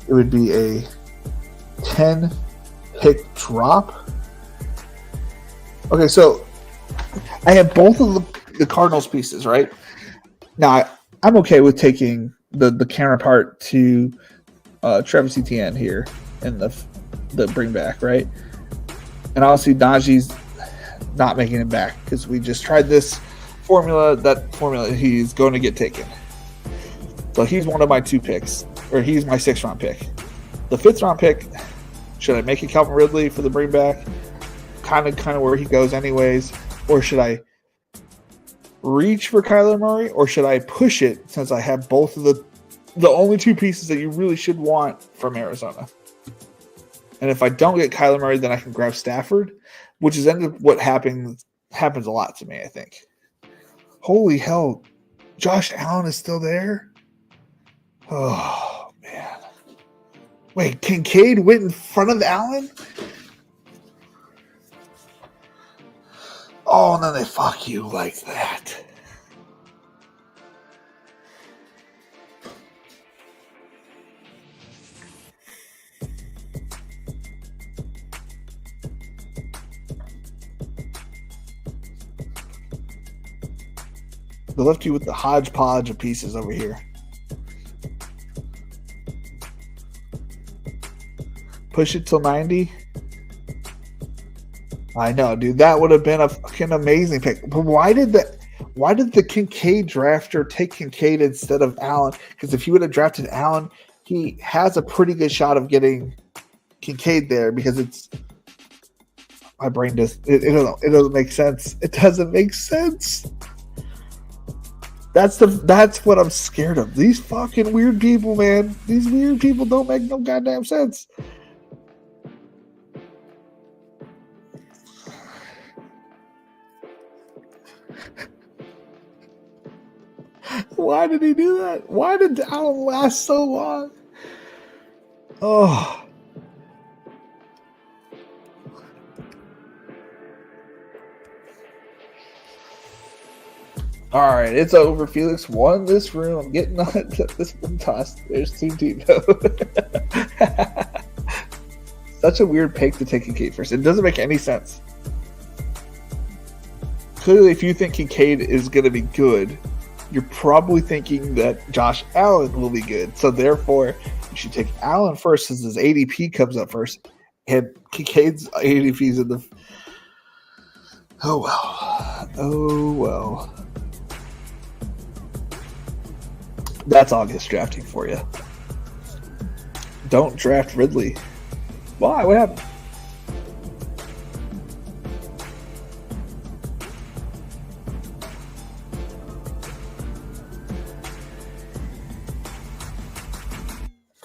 it would be a 10 pick drop. Okay, so I have both of the Cardinals pieces, right? Now I'm okay with taking the counterpart to Travis Etienne here in the bring back, right? And obviously Najee's not making it back because we just tried this formula. That formula he's going to get taken. So he's one of my 2 picks, or he's my 6th round pick. The 5th round pick, should I make it Calvin Ridley for the bring back? Kind of where he goes anyways, or should I reach for Kyler Murray, or should I push it since I have both of the only 2 pieces that you really should want from Arizona? And if I don't get Kyler Murray, then I can grab Stafford, which is what happens a lot to me, I think. Holy hell, Josh Allen is still there? Oh, man. Wait, Kincaid went in front of Allen? Oh, and then they fuck you like that. They left you with the hodgepodge of pieces over here. Push it till 90. I know, dude. That would have been a fucking amazing pick. But why did the Kincaid drafter take Kincaid instead of Allen? Because if he would have drafted Allen, he has a pretty good shot of getting Kincaid there because it's my brain just it doesn't make sense. It doesn't make sense. That's what I'm scared of. These fucking weird people, man. These weird people don't make no goddamn sense. Why did he do that? Why did Allen last so long? Oh. All right, it's over. Felix won this room. I'm getting on this one tossed. There's Team Tebow. Such a weird pick to take Kincaid first. It doesn't make any sense. Clearly, if you think Kincaid is going to be good, you're probably thinking that Josh Allen will be good. So therefore, you should take Allen first since his ADP comes up first. And Kincaid's ADP is in the... Oh, well. Oh, well. That's August drafting for you. Don't draft Ridley. Why? What happened?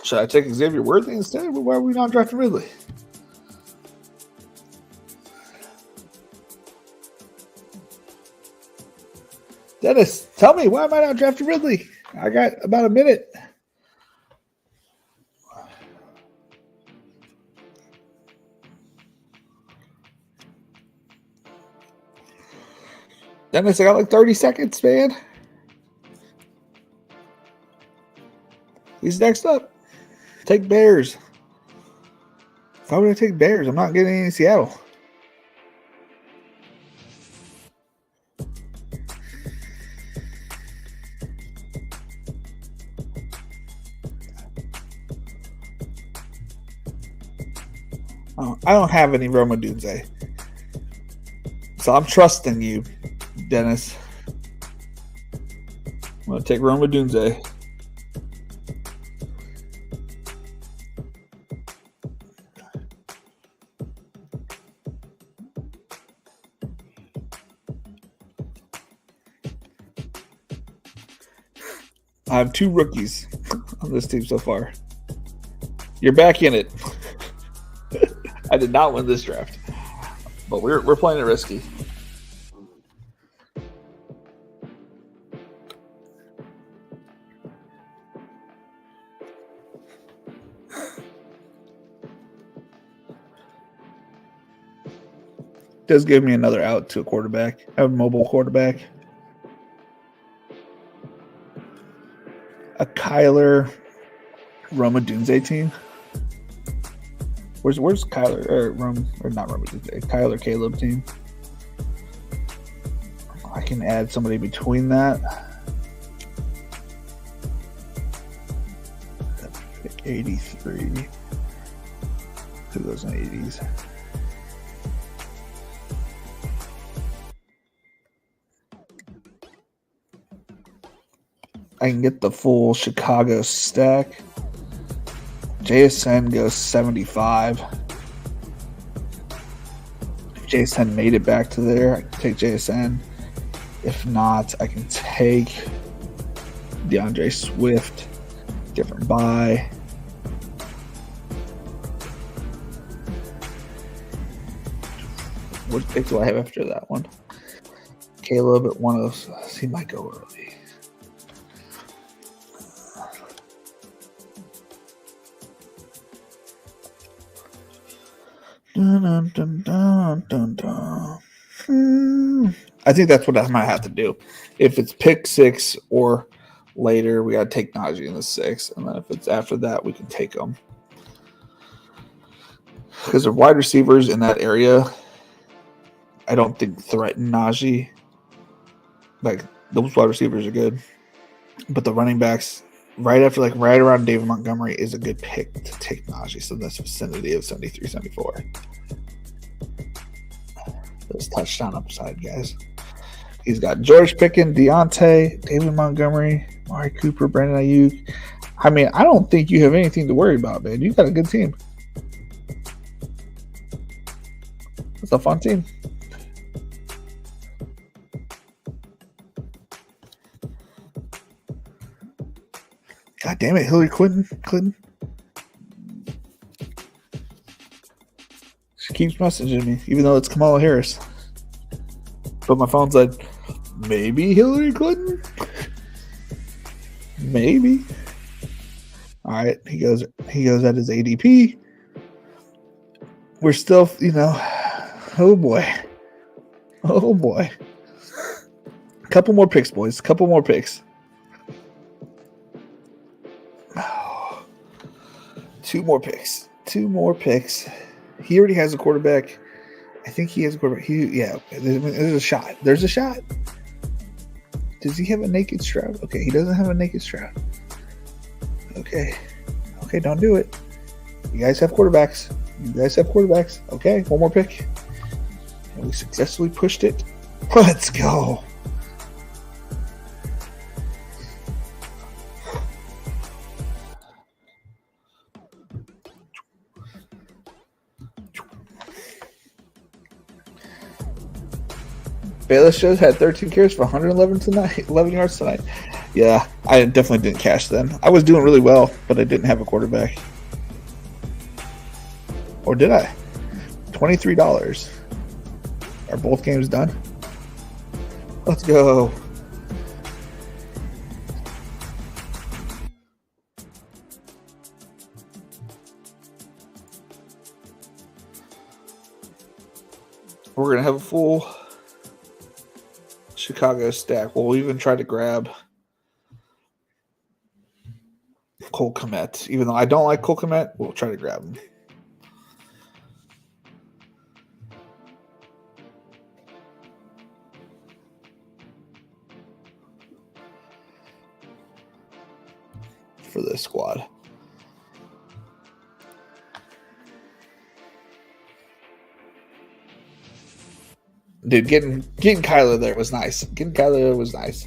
Should I take Xavier Worthy instead? Why are we not drafting Ridley? Dennis, tell me, why am I not drafting Ridley? I got about a minute. Dennis, I got like 30 seconds, man. He's next up. Take Bears. Why would I take Bears? I'm not getting any in Seattle. Oh, I don't have any Roma Dunze. So I'm trusting you, Dennis. I'm going to take Roma Dunze. I have 2 rookies on this team so far. You're back in it. I did not win this draft, but we're playing it risky. Does give me another out to a quarterback. I have a mobile quarterback. A Kyler Roma Dunze team. Where's Kyler or not Roma Dunze? Kyler Caleb team. I can add somebody between that. Pick 83. Who goes in 80s? I can get the full Chicago stack. JSN goes 75. If JSN made it back to there, I can take JSN. If not, I can take DeAndre Swift. Different buy. What pick do I have after that one? Caleb at 106. He might go early. Dun, dun, dun, dun, dun. I think that's what I might have to do. If it's pick 6 or later, we got to take Najee in the 6. And then if it's after that, we can take them. Because the wide receivers in that area, I don't think threaten Najee. Like, those wide receivers are good. But the running backs, right around David Montgomery is a good pick to take Najee. So that's vicinity of 73, 74. This touchdown upside, guys. He's got George Pickens, Deontay, David Montgomery, Amari Cooper, Brandon Ayuk. I mean, I don't think you have anything to worry about, man. You got a good team. It's a fun team. God damn it, Hillary Clinton. She keeps messaging me, even though it's Kamala Harris. But my phone said, maybe Hillary Clinton? Maybe. All right, he goes at his ADP. We're still, oh boy. Couple more picks, boys. Couple more picks. Two more picks. He already has a quarterback. I think he has a quarterback. There's a shot. There's a shot. Does he have a naked Stroud? Okay, he doesn't have a naked Stroud. Okay, don't do it. You guys have quarterbacks. Okay, one more pick. And we successfully pushed it. Let's go. Bayless shows had 13 carries for 11 yards tonight. Yeah, I definitely didn't cash then. I was doing really well, but I didn't have a quarterback. Or did I? $23. Are both games done? Let's go. We're going to have a full Chicago stack. We'll even try to grab Cole Kmet. Even though I don't like Cole Kmet, we'll try to grab him. for this squad. Dude, getting Kyler there was nice. Getting Kyler there was nice.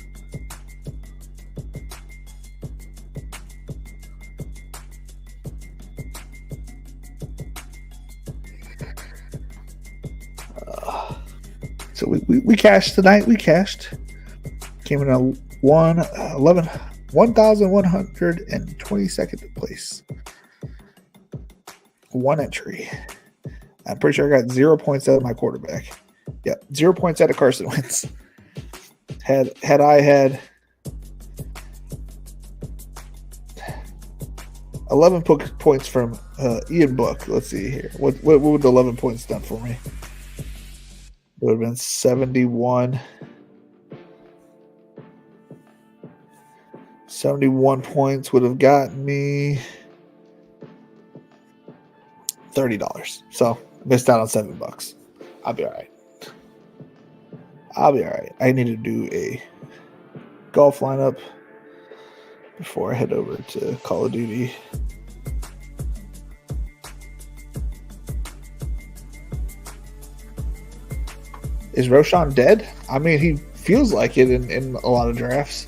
So we cashed tonight. We cashed. Came in a 1,122nd place. One entry. I'm pretty sure I got 0 points out of my quarterback. Yeah, 0 points out of Carson Wentz. Had I had 11 points from Ian Book. Let's see here. What would the 11 points done for me? It would have been 71. 71 points would have gotten me $30. So missed out on $7. I'll be all right. I need to do a golf lineup before I head over to Call of Duty. Is Roshan dead? I mean, he feels like it in a lot of drafts.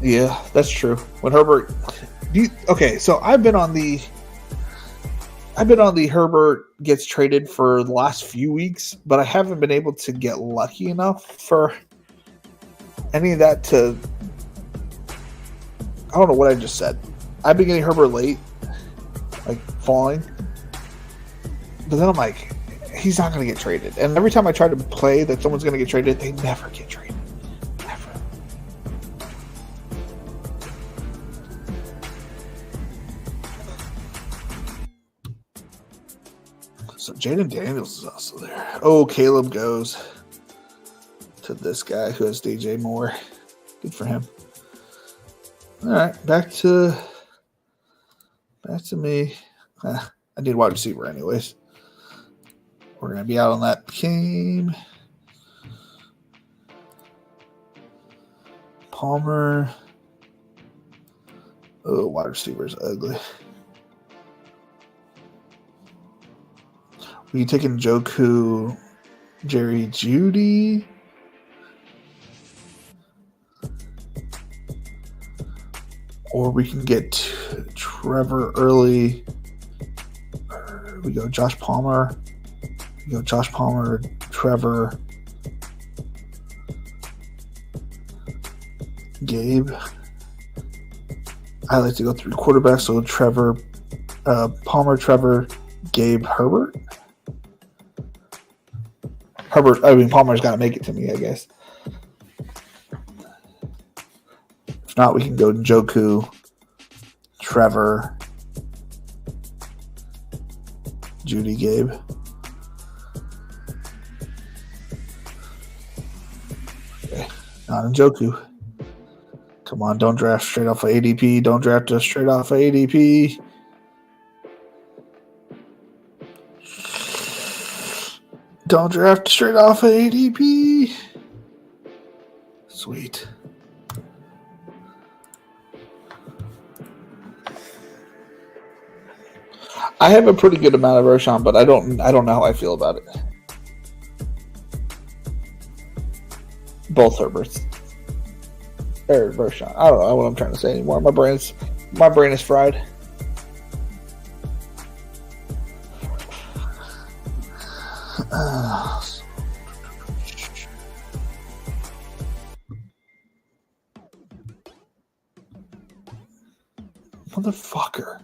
Yeah, that's true. When Herbert, so I've been on the Herbert gets traded for the last few weeks, but I haven't been able to get lucky enough for any of that to. I don't know what I just said. I've been getting Herbert late, like falling, but then I'm like, he's not going to get traded. And every time I try to play that someone's going to get traded, they never get traded. Never. So Jaden Daniels is also there. Oh, Caleb goes to this guy who has DJ Moore. Good for him. All right, back to me. I need wide receiver anyways. We're going to be out on that game. Palmer. Oh, wide receiver is ugly. We taking Joku, Jerry Judy. Or we can get Trevor early. We go Josh Palmer. Trevor, Gabe. I like to go through quarterbacks, so Trevor, Palmer, Trevor, Gabe, Herbert. Palmer's got to make it to me, I guess. If not, we can go Njoku, Trevor, Judy, Gabe. Okay, not Njoku. Come on, don't draft straight off of ADP. Don't draft us straight off of ADP. Don't draft straight off of ADP. Sweet. I have a pretty good amount of Roshan, but I don't know how I feel about it. Both Herberts. Or Roshan. I don't know what I'm trying to say anymore. My brain is fried. Motherfucker.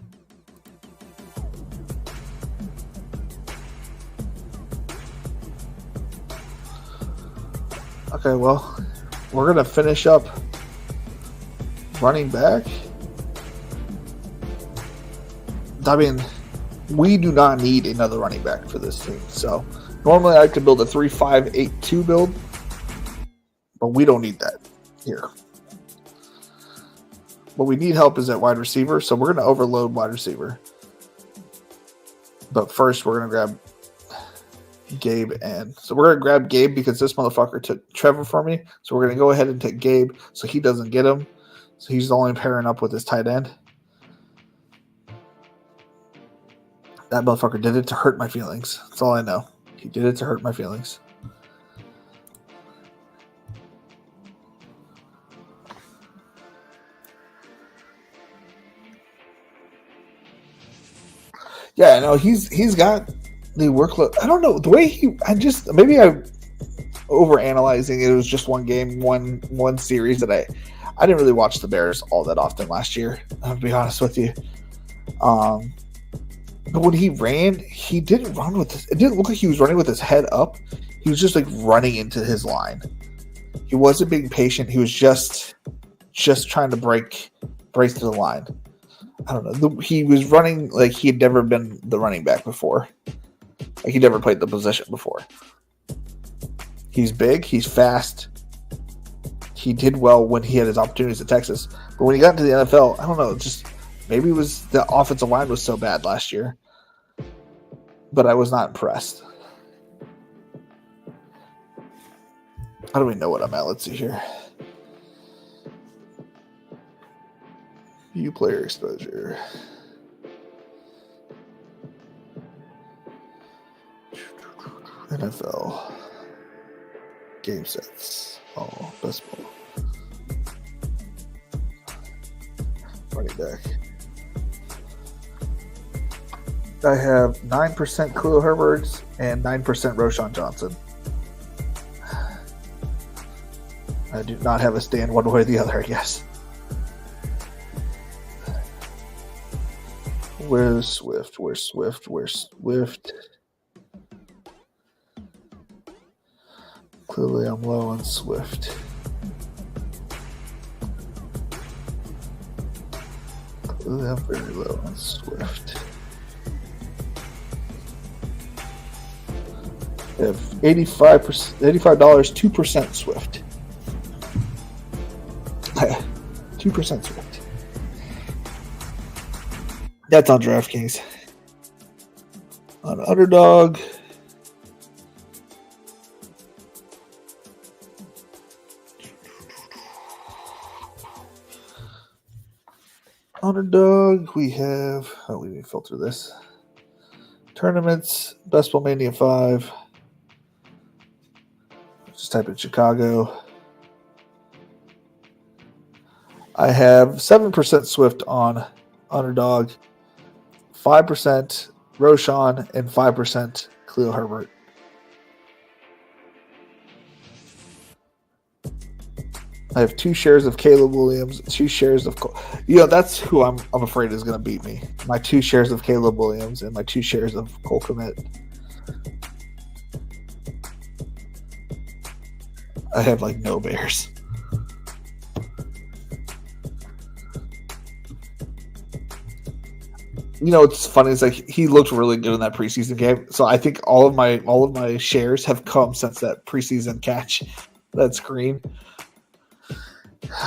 Okay, well, we're going to finish up running back. I mean, we do not need another running back for this team. So, normally I could build a 3-5-8-2 build, but we don't need that here. What we need help is at wide receiver, so we're going to overload wide receiver. But first, we're going to grab Gabe and so we're gonna grab Gabe because this motherfucker took Trevor for me. So we're gonna go ahead and take Gabe so he doesn't get him. So he's only pairing up with his tight end. That motherfucker did it to hurt my feelings. That's all I know. He did it to hurt my feelings. Yeah, no, he's got the workload. I don't know the way maybe I overanalyzing it. It was just one game, one series that I didn't really watch the Bears all that often last year. I'll be honest with you. But when he ran, he didn't run with this. It didn't look like he was running with his head up. He was just like running into his line. He wasn't being patient. He was just trying to break to the line. I don't know. He was running like he had never been the running back before. Like he never played the position before. He's big. He's fast. He did well when he had his opportunities at Texas. But when he got into the NFL, I don't know. Just maybe it was the offensive line was so bad last year. But I was not impressed. I don't even know what I'm at. Let's see here. View player exposure. NFL. Game sets. Oh, best ball. Running back. I have 9% Khalil Herbert and 9% Roshan Johnson. I do not have a stand one way or the other, I guess. Where's Swift? Clearly I'm low on Swift. Clearly I'm very low on Swift. I have $85, 2% Swift. 2% Swift. That's on Draftkings. On Underdog. We have. Oh, we need to filter this. Tournaments. Best Ball Mania 5. Just type in Chicago. I have 7% Swift on Underdog, 5% Roshan, and 5% Khalil Herbert. I have 2 shares of Caleb Williams, 2 shares of that's who I'm afraid is going to beat me. My 2 shares of Caleb Williams and my 2 shares of Cole Kmet. I have like no Bears. What's funny is like he looked really good in that preseason game. So I think all of my shares have come since that preseason catch, that screen.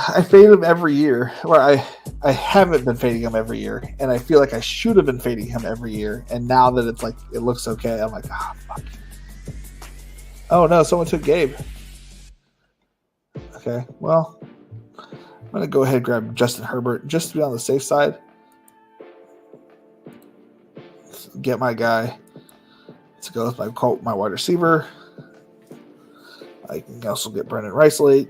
I fade him every year. Or I haven't been fading him every year, and I feel like I should have been fading him every year. And now that it's like it looks okay, I'm like, fuck. Oh no, someone took Gabe. Okay, well, I'm gonna go ahead and grab Justin Herbert just to be on the safe side. Get my guy to go with my wide receiver. I can also get Brendan Rice late.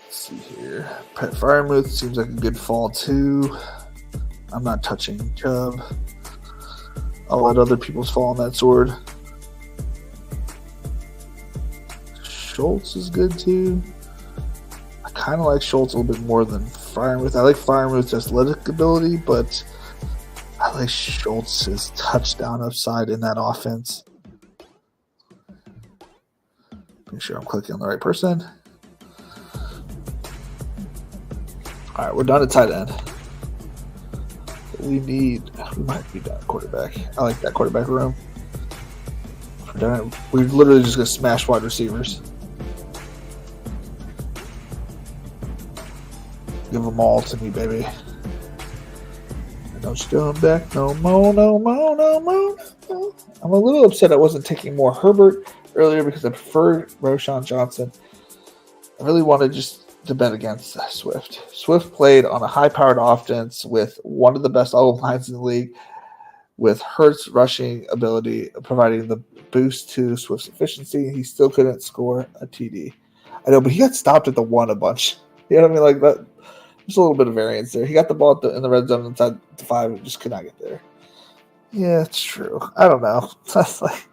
Let's see here. Pat Fryermuth seems like a good fall too. I'm not touching Chubb. I'll let other people's fall on that sword. Schultz is good too. I kind of like Schultz a little bit more than Fryermuth. I like Fryermuth's athletic ability, but I like Schultz's touchdown upside in that offense. Make sure I'm clicking on the right person. All right, we're done at tight end. We might be done at quarterback. I like that quarterback room. We're literally just going to smash wide receivers. Give them all to me, baby. Don't you come back no more, no more, no more, no. I'm a little upset I wasn't taking more Herbert earlier because I preferred Roshan Johnson. I really wanted just to bet against Swift. Swift played on a high-powered offense with one of the best O lines in the league, with Hurts' rushing ability providing the boost to Swift's efficiency. He still couldn't score a TD. I know, but he got stopped at the one a bunch. You know what I mean? Like that. Just a little bit of variance there. He got the ball in the red zone inside the 5 and just could not get there. Yeah, it's true. I don't know. That's like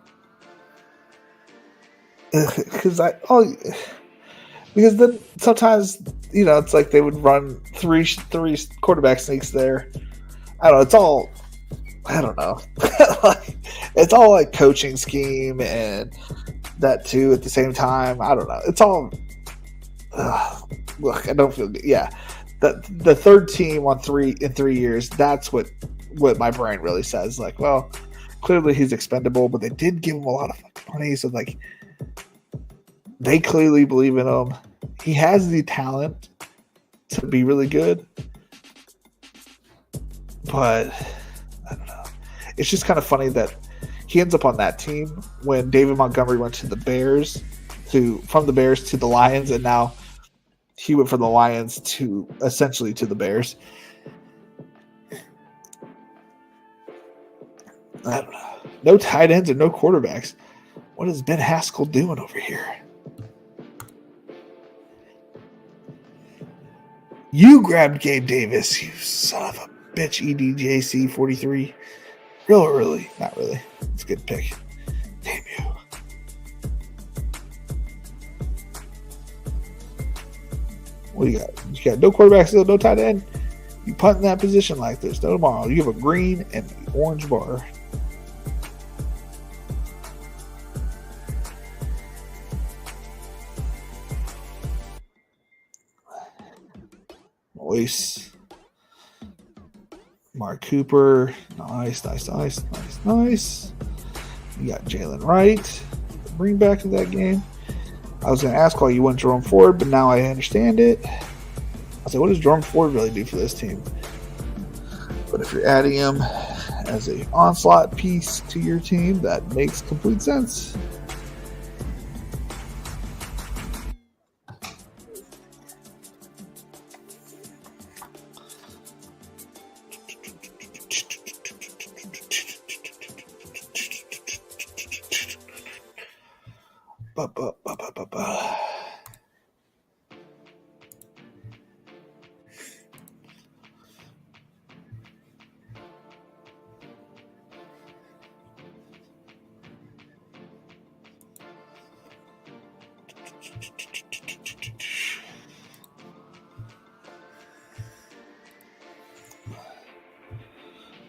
because because then sometimes it's like they would run three quarterback sneaks there. I don't know. It's all I don't know. It's all like coaching scheme and that too at the same time. I don't know. It's all look. I don't feel good. Yeah. The third team on 3 years, that's what my brain really says. Like, well, clearly he's expendable, but they did give him a lot of money, so like they clearly believe in him. He has the talent to be really good, but I don't know. It's just kind of funny that he ends up on that team when David Montgomery went to the Bears, from the Bears to the Lions, and now he went from the Lions to essentially to the Bears. I don't know. No tight ends and no quarterbacks. What is Ben Haskell doing over here? You grabbed Gabe Davis, you son of a bitch, EDJC 43. Real early. Not really. It's a good pick. Damn you. What do you got? You got no quarterback still, no tight end. You punt in that position like this. No tomorrow. You have a green and orange bar. Nice. Mark Cooper. Nice. You got Jalen Wright. Bring back to that game. I was going to ask why you went Jerome Ford, but now I understand it. I was like, what does Jerome Ford really do for this team? But if you're adding him as an onslaught piece to your team, that makes complete sense.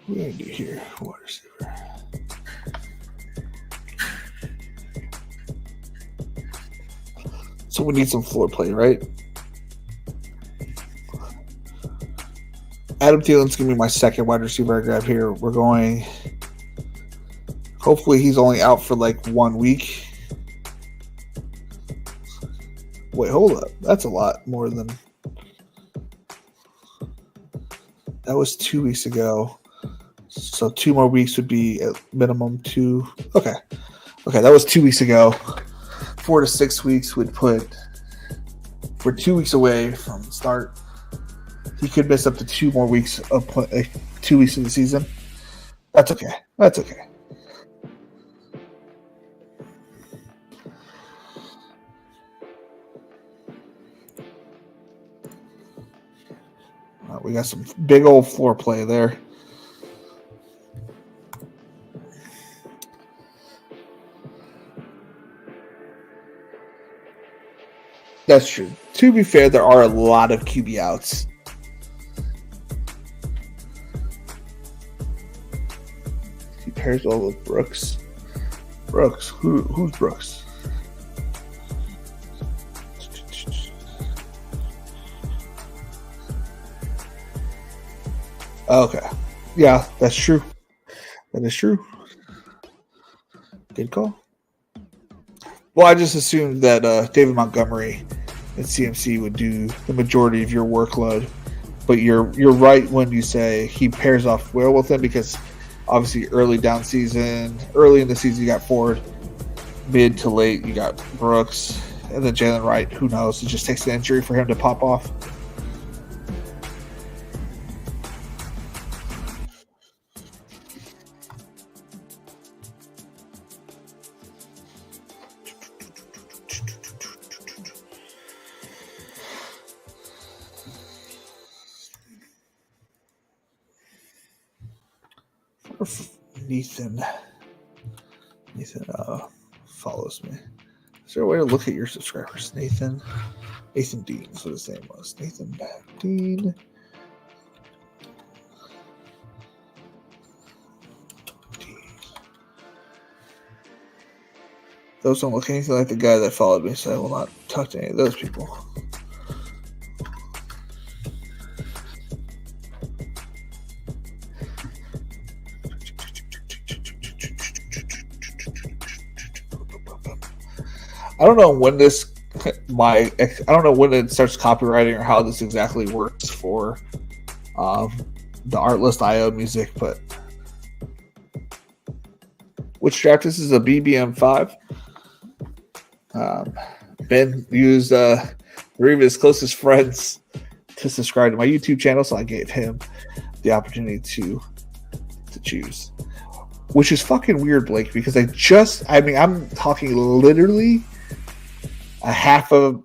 What are we going to do here? Wide receiver. So we need some floor play, right? Adam Thielen's going to be my second wide receiver I grab here. We're going... Hopefully he's only out for like 1 week. Wait, hold up. That's a lot more than... That was 2 weeks ago. So 2 more weeks would be at minimum 2. Okay, that was 2 weeks ago. 4 to 6 weeks would put... We're 2 weeks away from the start. He could miss up to 2 more weeks of 2 weeks of the season. That's okay. We got some big old floor play there. That's true. To be fair, there are a lot of QB outs. He pairs well with Brooks. Who's Brooks? Okay. Yeah, that's true. That is true. Good call. Well, I just assumed that David Montgomery and CMC would do the majority of your workload But you're right when you say he pairs off well with him, because obviously early in the season you got Ford, mid to late you got Brooks, and then Jalen Wright. Who knows? It just takes an injury for him to pop off. Nathan follows me. Is there a way to look at your subscribers? Nathan Dean is what his name was. Nathan Dean. Those don't look anything like the guy that followed me, so I will not talk to any of those people. I don't know when it starts copywriting or how this exactly works for the Artlist.io music, but which draft this is a BBM5. Ben used three of his closest friends to subscribe to my YouTube channel, so I gave him the opportunity to choose. Which is fucking weird, Blake, because I'm talking literally a half of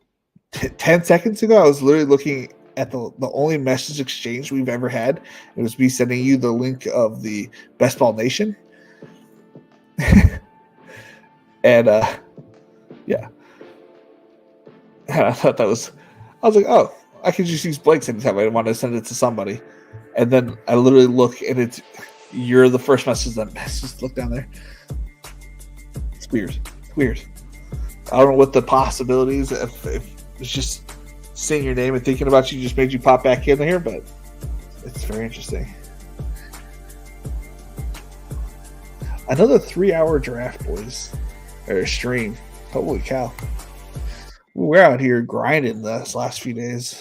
10 seconds ago. I was literally looking at the only message exchange we've ever had. It was me sending you the link of the Best Ball Nation. And yeah. And I thought I was like, oh, I could just use Blake's anytime I want to send it to somebody. And then I literally look and you're the first message that just look down there. It's weird. I don't know what the possibilities if it's just seeing your name and thinking about you just made you pop back in here, but it's very interesting. Another 3-hour draft, boys. Or stream. Holy cow. We're out here grinding this last few days.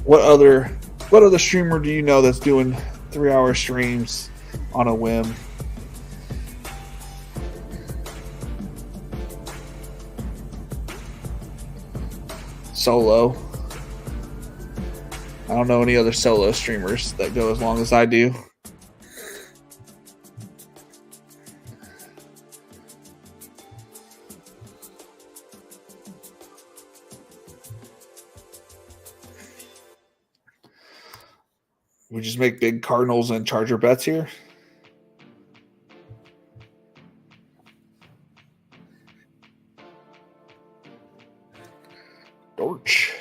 What other streamer do you know that's doing 3-hour streams on a whim? Solo. I don't know any other solo streamers that go as long as I do. We just make big Cardinals and Charger bets here. Dortch.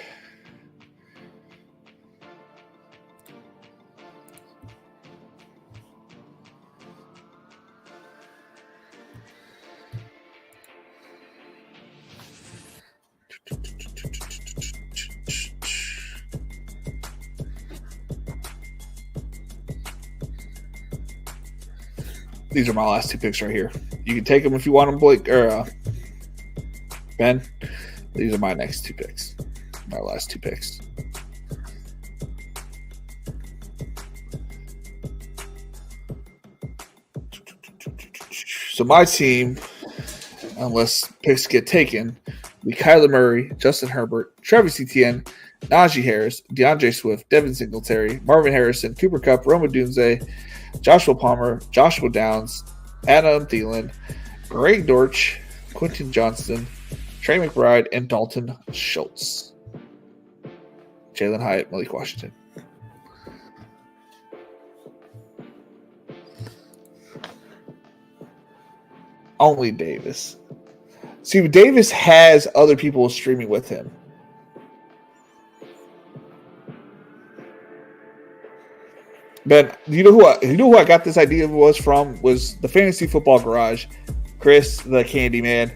These are my last two picks right here. You can take them if you want them, Blake or Ben. These are my next two picks. My last two picks. So my team, unless picks get taken, be Kyler Murray, Justin Herbert, Travis Etienne, Najee Harris, DeAndre Swift, Devin Singletary, Marvin Harrison, Cooper Kupp, Roma Dunze, Joshua Palmer, Joshua Downs, Adam Thielen, Greg Dortch, Quentin Johnston, Trey McBride, and Dalton Schultz. Jalen Hyatt, Malik Washington. Only Davis. See, Davis has other people streaming with him. Ben, you know who I got this idea from was the Fantasy Football Garage. Chris, the Candy Man.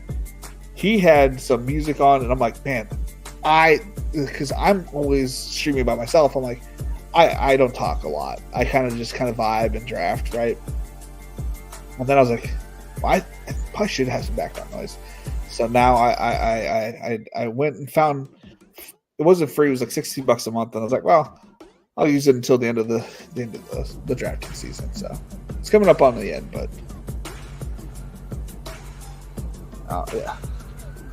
He had some music on, and I'm like, man, because I'm always streaming by myself. I'm like, I don't talk a lot. I kind of vibe and draft, right? And then I was like, I probably should have some background noise. So now I went and found it wasn't free. It was like $60 a month, and I was like, well, I'll use it until the end of the Draftkings season. So it's coming up on the end, but yeah.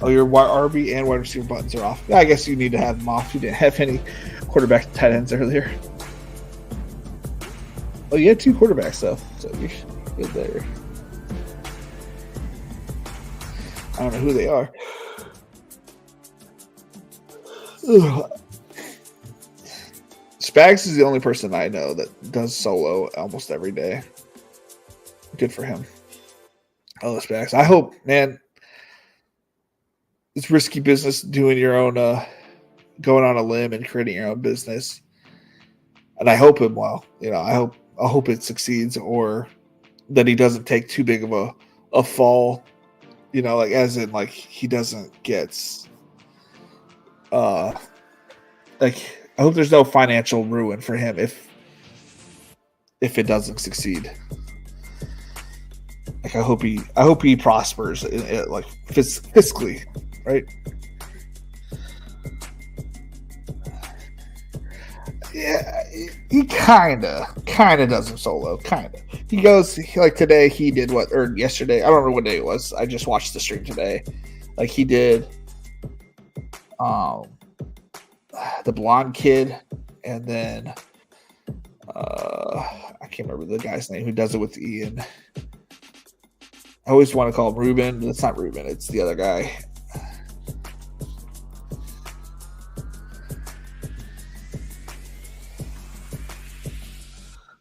Oh, your RB and wide receiver buttons are off. Yeah, I guess you need to have them off. You didn't have any quarterback tight ends earlier. Oh, you had 2 quarterbacks though, so you're good there. I don't know who they are. Ugh. Spags is the only person I know that does solo almost every day. Good for him. I love Spags. I hope, man, it's risky business doing your own, going on a limb and creating your own business. And I hope him well. I hope it succeeds, or that he doesn't take too big of a fall. Like as in like he doesn't get like I hope there's no financial ruin for him if it doesn't succeed. Like I hope he prospers like fiscally, right? Yeah, he kind of does him solo, kind of. He goes like today. He did what, or yesterday? I don't remember what day it was. I just watched the stream today. Like he did, the blonde kid, and then I can't remember the guy's name who does it with Ian. I always want to call him Ruben, but it's not Ruben. It's the other guy.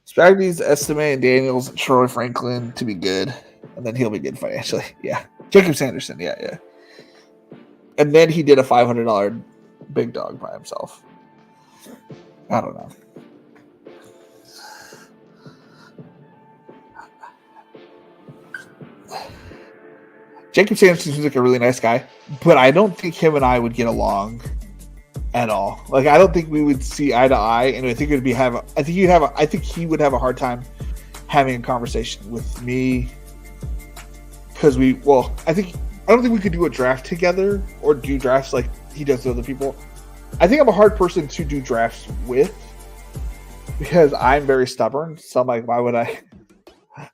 Spaghetti's Estime and Daniels and Troy Franklin to be good, and then he'll be good financially. Yeah, Jacob Sanderson. Yeah. And then he did a $500 big dog by himself. I don't know. Jacob Sanderson seems like a really nice guy, but I don't think him and I would get along at all. Like I don't think we would see eye to eye, and I think I think he would have a hard time having a conversation with me because I don't think we could do a draft together or do drafts like he does with other people. I think I'm a hard person to do drafts with because I'm very stubborn. So I'm like, why would I?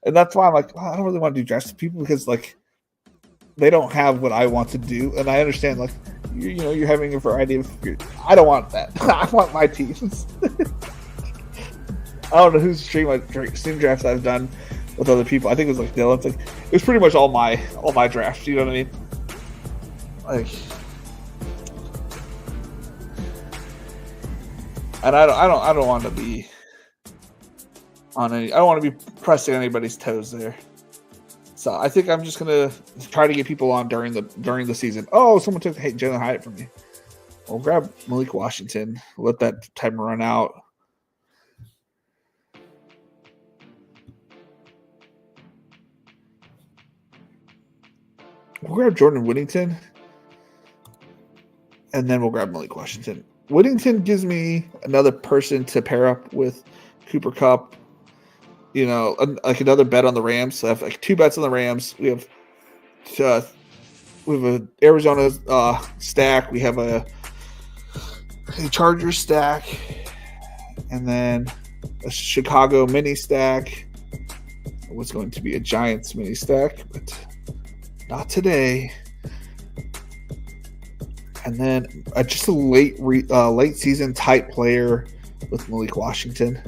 And that's why I'm like, I don't really want to do drafts with people because like they don't have what I want to do, and I understand like you're having a variety of. I don't want that. I want my teams. I don't know whose stream drafts I've done with other people. I think it was like Dylan. Like it was pretty much all my drafts. You know what I mean? Like, and I don't want to be on any. I don't want to be pressing anybody's toes there. So I think I'm just gonna try to get people on during the season. Oh, someone took Jalen Hyatt from me. We'll grab Malik Washington. Let that timer run out. We'll grab Jordan Whittington, and then we'll grab Malik Washington. Whittington gives me another person to pair up with Cooper Kupp. Like another bet on the Rams. So I have like 2 bets on the Rams. We have an Arizona stack. We have a Chargers stack, and then a Chicago mini stack. It was going to be a Giants mini stack, but not today. And then just a late season type player with Malik Washington.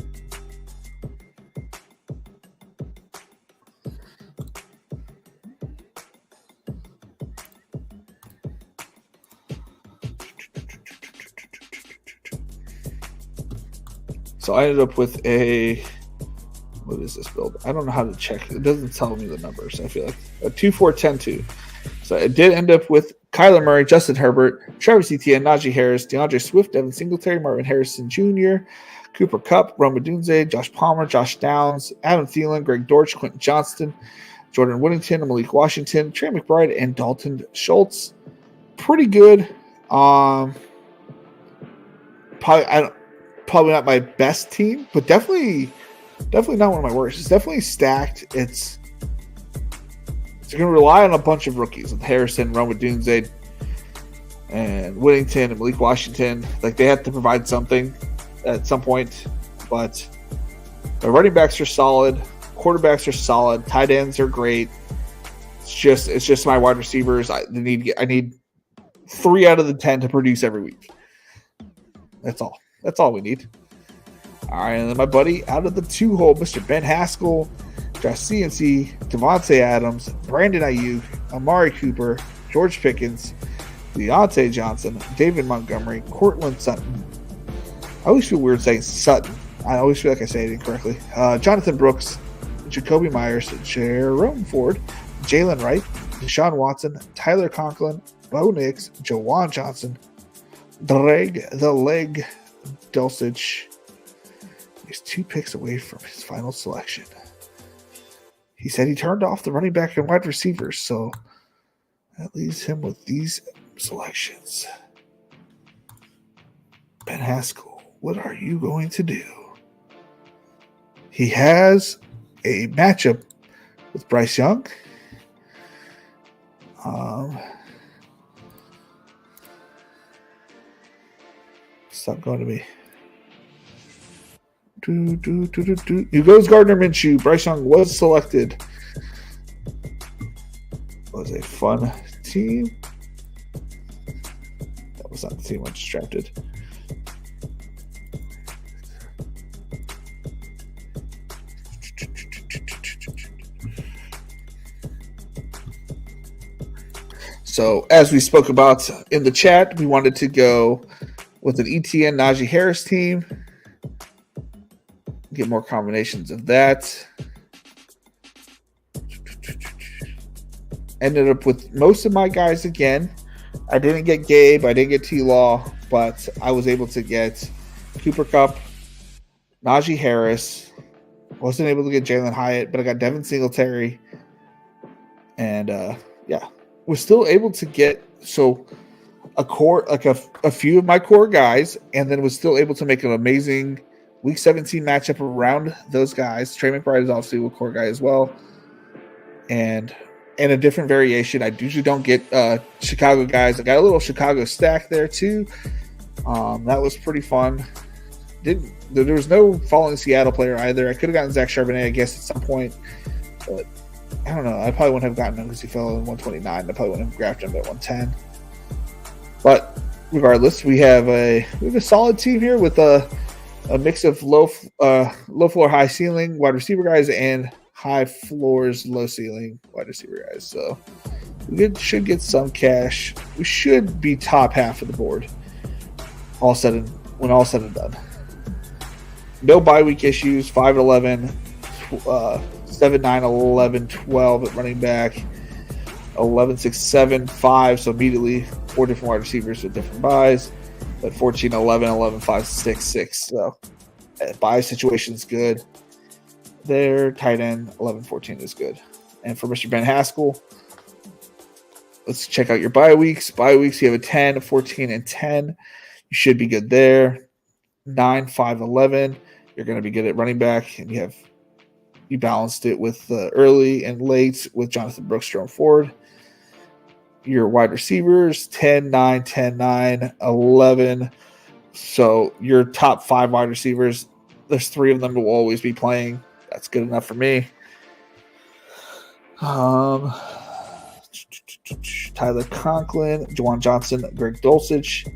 So I ended up with what is this build? I don't know how to check. It doesn't tell me the numbers. I feel like a 2-4-10-2. So it did end up with Kyler Murray, Justin Herbert, Travis Etienne, Najee Harris, DeAndre Swift, Devin Singletary, Marvin Harrison Jr., Cooper Kupp, Rome Odunze, Josh Palmer, Josh Downs, Adam Thielen, Greg Dortch, Quentin Johnston, Jordan Whittington, Malik Washington, Trey McBride, and Dalton Schultz. Pretty good. Probably not my best team, but definitely not one of my worst. It's definitely stacked. It's They're going to rely on a bunch of rookies with Harrison, Roma Dunze, and Whittington and Malik Washington. Like, they have to provide something at some point. But the running backs are solid. Quarterbacks are solid. Tight ends are great. It's just my wide receivers. I need 3 out of the 10 to produce every week. That's all. That's all we need. All right, and then my buddy out of the 2-hole, Mr. Ben Haskell, Josh CMC, Devontae Adams, Brandon Ayuk, Amari Cooper, George Pickens, Deontay Johnson, David Montgomery, Cortland Sutton. I always feel weird saying Sutton. I always feel like I say it incorrectly. Jonathan Brooks, Jacoby Myers, Jerome Ford, Jalen Wright, Deshaun Watson, Tyler Conklin, Bo Nix, Jawan Johnson, Dreg the Leg Dulcich. He's 2 picks away from his final selection. He said he turned off the running back and wide receivers, so that leaves him with these selections. Ben Haskell, what are you going to do? He has a matchup with Bryce Young. Stop going to me. Here goes Gardner Minshew. Bryce Young was selected. It was a fun team. That was not the team I just drafted. So, as we spoke about in the chat, we wanted to go with an ETN Najee Harris team. Get more combinations of that. Ended up with most of my guys again. I didn't get Gabe. I didn't get T-Law, but I was able to get Cooper Kupp, Najee Harris. Wasn't able to get Jalen Hyatt, but I got Devin Singletary. And, was still able to get a core, like a few of my core guys, and then was still able to make an amazing Week 17 matchup around those guys. Trey McBride is obviously a core guy as well. And a different variation. I usually don't get Chicago guys. I got a little Chicago stack there too. That was pretty fun. There was no falling Seattle player either. I could have gotten Zach Charbonnet, I guess, at some point. But I don't know. I probably wouldn't have gotten him because he fell in 129. I probably wouldn't have grabbed him at 110. But regardless, we have a solid team here with a mix of low floor, high ceiling wide receiver guys and high floors, low ceiling wide receiver guys. So we should get some cash. We should be top half of the board. When all said and done. No bye week issues. 5-11, 7-9, 11, 12 at running back. 11, 6, 7, 5. So immediately 4 different wide receivers with different buys. But 14, 11, 11, 5, 6, 6. So buy situation is good. Their tight end 11, 14 is good. And for Mr. Ben Haskell, let's check out your bye weeks. Bye weeks, you have a 10, 14, and 10. You should be good there. 9, 5, 11. You're going to be good at running back, and you balanced it with early and late with Jonathan Brooks, Jerome Ford. Your wide receivers 10, 9, 10, 9, 11. So your top 5 wide receivers, there's 3 of them who will always be playing. That's good enough for me. Tyler Conklin, Jawan Johnson, Greg Dulcich.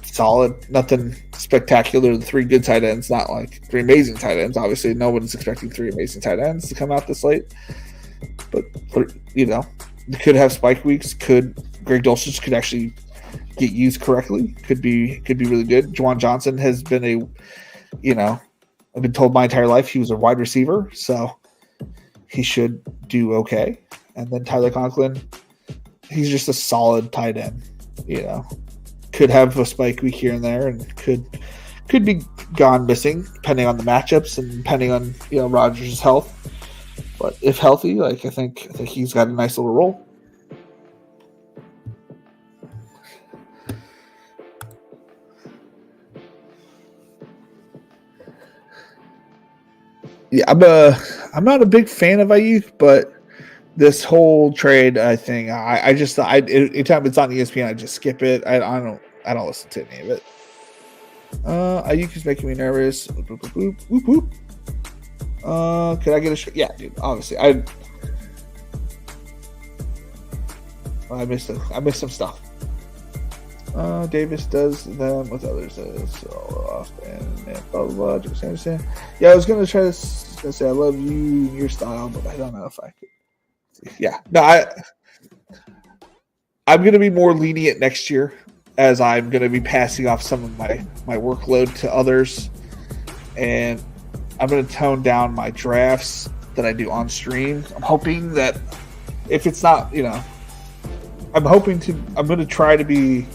Solid. Nothing spectacular. The 3 good tight ends, not like 3 amazing tight ends. Obviously, no one's expecting 3 amazing tight ends to come out this late. But, you could have spike weeks. Greg Dulcich could actually get used correctly. Could be really good. Jawan Johnson has been I've been told my entire life he was a wide receiver, so he should do okay. And then Tyler Conklin, he's just a solid tight end. Could have a spike week here and there, and could be gone missing depending on the matchups and depending on Rodgers' health. But if healthy, I think he's got a nice little role. Yeah, I'm not a big fan of Ayuk, but this whole trade thing, I just anytime it's on ESPN, I just skip it. I don't listen to any of it. Ayuk is making me nervous. Boop, boop, boop, boop, boop. Could I get a shot? Yeah, dude. Obviously, I missed some stuff. Davis does them with others. So off and blah blah blah. James Anderson. Yeah, I was gonna try to say I love you and your style, but I don't know if I could. Yeah, no, I'm gonna be more lenient next year, as I'm gonna be passing off some of my workload to others, and I'm gonna tone down my drafts that I do on stream. I'm hoping that if it's not, I'm going to try to be.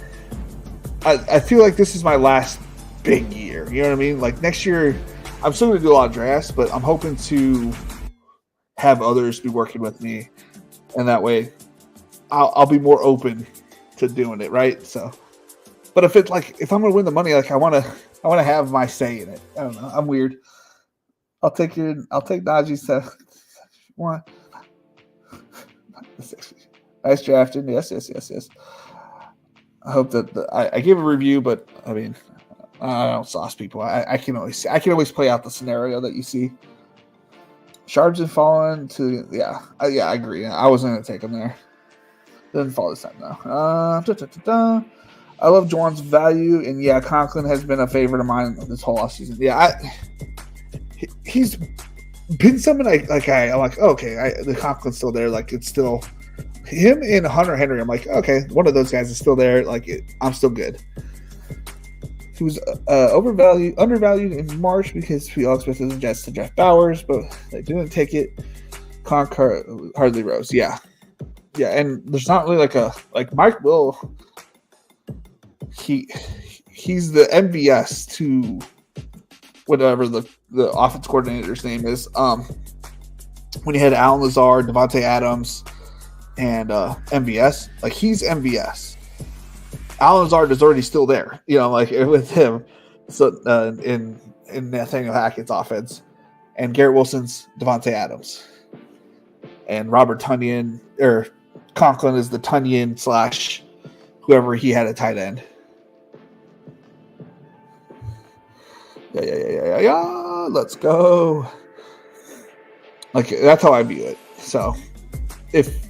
I feel like this is my last big year. You know what I mean? Like next year, I'm still going to do a lot of drafts, but I'm hoping to have others be working with me, and that way, I'll be more open to doing it. Right? So, but if I'm going to win the money, like I want to have my say in it. I don't know. I'm weird. I'll take Najee's 1. Nice drafting. Yes. I hope that I gave a review, but I mean, I don't sauce people. I can always play out the scenario that you see. Shards and fallen to I agree. I wasn't gonna take him there. Didn't fall this time though. I love Juwan's value, and Conklin has been a favorite of mine this whole offseason. He's been someone I'm like, okay, the Conklin's still there. Like it's still him and Hunter Henry. I'm like, okay, one of those guys is still there. Like I'm still good. He was undervalued in March because we all expected the Jets to draft Bowers, but they didn't take it. Conk hardly rose. Yeah, and there's not really like Mike Will. He's the MVS to whatever the offense coordinator's name is. When you had Alan Lazard, Devontae Adams, and MVS, like he's MVS. Alan Lazard is already still there, like with him. So in Nathaniel Hackett's offense, and Garrett Wilson's Devontae Adams, and Robert Tonyan or Conklin is the Tonyan / whoever he had at tight end. Yeah. Let's go. Like that's how I view it. So if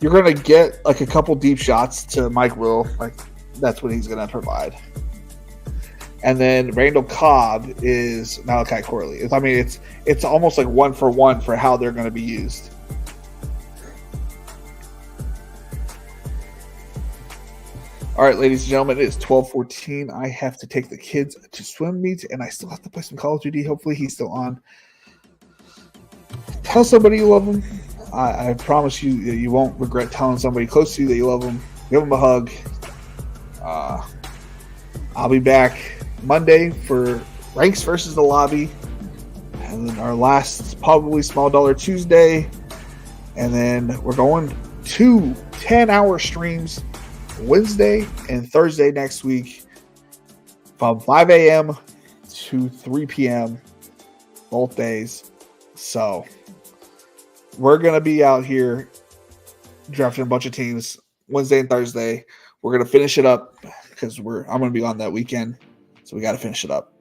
you're gonna get like a couple deep shots to Mike Will, like that's what he's gonna provide. And then Randall Cobb is Malachi Corley. I mean, it's almost like 1-for-1 for how they're gonna be used. All right, ladies and gentlemen, it is 12:14. I have to take the kids to swim meet, and I still have to play some Call of Duty. Hopefully, he's still on. Tell somebody you love them. I promise you won't regret telling somebody close to you that you love them. Give them a hug. I'll be back Monday for Ranks versus the Lobby, and then our last probably Small Dollar Tuesday, and then we're going 2 10-hour streams Wednesday and Thursday next week from 5 a.m. to 3 p.m. both days. So we're going to be out here drafting a bunch of teams Wednesday and Thursday. We're going to finish it up because I'm going to be on that weekend. So we got to finish it up.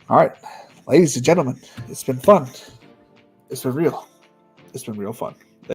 All right, ladies and gentlemen, it's been fun. It's been real. It's been real fun.